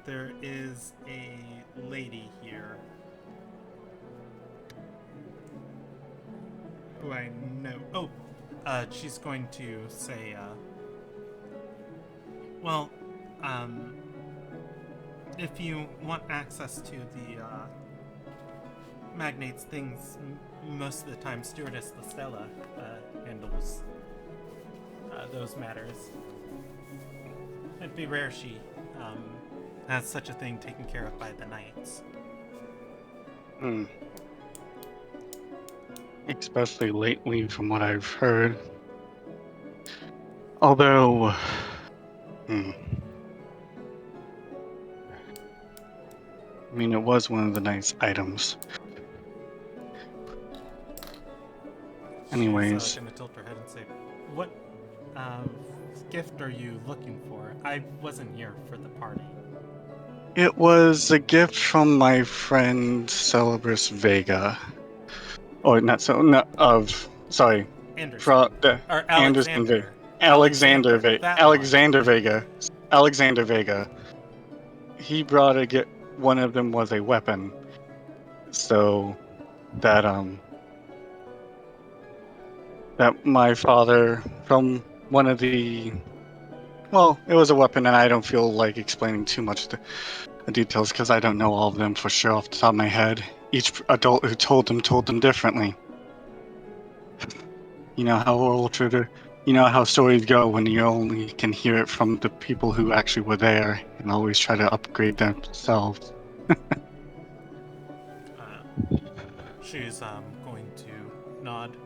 There is a lady here who I know. Oh, she's going to say, well, if you want access to the magnate's things, most of the time Stewardess Listella handles those matters. It'd be rare she has such a thing taken care of by the knights. Hmm. Especially lately, from what I've heard. Although, I mean, it was one of the nice items. Anyways, She's gonna tilt her head and say, "What gift are you looking for? I wasn't here for the party." it was a gift from my friend Celebris Vega. Or not so, not of, sorry, Anderson. from the Or Anderson Vega. Alexander. Alexander, that one. Alexander Vega. Alexander Vega. He brought one of them was a weapon. So that that my father from one of the, well, it was a weapon, and I don't feel like explaining too much the details because I don't know all of them for sure off the top of my head. Each adult who told them differently. You know how stories go when you only can hear it from the people who actually were there and always try to upgrade themselves. She's going to nod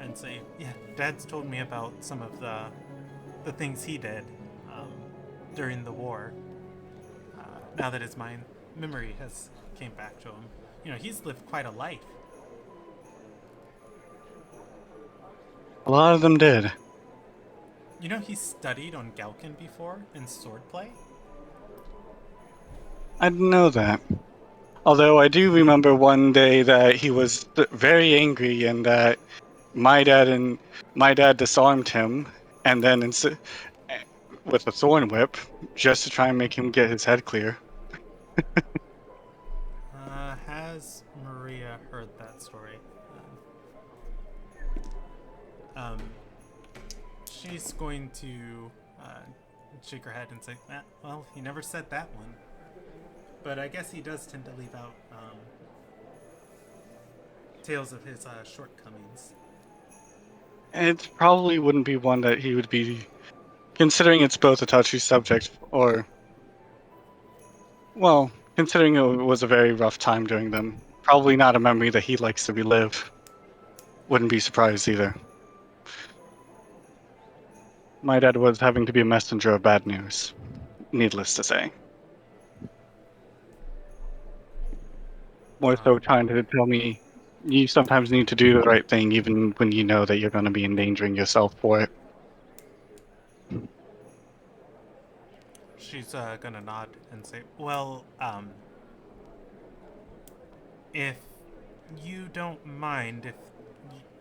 and say, "Yeah, Dad's told me about some of the things he did during the war. Now that his memory has came back to him, he's lived quite a life." A lot of them did. He studied on Galkin before in swordplay? I didn't know that. Although I do remember one day that he was very angry and that my dad disarmed him and then with a thorn whip just to try and make him get his head clear. Has Maria heard that story? She's going to shake her head and say, well, he never said that one. But I guess he does tend to leave out tales of his shortcomings. It probably wouldn't be one that he would be, considering it's both a touchy subject or, well, considering it was a very rough time during them, probably not a memory that he likes to relive. Wouldn't be surprised either. My dad was having to be a messenger of bad news, needless to say. More so trying to tell me you sometimes need to do the right thing even when you know that you're going to be endangering yourself for it. She's gonna nod and say, well, if you don't mind, if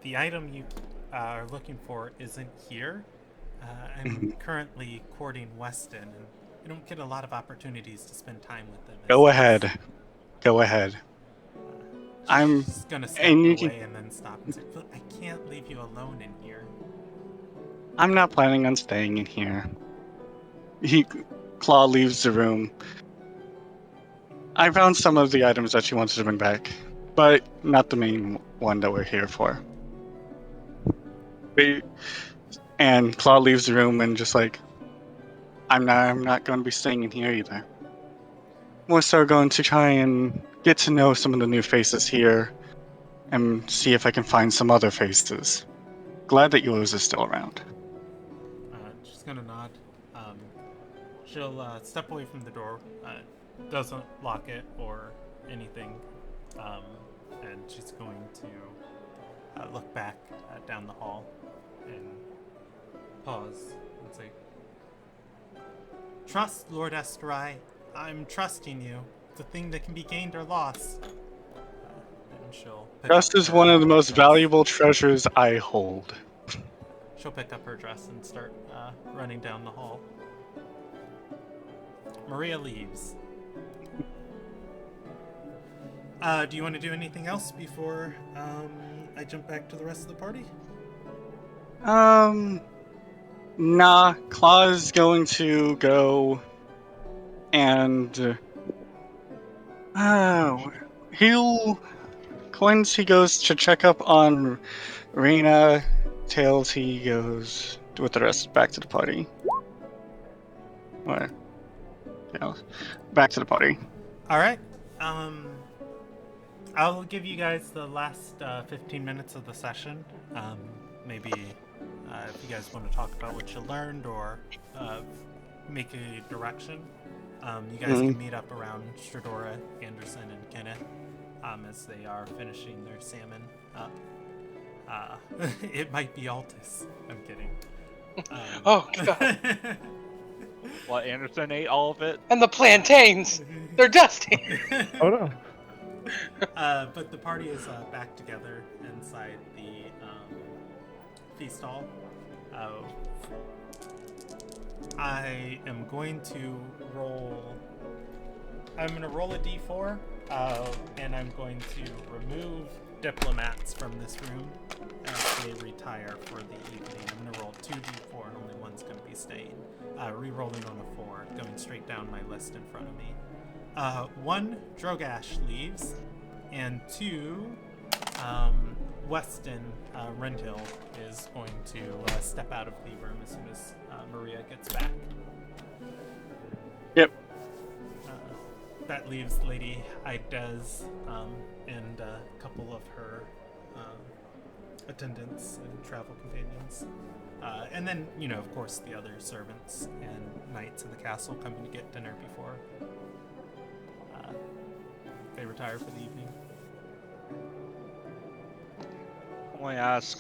the item you are looking for isn't here, I'm currently courting Weston, and I don't get a lot of opportunities to spend time with them. Go ahead. She's gonna step away and then stop and say, "But I can't leave you alone in here." I'm not planning on staying in here. Claw leaves the room. I found some of the items that she wanted to bring back, but not the main one that we're here for. And Claw leaves the room and just like, I'm not going to be staying in here either. More so going to try and get to know some of the new faces here and see if I can find some other faces. Glad that yours is still around. She's gonna nod. She'll step away from the door, doesn't lock it or anything, and she's going to look back down the hall and pause and say, "Trust, Lord Esterai. I'm trusting you. It's a thing that can be gained or lost." And she'll Trust is one of the most valuable treasures I hold. She'll pick up her dress and start running down the hall. Maria leaves. Do you want to do anything else before I jump back to the rest of the party? Nah. Claw's going to go and once he goes to check up on Rena, Tails, he goes with the rest back to the party. Where? back to the party. All right. I'll give you guys the last 15 minutes of the session. Maybe if you guys want to talk about what you learned or make a direction, you guys can meet up around Stradora, Anderson, and Kenneth as they are finishing their salmon up. It might be Altus. I'm kidding. Oh god. What, Anderson ate all of it? And the plantains! They're dusty! Oh no. But the party is back together inside the feast hall. I am going to roll. I'm going to roll a d4, and I'm going to remove diplomats from this room as they retire for the evening. I'm going to roll 2d4, and only one's going to be staying. Re-rolling on a 4, going straight down my list in front of me. 1, Drogash leaves, and 2, Weston Rendhill is going to step out of the room as soon as Maria gets back. Yep. That leaves Lady Idez and a couple of her attendants and travel companions. And then, of course, the other servants and knights in the castle coming to get dinner before they retire for the evening. I want to ask,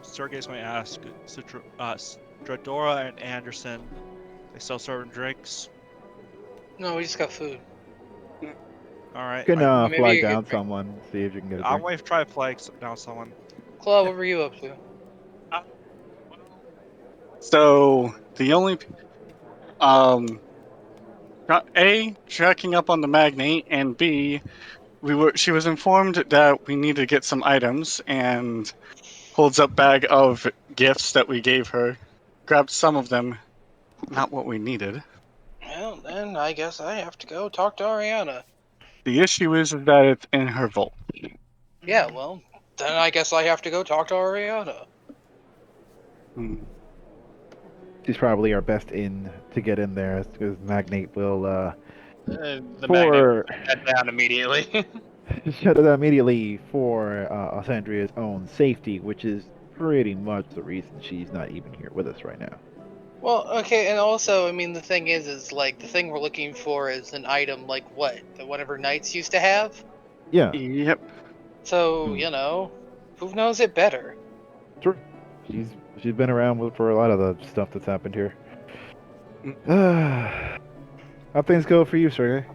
Sergey's going to ask Stradora and Anderson, they still serving drinks? No, we just got food. Alright. You can Maybe flag you down could- someone, see if you can get a I'm drink. going to try to flag down someone. Claude, what were you up to? So the only A, checking up on the magnate, and B, she was informed that we need to get some items, and holds up bag of gifts that we gave her. Grabbed some of them, not what we needed. Well, then I guess I have to go talk to Ariana. The issue is that it's in her vault. Yeah, well, then I guess I have to go talk to Ariana. She's probably our best in to get in there, because Magnate will The for magnet shut down immediately. shut it down immediately for Alessandria's own safety, which is pretty much the reason she's not even here with us right now. Well, okay, and also, I mean, the thing is like, the thing we're looking for is an item like what? That one of her knights used to have? Yeah, Yep. So, who knows it better? true. She's been around for a lot of the stuff that's happened here. How things go for you, Sergey?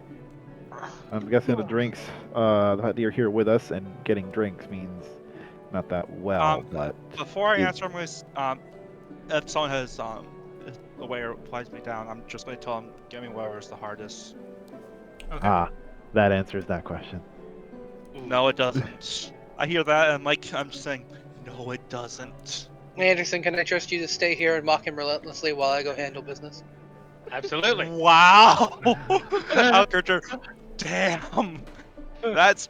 I'm guessing the drinks that you're here with us, and getting drinks means not that well, but Before I you- answer, I'm going to, if someone has, if the waiter applies me down, I'm just going to tell them, give me whatever's the hardest. Okay. that answers that question. No, it doesn't. I hear that, and I'm just saying, no, it doesn't. Anderson, can I trust you to stay here and mock him relentlessly while I go handle business? Absolutely. Wow! Outcurter, damn! That's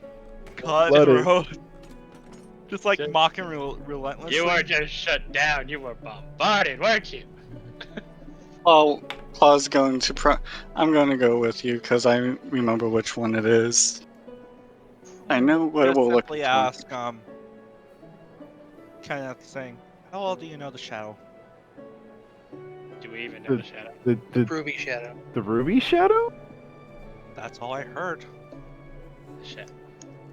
cut Bloody. road. Just Just- mocking relentlessly. You weren't just shut down, you were bombarded, weren't you? Well, Claw's going to I'm going to go with you because I remember which one it is. I know what it Just will look simply like. ask, kind of saying, how well do you know the shadow? Do we even know the shadow? The Ruby Shadow. the Ruby Shadow? That's all I heard. Shit.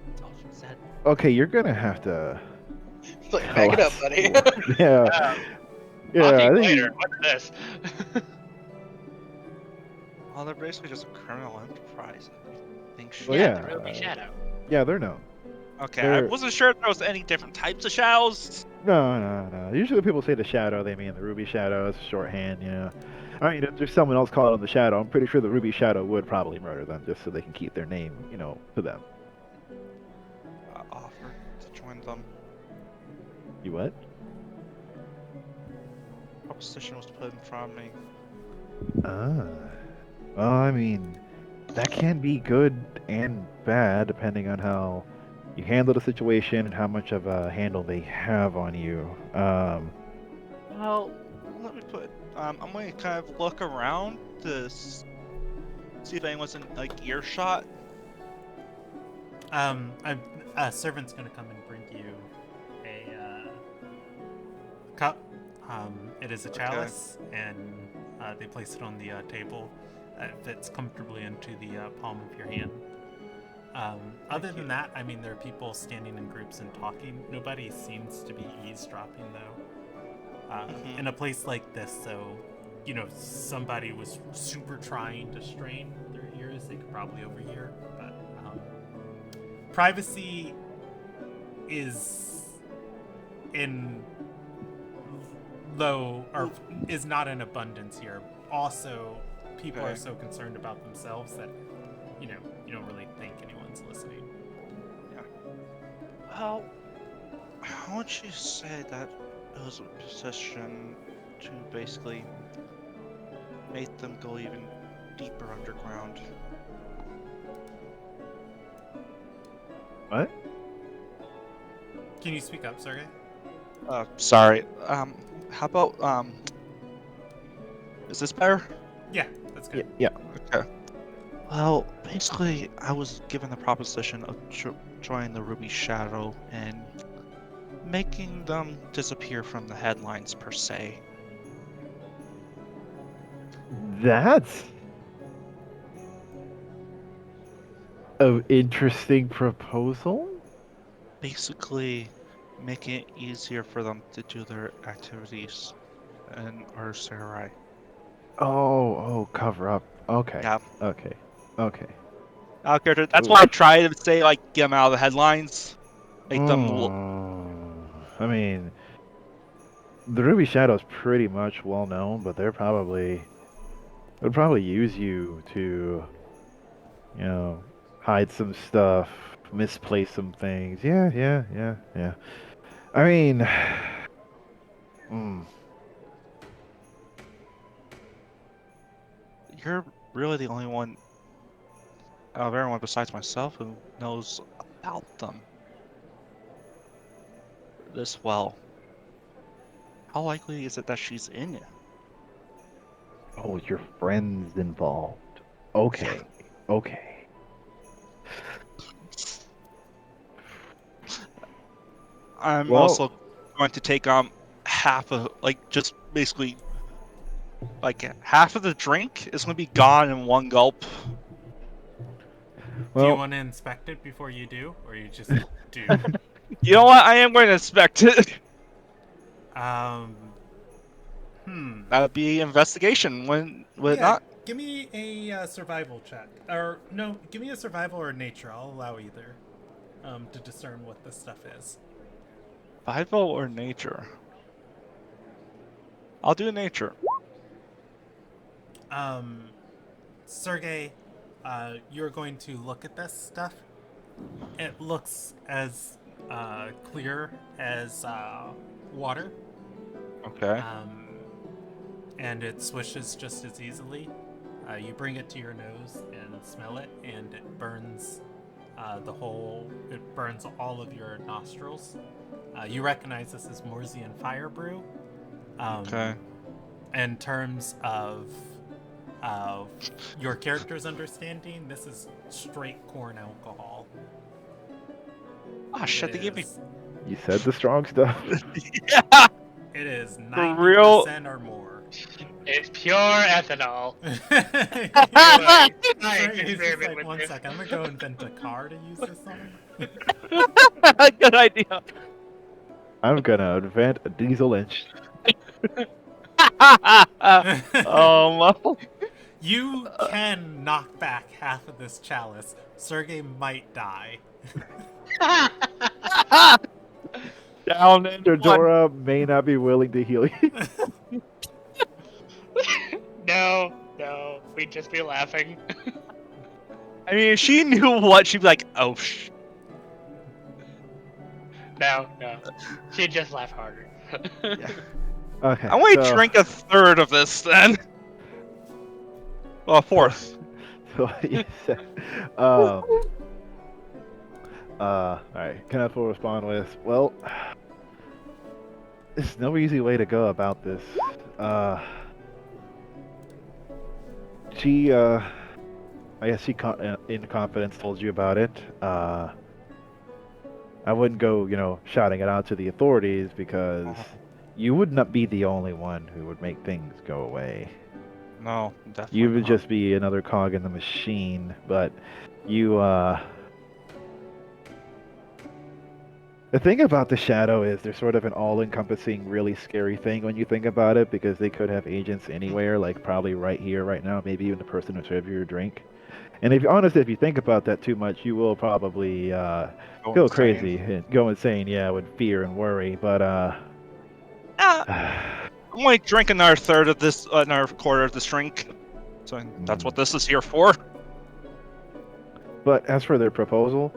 That's all she said. Okay, you're gonna have to. Like, back it up, buddy. Yeah. Yeah, I Talking think later, what's this? Well, they're basically just a criminal enterprise. I think she. Well, Yeah, yeah, the Ruby Shadow. yeah, they're known. Okay, I they're- wasn't sure if there was any different types of shadows. No. Usually when people say the Shadow, they mean the Ruby Shadow. It's shorthand, I mean, if there's someone else calling them the Shadow, I'm pretty sure the Ruby Shadow would probably murder them just so they can keep their name, to them. Offer to join them. You what? Proposition was put in front of me. Well, I mean, that can be good and bad depending on how you handle the situation and how much of a handle they have on you. Well, let me put. I'm going to kind of look around to see if anyone's in like earshot. A servant's gonna come and bring you a cup. It is a chalice, and they place it on the table. It fits comfortably into the palm of your hand. Other than that, I mean, there are people standing in groups and talking. Nobody seems to be eavesdropping, though. In a place like this, so, you know, somebody was super trying to strain their ears, they could probably overhear. But privacy is is not in abundance here. Also, people are so concerned about themselves that, you know, you don't really think anyone's listening. Yeah. Well, how would you say that it was a position to basically make them go even deeper underground? What? Can you speak up, Sergey? Sorry. How about, is this better? Yeah, that's good. Yeah. Okay. Well, basically, I was given the proposition of joining the Ruby Shadow and making them disappear from the headlines, per se. That's an interesting proposal. Basically, making it easier for them to do their activities in our Sarai. Oh, cover up. Okay. Yeah. Okay. That's why I try to say, like, get them out of the headlines. Make them I mean, the Ruby Shadow's pretty much well known, but would probably use you to, you know, hide some stuff, misplace some things. Yeah. I mean, You're really the only one out of everyone besides myself who knows about them this well. How likely is it that she's in it? oh, your friend's involved. Okay. I'm Well- also going to take half of, like, just basically, like, half of the drink is going to be gone in one gulp. Do you Well, want to inspect it before you do, or you just do? You know what? I am going to inspect it. That would be investigation, would it not? Give me a survival check, or no, give me a survival or nature. I'll allow either, to discern what this stuff is. Survival or nature? I'll do nature. Sergey, you're going to look at this stuff. It looks as clear as water. Okay. And it swishes just as easily. You bring it to your nose and smell it, and it burns it burns all of your nostrils. You recognize this as Morsian fire brew. Okay. In terms of your character's understanding, this is straight corn alcohol. Ah, shit, they gave me... you said the strong stuff. Yeah! It is For 90% real? or more. It's pure ethanol. He's just like, 1 second, I'm gonna go invent a car to use this on. Good idea. I'm gonna invent a diesel engine. You can knock back half of this chalice. Sergey might die. Down and Dora may not be willing to heal you. No, we'd just be laughing. I mean, if she knew what, she'd be like, oh, No, she'd just laugh harder. Yeah. Okay. I want to drink a third of this, then. Well, a fourth. So you said, alright, Kenneth will respond with, well, there's no easy way to go about this. I guess he in confidence told you about it. I wouldn't go, shouting it out to the authorities because you would not be the only one who would make things go away. No, definitely You would not. just be another cog in the machine, but you, The thing about the Shadow is they're sort of an all-encompassing, really scary thing when you think about it, because they could have agents anywhere, like probably right here, right now, maybe even the person who served you your drink. And if you think about that too much, you will probably go insane. crazy and go insane, yeah, with fear and worry. But I'm only drinking another third of this, another quarter of this drink. So that's what this is here for. But as for their proposal,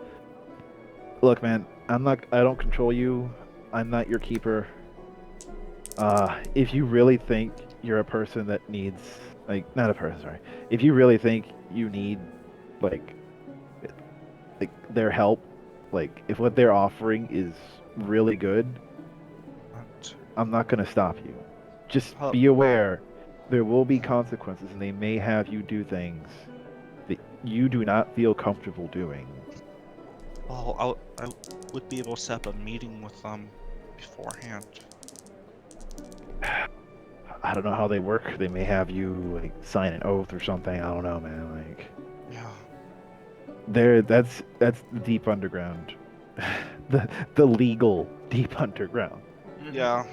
look, man, I don't control you. I'm not your keeper. If you really think you're a person that needs, not a person, sorry. If you really think you need, like their help, if what they're offering is really good, I'm not gonna stop you. Just be aware, there will be consequences, and they may have you do things that you do not feel comfortable doing. Oh, I would be able to set up a meeting with them beforehand. I don't know how they work. They may have you sign an oath or something. I don't know, man. Yeah. That's the deep underground, the legal deep underground. Yeah.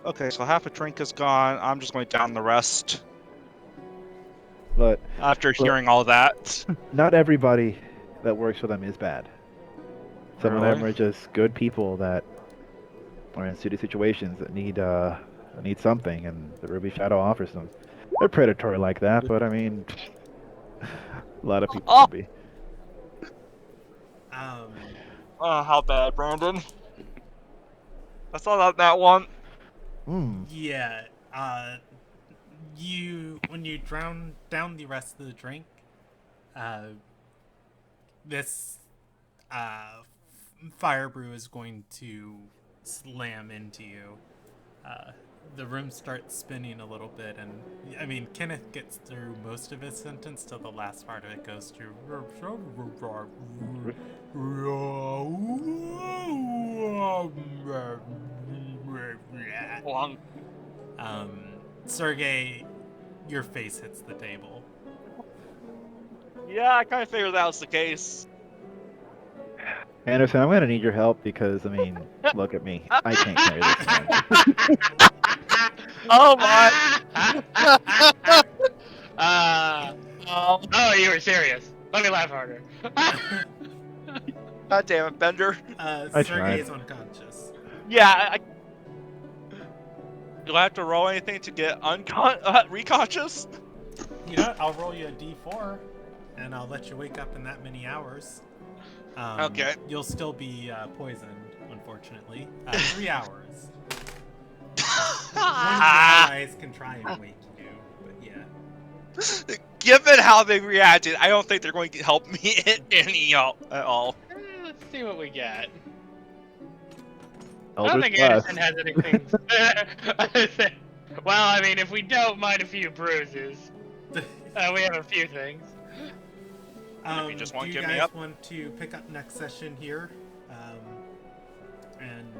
Okay, so half a drink is gone. I'm just going to down the rest. But after hearing all that, not everybody that works for them is bad. Some of them Really? are just good people that are in city situations that need something, and the Ruby Shadow offers them. They're predatory like that, but I mean, a lot of people can be. Oh, how bad, Brandon? I saw that one. Yeah, when you drown down the rest of the drink, this fire brew is going to slam into you. The room starts spinning a little bit, and I mean, Kenneth gets through most of his sentence till the last part of it goes to Sergey, your face hits the table. Yeah, I kind of figured that was the case. Anderson, I'm gonna need your help because, I mean, look at me. I can't carry this man. Oh my! Oh, you were serious. Let me laugh harder. God damn it, Bender. Sergey is unconscious. Yeah, do I have to roll anything to get reconscious? You know what? I'll roll you a d4, and I'll let you wake up in that many hours. Okay. You'll still be poisoned, unfortunately. 3 hours. One of your allies can try and wake you, but yeah. Given how they reacted, I don't think they're going to help me at all. Let's see what we get. I Eldritch don't think Blast. Anderson has anything. Well, I mean, if we don't mind a few bruises, we have a few things. You just want do to you give me guys up? want to pick up next session here? And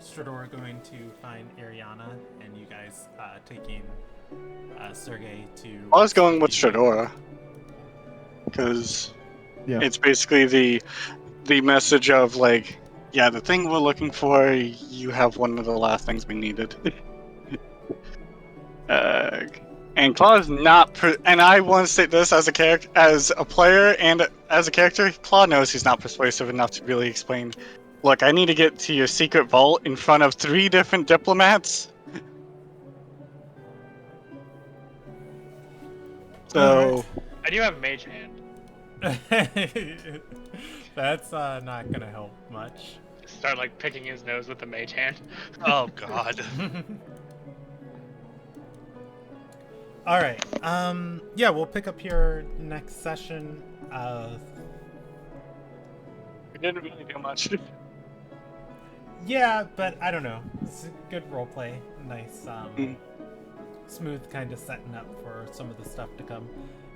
Strador going to find Ariana, and you guys taking Sergey to... I was going with Stradora, because it's basically the message of, like, yeah, the thing we're looking for, you have one of the last things we needed. And Claw's not, and I want to say this as a player, and as a character, Claw knows he's not persuasive enough to really explain, look, I need to get to your secret vault in front of 3 different diplomats. So... I do have Mage Hand. That's not gonna help much. Start, like, picking his nose with the Mage Hand. Oh, God. Alright, yeah, we'll pick up here next session. We didn't really do much. Yeah, but I don't know. It's a good roleplay. Nice, smooth kind of setting up for some of the stuff to come.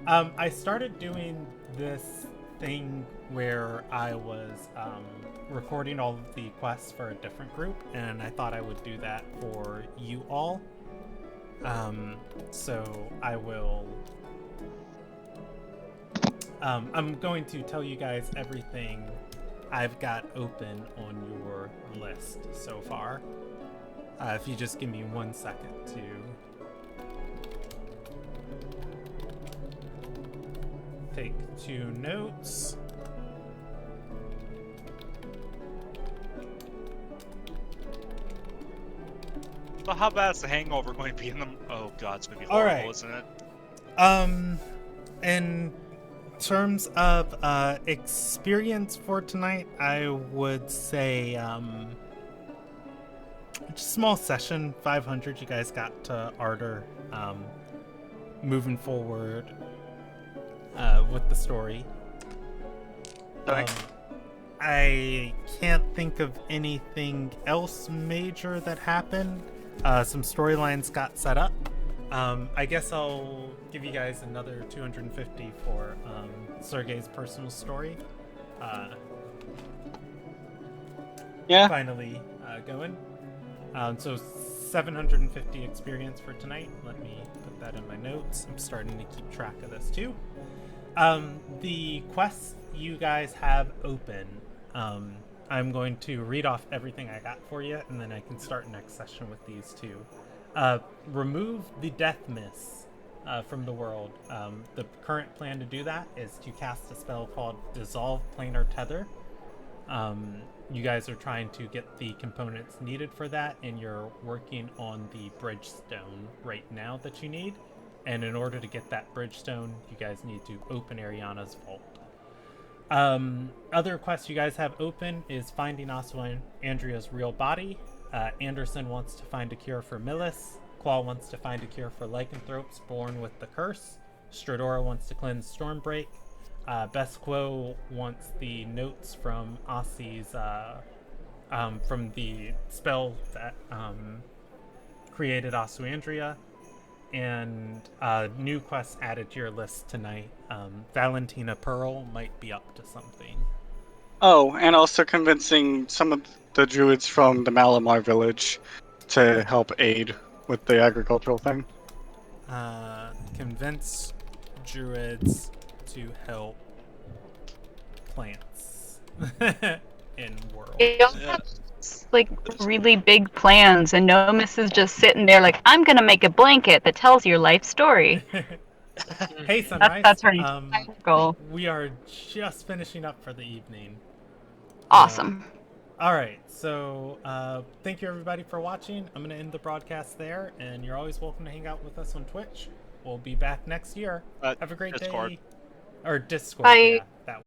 I started doing this thing where I was recording all of the quests for a different group, and I thought I would do that for you all. So I will... I'm going to tell you guys everything I've got open on your list so far. If you just give me 1 second to... take 2 notes. So how bad is the hangover going to be in them? Oh god, it's going to be All horrible, right. isn't it? In terms of experience for tonight, I would say just a small session, 500. You guys got to Ardor, moving forward with the story. I can't think of anything else major that happened. Some storylines got set up. I guess I'll give you guys another 250 for Sergey's personal story. Finally going. So 750 experience for tonight. Let me put that in my notes. I'm starting to keep track of this too. The quests you guys have open, I'm going to read off everything I got for you, and then I can start next session with these two. Remove the death mist from the world. The current plan to do that is to cast a spell called Dissolve Planar Tether. You guys are trying to get the components needed for that, and you're working on the bridgestone right now that you need. And in order to get that bridgestone, you guys need to open Ariana's vault. Other quests you guys have open is finding Asu Andrea's real body. Anderson wants to find a cure for Millis. Claw wants to find a cure for lycanthropes born with the curse. Stradora wants to cleanse Stormbreak. Besquo wants the notes from Asi's from the spell that created Asu Andrea. And new quests added to your list tonight. Valentina Pearl might be up to something. Oh, and also convincing some of the druids from the Malamar village to help aid with the agricultural thing. Convince druids to help plants in world. Like really big plans, and Nomis is just sitting there like, I'm gonna make a blanket that tells your life story. Hey, Sunrise. That's her goal. We are just finishing up for the evening. Awesome. All right, so thank you everybody for watching. I'm gonna end the broadcast there, and you're always welcome to hang out with us on Twitch. We'll be back next year. Have a great Discord. day. Or Discord. Bye. Yeah, that